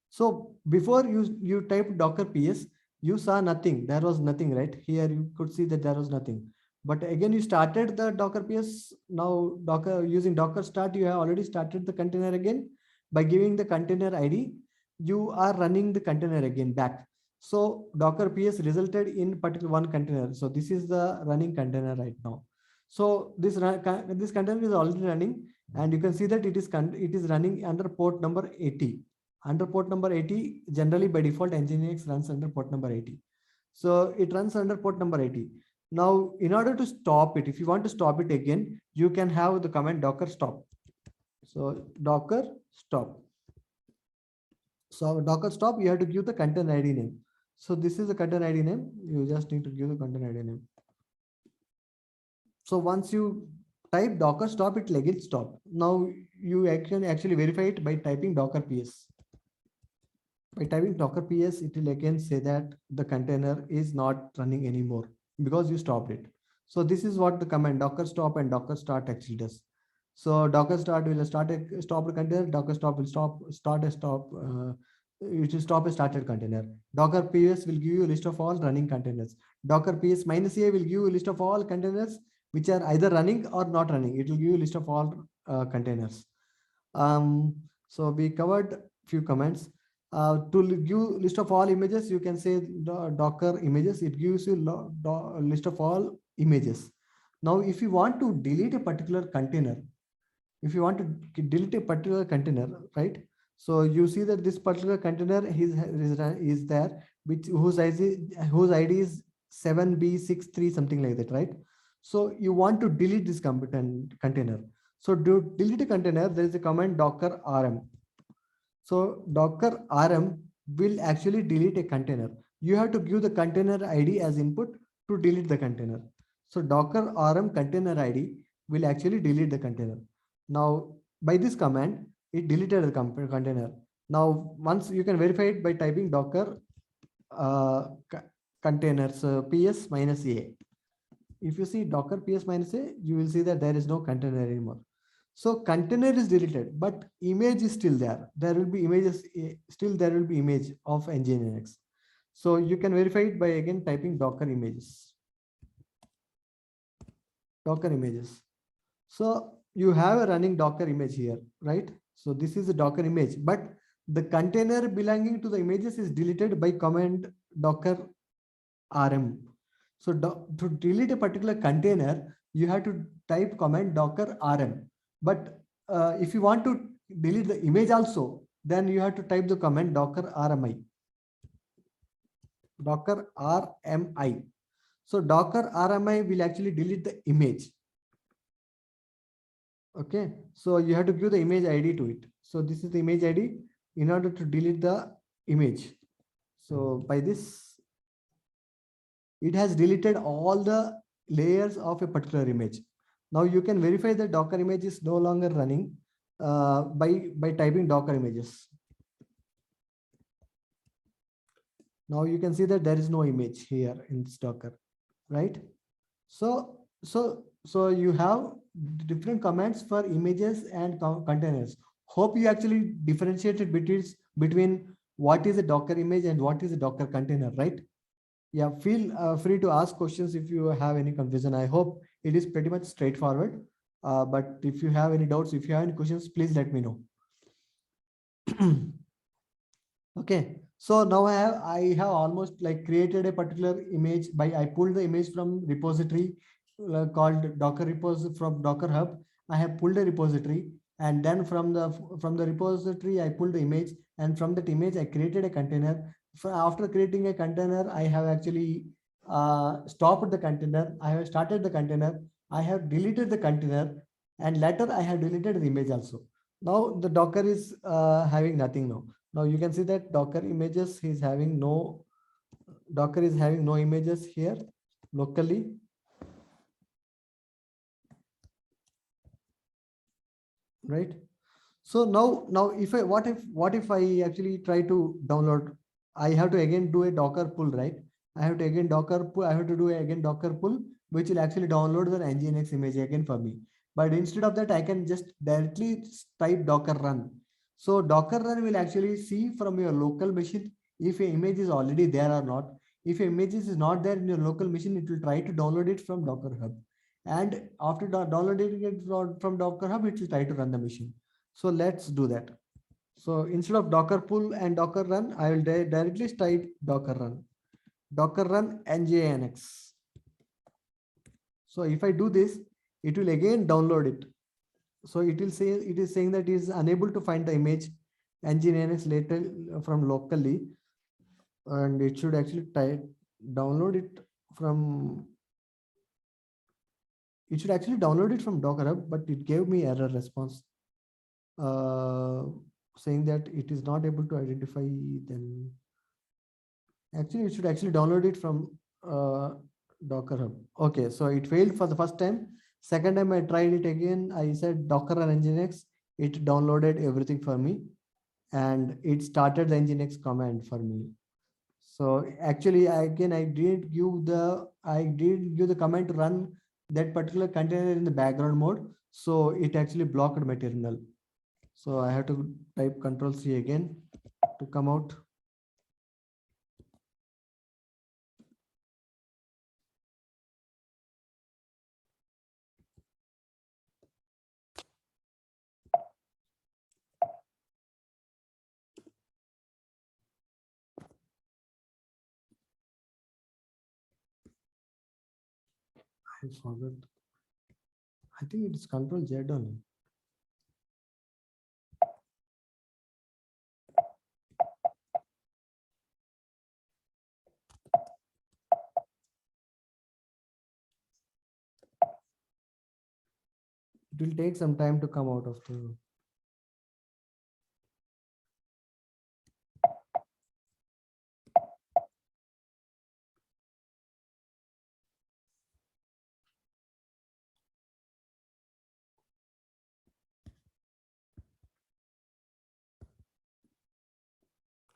So before you type Docker PS, you saw nothing. There was nothing, right? Here you could see that there was nothing. But again, you started the Docker PS. Now Docker using Docker start, you have already started the container again. By giving the container ID, you are running the container again back. So Docker PS resulted in particular one container. So this is the running container right now. So this container is already running, and you can see that it is running under port number 80. Under port number 80, generally by default, Nginx runs under port number 80. So it runs under port number 80. Now, in order to stop it, if you want to stop it again, you can have the command Docker stop. So Docker stop. So Docker stop, you have to give the container ID name. So this is the container ID name. You just need to give the container ID name. So once you type Docker stop, it will again stop. Now you can actually verify it by typing Docker PS. By typing Docker PS, it will again say that the container is not running anymore because you stopped it. So this is what the command Docker stop and Docker start actually does. So Docker start will stop a container. Docker stop will start a stop. It will stop a started container. Docker PS will give you a list of all running containers. Docker PS -a will give you a list of all containers which are either running or not running. It will give you a list of all containers. So we covered few commands. To give list of all images, you can say Docker images. It gives you a list of all images. Now, if you want to delete a particular container, right? So you see that this particular container is there, whose ID is 7B63 something like that, right? So you want to delete this container. So to delete a container, there is a command Docker rm. So Docker rm will actually delete a container. You have to give the container ID as input to delete the container. So Docker rm container ID will actually delete the container. Now by this command, it deleted the container. Now once you can verify it by typing Docker containers PS -a. If you see Docker PS -a, you will see that there is no container anymore. So container is deleted, but image is still there. There will be images, still there will be image of Nginx. So you can verify it by again typing Docker images. Docker images. So you have a running Docker image here, right? So this is a Docker image, but the container belonging to the images is deleted by command docker rm. So to delete a particular container, you have to type command docker rm. But if you want to delete the image also, then you have to type the command docker rmi. Docker rmi. So docker rmi will actually delete the image. Okay, so you have to give the image ID to it. So this is the image ID in order to delete the image. So by this, it has deleted all the layers of a particular image. Now you can verify that Docker image is no longer running by typing Docker images. Now you can see that there is no image here in this Docker, right? So you have different commands for images and containers. Hope you actually differentiated between what is a Docker image and what is a Docker container, right? Yeah, feel free to ask questions if you have any confusion. I hope it is pretty much straightforward. But if you have any doubts, if you have any questions, please let me know. Okay, so now I have almost like created a particular image by I pulled the image from repository called Docker repos from Docker Hub. I have pulled a repository, and then from the repository I pulled the image, and from that image I created a container. After creating a container, I have actually stopped the container. I have started the container. I have deleted the container, and later I have deleted the image also. Now the Docker is having nothing now. Now you can see that Docker images is having no, Docker is having no images here locally. Right. So now if what if I actually try to download, I have to again do a Docker pull, right? I have to again Docker pull, I have to do again Docker pull, which will actually download the Nginx image again for me. But instead of that, I can just directly type Docker run. So Docker run will actually see from your local machine if your image is already there or not. If your image is not there in your local machine, it will try to download it from Docker Hub. And after downloading it from Docker Hub, it will try to run the machine. So let's do that. So instead of Docker pull and Docker run, I will directly type Docker run. Docker run nginx. So if I do this, it will again download it. So it will say, it is saying that it is unable to find the image nginx later from locally, and it should actually download it from, it should actually download it from Docker Hub, but it gave me error response saying that it is not able to identify. Then actually it should actually download it from Docker Hub. Okay, so it failed for the first time. Second time I tried it again. I said Docker run nginx. It downloaded everything for me, and it started the nginx command for me. So actually, again, I did give the command to run that particular container in the background mode. So it actually blocked my terminal. So I have to type Control-C again to come out. I forgot. I think it is Control-Z only. It will take some time to come out of the.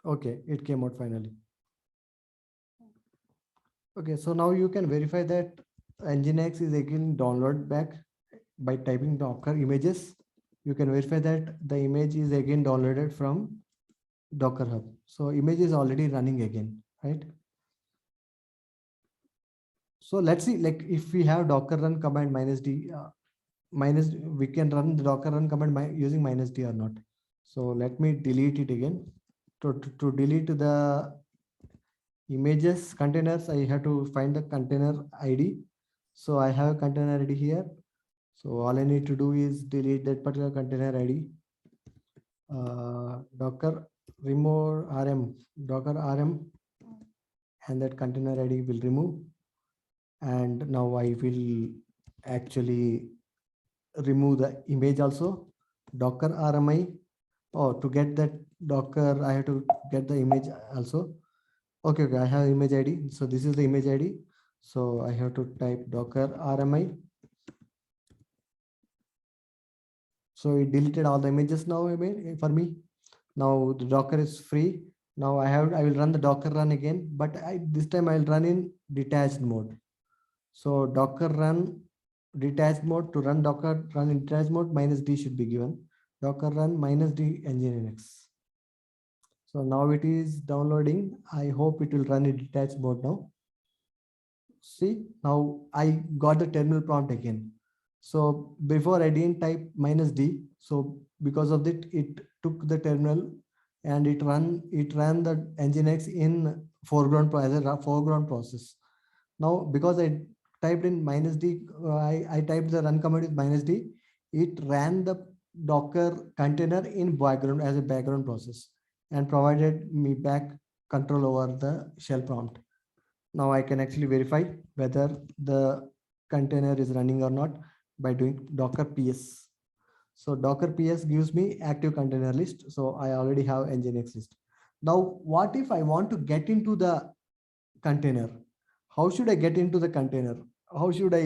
Okay, it came out finally. Okay, so now you can verify that nginx is again download back by typing Docker images. You can verify that the image is again downloaded from Docker Hub. So image is already running again, right? So let's see, like if we have Docker run command -d, we can run the docker run command using -d or not. So let me delete it again. To delete the images containers, I have to find the container ID. So I have a container ID here. So all I need to do is delete that particular container ID. Docker remove rm, docker rm, and that container ID will remove. And now I will actually remove the image also. Docker rmi. Oh, to get that docker, I have to get the image also. Okay, I have image ID. So this is the image ID. So I have to type docker rmi. So it deleted all the images now for me. Now the docker is free. Now I will run the docker run again, but this time I'll run in detached mode. So docker run detached mode. To run docker run in detached mode, -d should be given. Docker run -d nginx. So now it is downloading. I hope it will run in detached mode now. See, now I got the terminal prompt again. So before I didn't type -d. So because of that, it took the terminal and it ran the nginx in foreground as a foreground process. Now because I typed in -d, I typed the run command with -d. It ran the docker container in background as a background process and provided me back control over the shell prompt. Now I can actually verify whether the container is running or not by doing docker ps. So docker ps gives me active container list. So I already have nginx list. Now what if I want to get into the container? How should I get into the container? How should I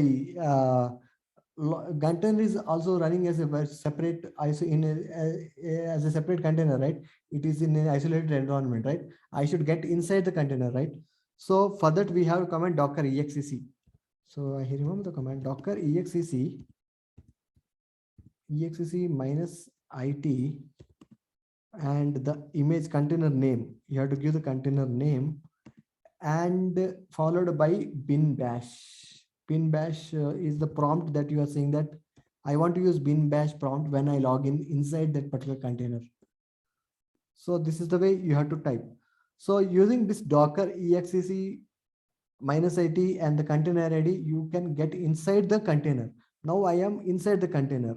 container is also running as a separate as a separate container, right? It is in an isolated environment, right? I should get inside the container, right? So for that we have command docker exec. So I remember the command docker exec -it and the image container name. You have to give the container name and followed by bin bash. Bin bash is the prompt that you are saying that I want to use bin bash prompt when I log in inside that particular container. So this is the way you have to type. So using this docker exec -it and the container ID, you can get inside the container. Now I am inside the container.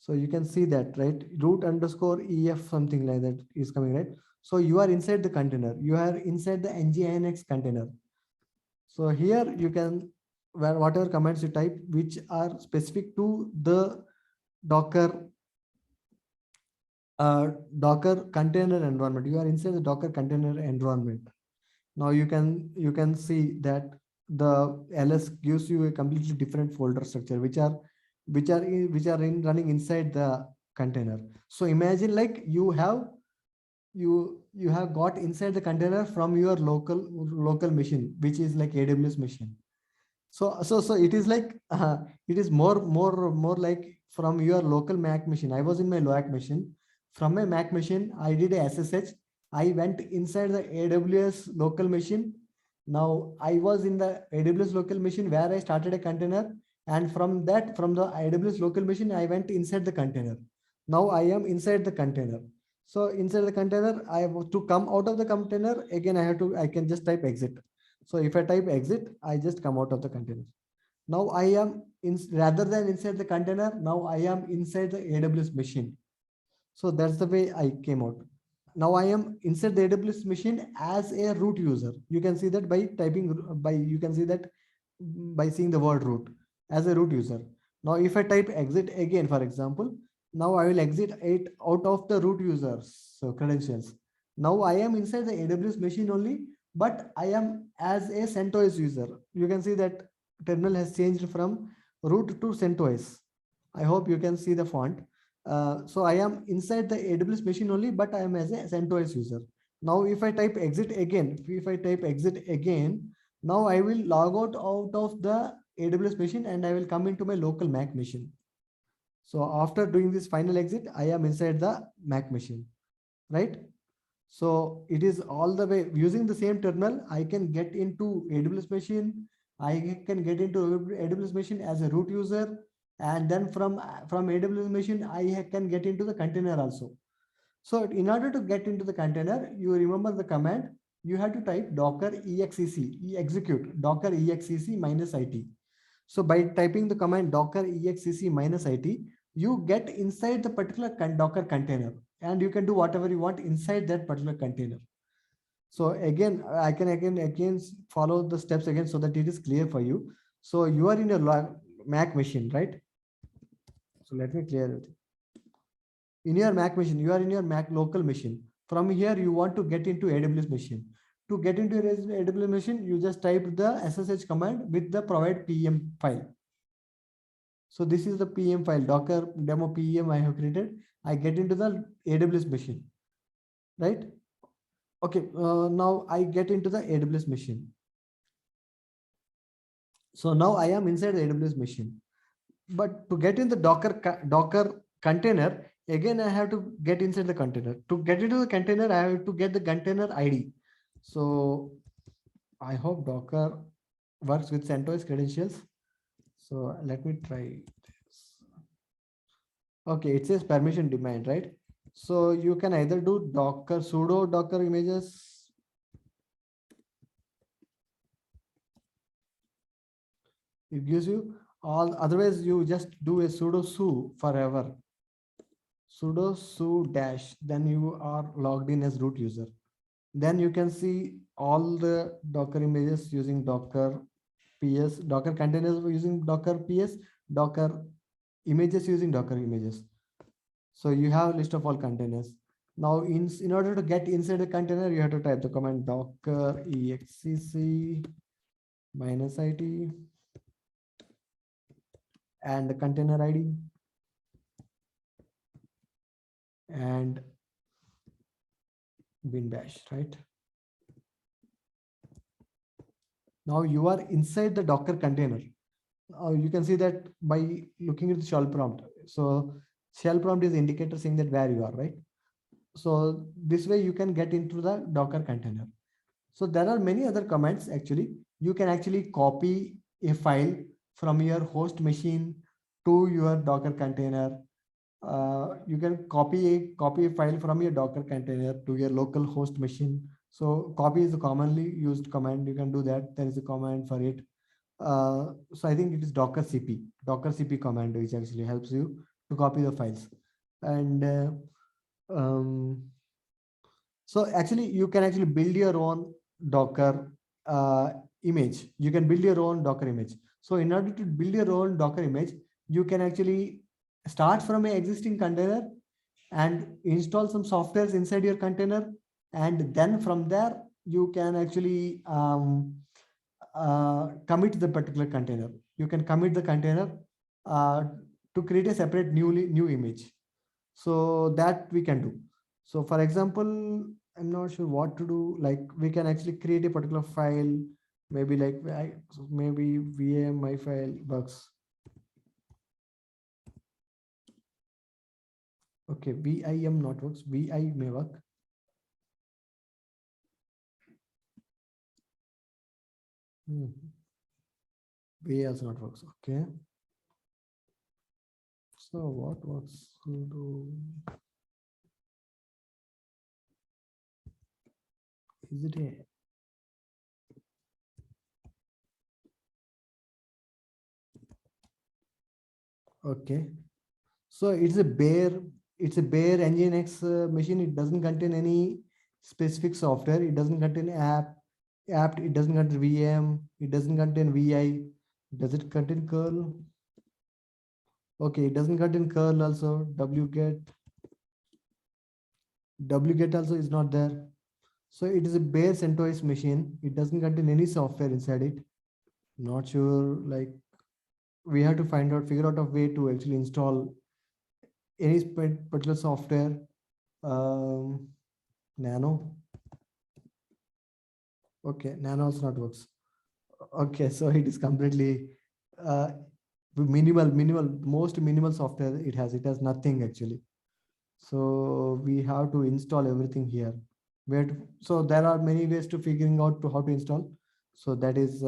So you can see that, right? root_ef something like that is coming, right? So you are inside the container. You are inside the nginx container. So here you can, where whatever commands you type, which are specific to the Docker Docker container environment. You are inside the Docker container environment. Now you can see that the ls gives you a completely different folder structure, which are running inside the container. So imagine like you have got inside the container from your local machine, which is like AWS machine. So it is like it is more like from your local Mac machine. I was in my local machine. From my Mac machine, I did a SSH. I went inside the AWS local machine. Now I was in the AWS local machine where I started a container, and from the AWS local machine, I went inside the container. Now I am inside the container. So inside the container, I have to come out of the container again. I can just type exit. So if I type exit, I just come out of the container. Now I am rather than inside the container, now I am inside the AWS machine. So that's the way I came out. Now I am inside the AWS machine as a root user. You can see that you can see that by seeing the word root as a root user. Now if I type exit again, for example, now I will exit it out of the root users credentials. Now I am inside the AWS machine only, but I am as a CentOS user. You can see that terminal has changed from root to CentOS. I hope you can see the font. So I am inside the AWS machine only, but I am as a CentOS user. Now if I type exit again, now I will log out of the AWS machine and I will come into my local Mac machine. So after doing this final exit, I am inside the Mac machine, right? So it is all the way using the same terminal. I can get into AWS machine. I can get into AWS machine as a root user. And then from AWS machine, I can get into the container also. So in order to get into the container, you remember the command, you have to type docker execute docker exec minus it. So by typing the command docker exec minus it, you get inside the particular Docker container, and you can do whatever you want inside that particular container. So again, I can again follow the steps again so that it is clear for you. So you are in your Mac machine, right? So let me clear it. In your Mac machine, you are in your Mac local machine. From here, you want to get into AWS machine. To get into your AWS machine, you just type the SSH command with the provide PM file. So this is the PM file, Docker demo PM I have created. I get into the AWS machine, right? Okay, now I get into the AWS machine. So now I am inside the AWS machine. But to get in the Docker container, again, I have to get inside the container. To get into the container, I have to get the container ID. So I hope Docker works with CentOS credentials. So let me try this. Okay, it says permission demand, right? So you can either do Docker sudo Docker images. It gives you all, otherwise you just do a sudo su forever. Sudo su dash, then you are logged in as root user. Then you can see all the Docker images using Docker PS, Docker containers using Docker PS, Docker images using Docker images. So you have a list of all containers. Now in order to get inside the container, you have to type the command docker exec minus it and the container ID and bin bash, right? Now you are inside the Docker container. You can see that by looking at the shell prompt. So shell prompt is indicator saying that where you are, right? So this way you can get into the Docker container. So there are many other commands actually. You can actually copy a file from your host machine to your Docker container. You can copy a file from your Docker container to your local host machine. So copy is a commonly used command. You can do that. There is a command for it. So I think it is docker cp command, which actually helps you to copy the files. And so actually you can actually build your own Docker image. You can build your own Docker image. So in order to build your own Docker image, you can actually start from an existing container and install some softwares inside your container. And then from there, you can actually commit the particular container. You can commit the container to create a separate new image. So that we can do. So for example, I'm not sure what to do. Like we can actually create a particular file, maybe like maybe VM my file works. Okay, VIM not works. VI may work. VI also not works. Okay. So what works? Sudo. Is it a okay? So it's a bare Nginx machine. It doesn't contain any specific software. It doesn't contain app. It doesn't contain VM. It doesn't contain VI. Does it contain curl? Okay, it doesn't contain curl also. Wget also is not there. So it is a bare CentOS machine. It doesn't contain any software inside it. Not sure, like we have to figure out a way to actually install any particular software. Nano. Okay, Nano also not works. Okay, so it is completely most minimal software it has. It has nothing actually. So we have to install everything here. So there are many ways to figuring out how to install. So that is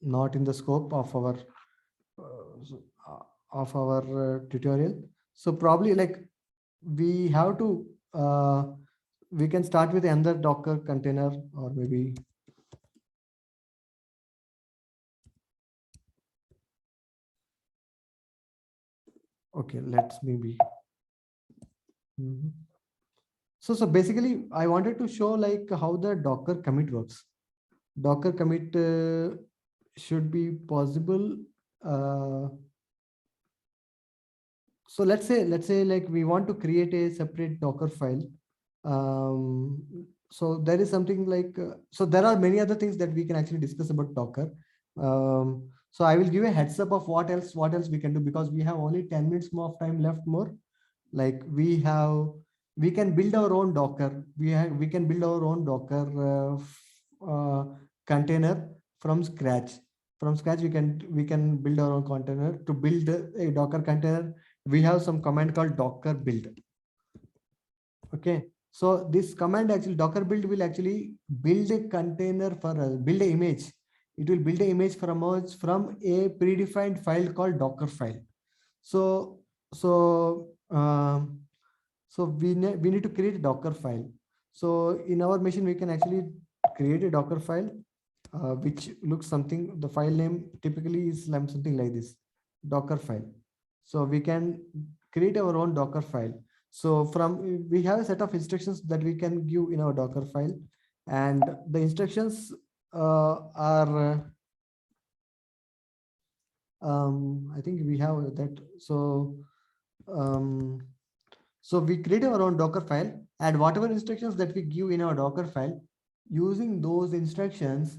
not in the scope of our of our tutorial. So probably like we have to, we can start with another Docker container, or maybe okay, let's maybe. Mhm. So basically, I wanted to show like how the Docker commit works. Docker commit should be possible. Uh, so let's say like we want to create a separate Docker file. So there is something like so there are many other things that we can actually discuss about Docker. So I will give a heads up of what else we can do, because we have only 10 minutes more of time left more. Like we can build our own Docker. We can build our own Docker container from scratch. From scratch, we can build our own container. To build a Docker container, we have some command called docker build. Okay, so this command actually docker build will actually build a container for us, build an image. It will build an image from us from a predefined file called docker file. So so so we need to create a docker file. So in our machine we can actually create a docker file which looks something. The file name typically is something like this, docker file. So we can create our own docker file. So we have a set of instructions that we can give in our docker file, and the instructions are I think we have that. Um, so we create our own docker file, and whatever instructions that we give in our docker file, using those instructions,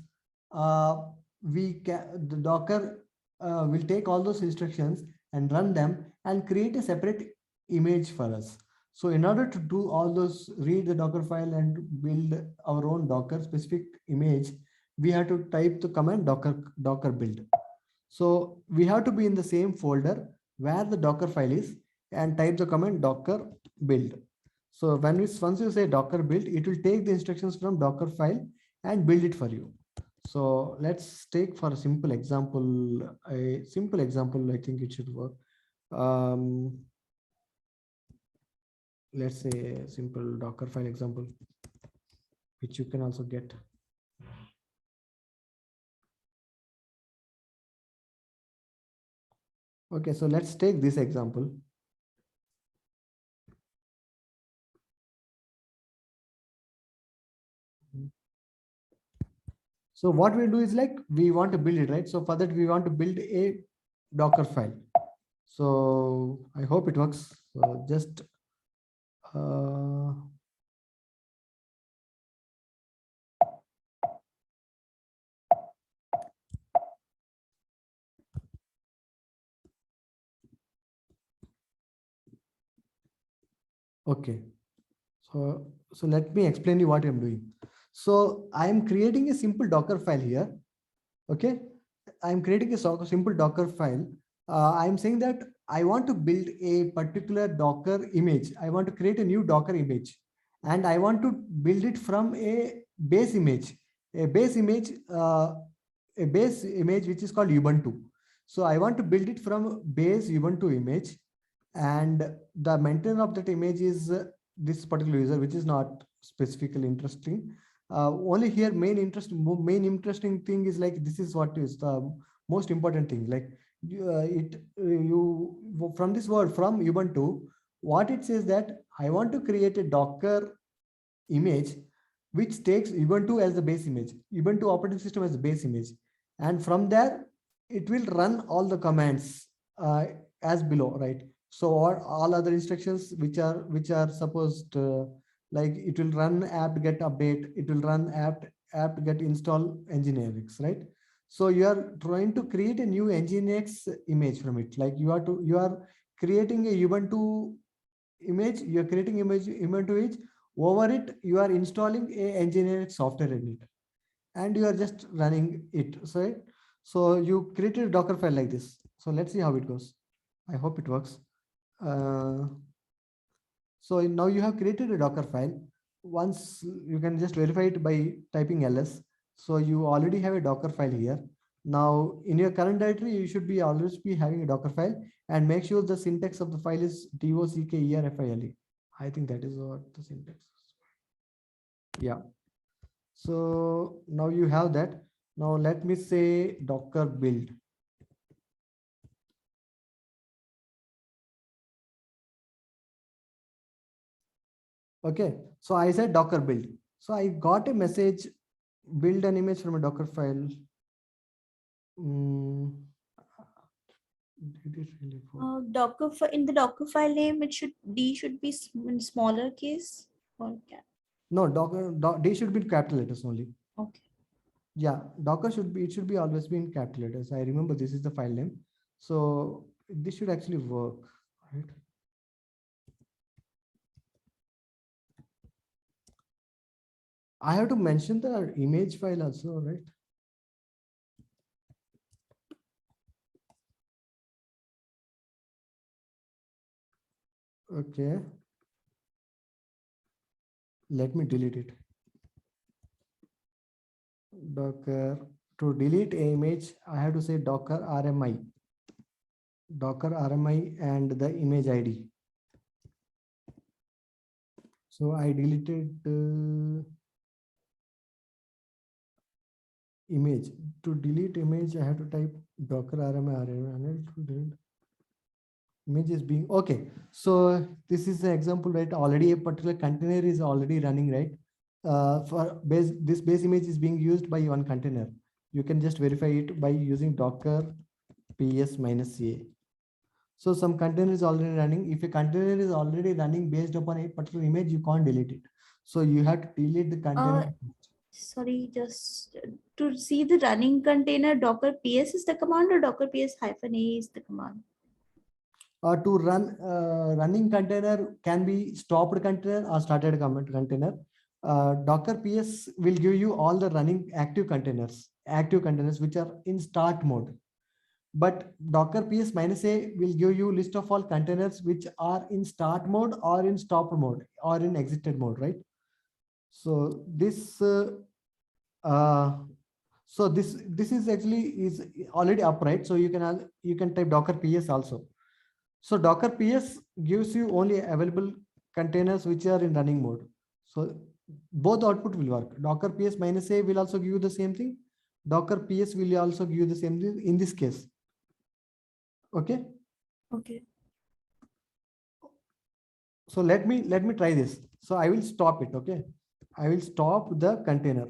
the docker will take all those instructions and run them and create a separate image for us. So in order to do all those, read the docker file and build our own docker specific image, we have to type the command docker build. So we have to be in the same folder where the docker file is, and type the command docker build. So once you say docker build, it will take the instructions from docker file and build it for you. So let's take for a simple example. I think it should work. Let's say a simple docker file example, which you can also get. Okay, so let's take this example. So what we do is like we want to build it, right? So for that we want to build a docker file. So I hope it works. So just okay. So let me explain you what I'm doing. So I'm creating a simple docker file here. Okay, I'm creating a simple docker file. I'm saying that I want to build a particular docker image. I want to create a new docker image, and I want to build it from a base image, a base image, which is called Ubuntu. So I want to build it from base Ubuntu image, and the maintainer of that image is this particular user, which is not specifically interesting. Only here main interesting thing is like, this is what is the most important thing. Like you from this word from Ubuntu, what it says that I want to create a Docker image which takes Ubuntu as the base image, Ubuntu operating system as the base image, and from there it will run all the commands as below, right? So all other instructions which are supposed like it will run apt get update, it will run apt get install nginx, right? So you are trying to create a new nginx image from it. Like you are creating a Ubuntu image, you are creating image Ubuntu image. Over it, you are installing a nginx software in it, and you are just running it. So you created a Docker file like this. So let's see how it goes. I hope it works. So now you have created a Docker file. Once you can just verify it by typing ls. So you already have a Docker file here. Now in your current directory, you should be always be having a Docker file, and make sure the syntax of the file is dockerfile. I think that is what the syntax is. Yeah. So now you have that. Now let me say Docker build. Okay, so I said Docker build. So I got a message, build an image from a Docker file. Did it really work? In the Docker file name, D should be in smaller case or No, D should be in capital letters only. okay. Yeah, Docker it should be always be in capital letters. I remember this is the file name. So this should actually work, right? I have to mention the image file also, right? Okay. Let me delete it. Docker, to delete a image, I have to say Docker RMI. Docker RMI and the image ID. So I deleted image. To delete image, I have to type Docker RMI Anil to delete. Image is being okay. So this is an example, right? Already a particular container is already running, right? For this base image is being used by one container. You can just verify it by using Docker ps-a. So some container is already running. If a container is already running based upon a particular image, you can't delete it. So you have to delete the container. Sorry, just to see the running container, Docker ps is the command or Docker ps-a is the command? To run running container can be stopped container or started container. Docker ps will give you all the running active containers which are in start mode. But Docker ps-a will give you list of all containers which are in start mode or in stop mode or in exited mode, right? So this this is actually is already up, right? So you can type Docker ps also. So Docker ps gives you only available containers which are in running mode. So both output will work. Docker ps-a will also give you the same thing. Docker ps will also give you the same thing in this case. Okay. Okay. So let me try this. So I will stop it. Okay. I will stop the container.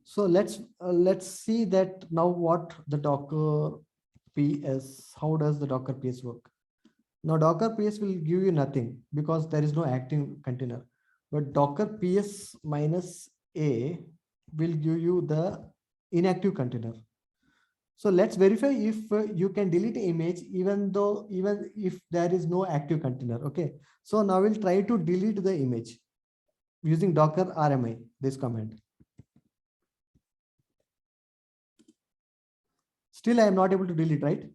So let's see that now what the Docker ps, how does the Docker ps work? Now Docker ps will give you nothing because there is no active container, but Docker ps-a will give you the inactive container. So let's verify if you can delete an image even if there is no active container. Okay. So now we'll try to delete the image using Docker RMI, this command. Still, I am not able to delete, right?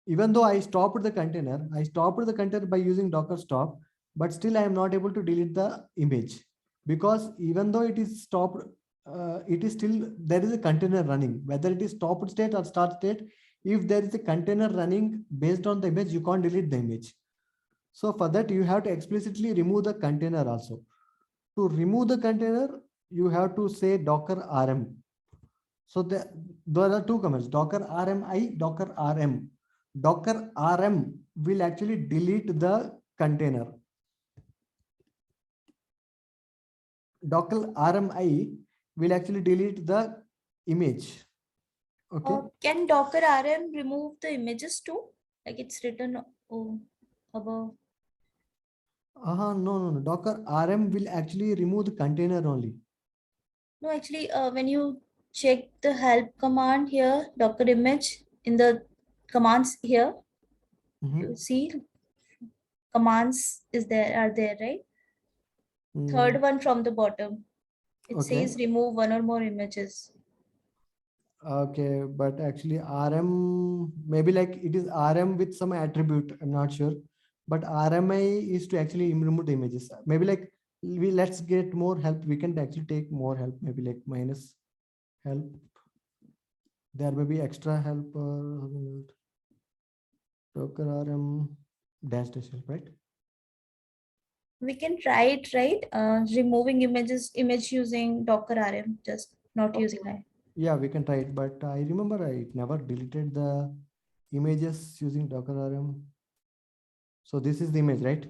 Even though I stopped the container by using Docker stop, but still I am not able to delete the image because even though it is stopped, it is still, there is a container running, whether it is stopped state or start state. If there is a container running based on the image, you can't delete the image. So for that, you have to explicitly remove the container also. To remove the container, you have to say Docker RM. So there are two commands, Docker RMI, Docker RM. Docker RM will actually delete the container. Docker RMI will actually delete the image. Okay. Can Docker RM remove the images too? Like it's written above. No. Docker RM will actually remove the container only. No, actually, when you check the help command here, Docker image in the commands here, you see commands are there, right? Third one from the bottom. It says remove one or more images. Okay, but actually RM, maybe like it is RM with some attribute, I'm not sure. But RMI is to actually remove the images. Maybe like let's get more help. We can actually take more help, maybe like minus help. There may be extra help, Docker RM dash help, right? We can try it, right? Removing image using Docker RM, just not using I. Yeah, we can try it, but I remember I never deleted the images using Docker RM. So this is the image, right?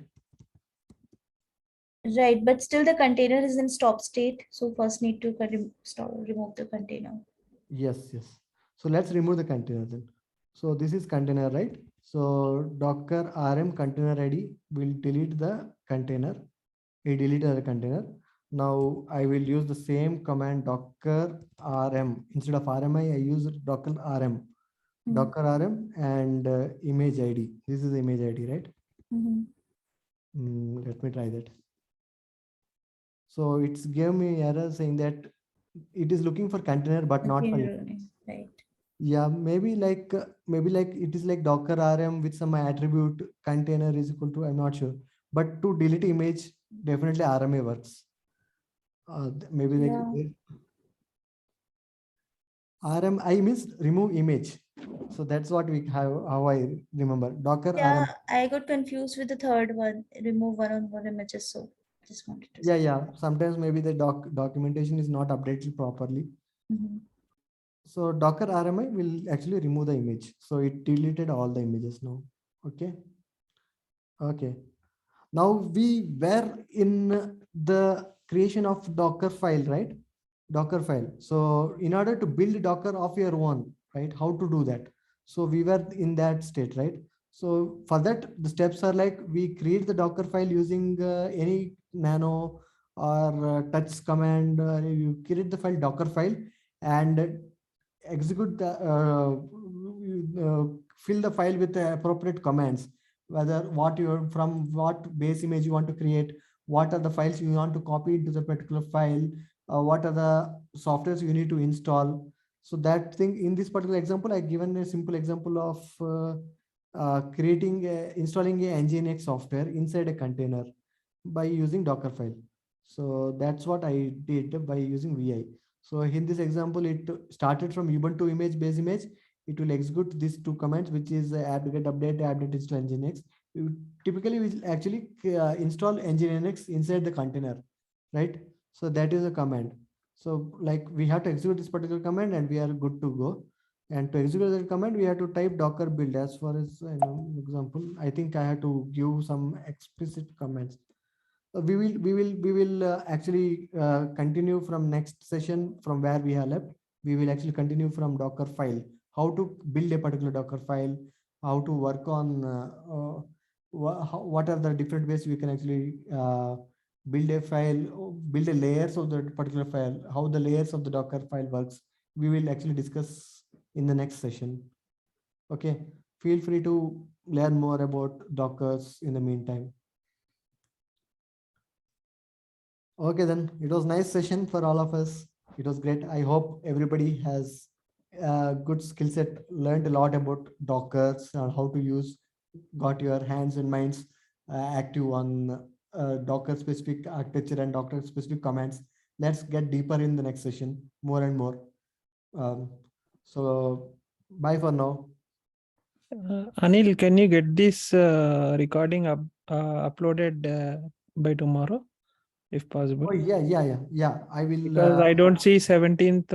Right, but still the container is in stop state. So first need to remove the container. Yes, yes. So let's remove the container then. So this is container, right? So Docker RM container ID will delete the container. We deleted the container. Now I will use the same command Docker RM. Instead of RMI, I use Docker RM. Mhm. Docker RM and image ID. This is the image ID, right? Let me try that. So it's gave me error saying that it is looking for container but not for. Right. Yeah, maybe like it is like Docker RM with some attribute container is equal to, I'm not sure. But to delete image, definitely RMA works. Maybe like Yeah. RMI means remove image. So that's what we have, how I remember. Docker Yeah, RM. I got confused with the third one. Remove one-on-one images. So just wanted to Yeah, say. yeah. Sometimes maybe the documentation is not updated properly. Mhm. So Docker RMI will actually remove the image. So it deleted all the images now. Okay. Okay. Now we were in the creation of Docker file, right? Docker file. So in order to build Docker of your own, right? How to do that? So we were in that state, right? So for that, the steps are like we create the Docker file using any nano or touch command. You create the file Docker file and execute the fill the file with the appropriate commands, whether what you from what base image you want to create, what are the files you want to copy into the particular file, what are the softwares you need to install. So that thing in this particular example, I given a simple example of installing a nginx software inside a container by using Docker file. So that's what I did by using vi. So in this example, it started from Ubuntu image base image. It will execute these two commands, which is apt-get update, apt-get install nginx. Typically, we will actually install nginx inside the container, right? So that is a command. So like we have to execute this particular command and we are good to go. And to execute that command, we have to type docker build. As far as example, I think I have to give some explicit commands. We will actually continue from next session from where we have left. We will actually continue from Docker file, how to build a particular Docker file, how to work on what are the different ways we can actually build a file, build a layers of the particular file, how the layers of the Docker file works. We will actually discuss in the next session. Okay, feel free to learn more about Dockers in the meantime. Okay, then it was nice session for all of us. It was great. I hope everybody has a good skill set, learned a lot about Dockers and how to use, got your hands and minds active on Docker specific architecture and Docker specific commands. Let's get deeper in the next session, more and more. So bye for now. Anil, can you get this recording uploaded by tomorrow, if possible? Oh yeah. I will. Because I don't see 17th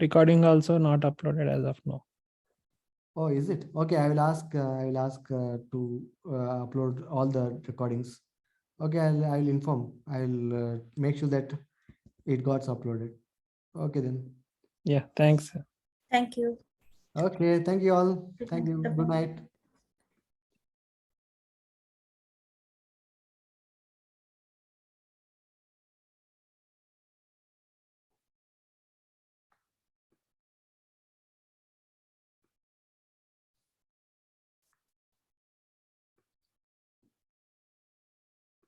recording also not uploaded as of now. Oh, is it? Okay, I will ask. I will ask to upload all the recordings. Okay, I will inform. I will make sure that it got uploaded. Okay then. Yeah, thanks. Thank you. Okay, thank you all. Good Thank night. you. Bye-bye. Good night.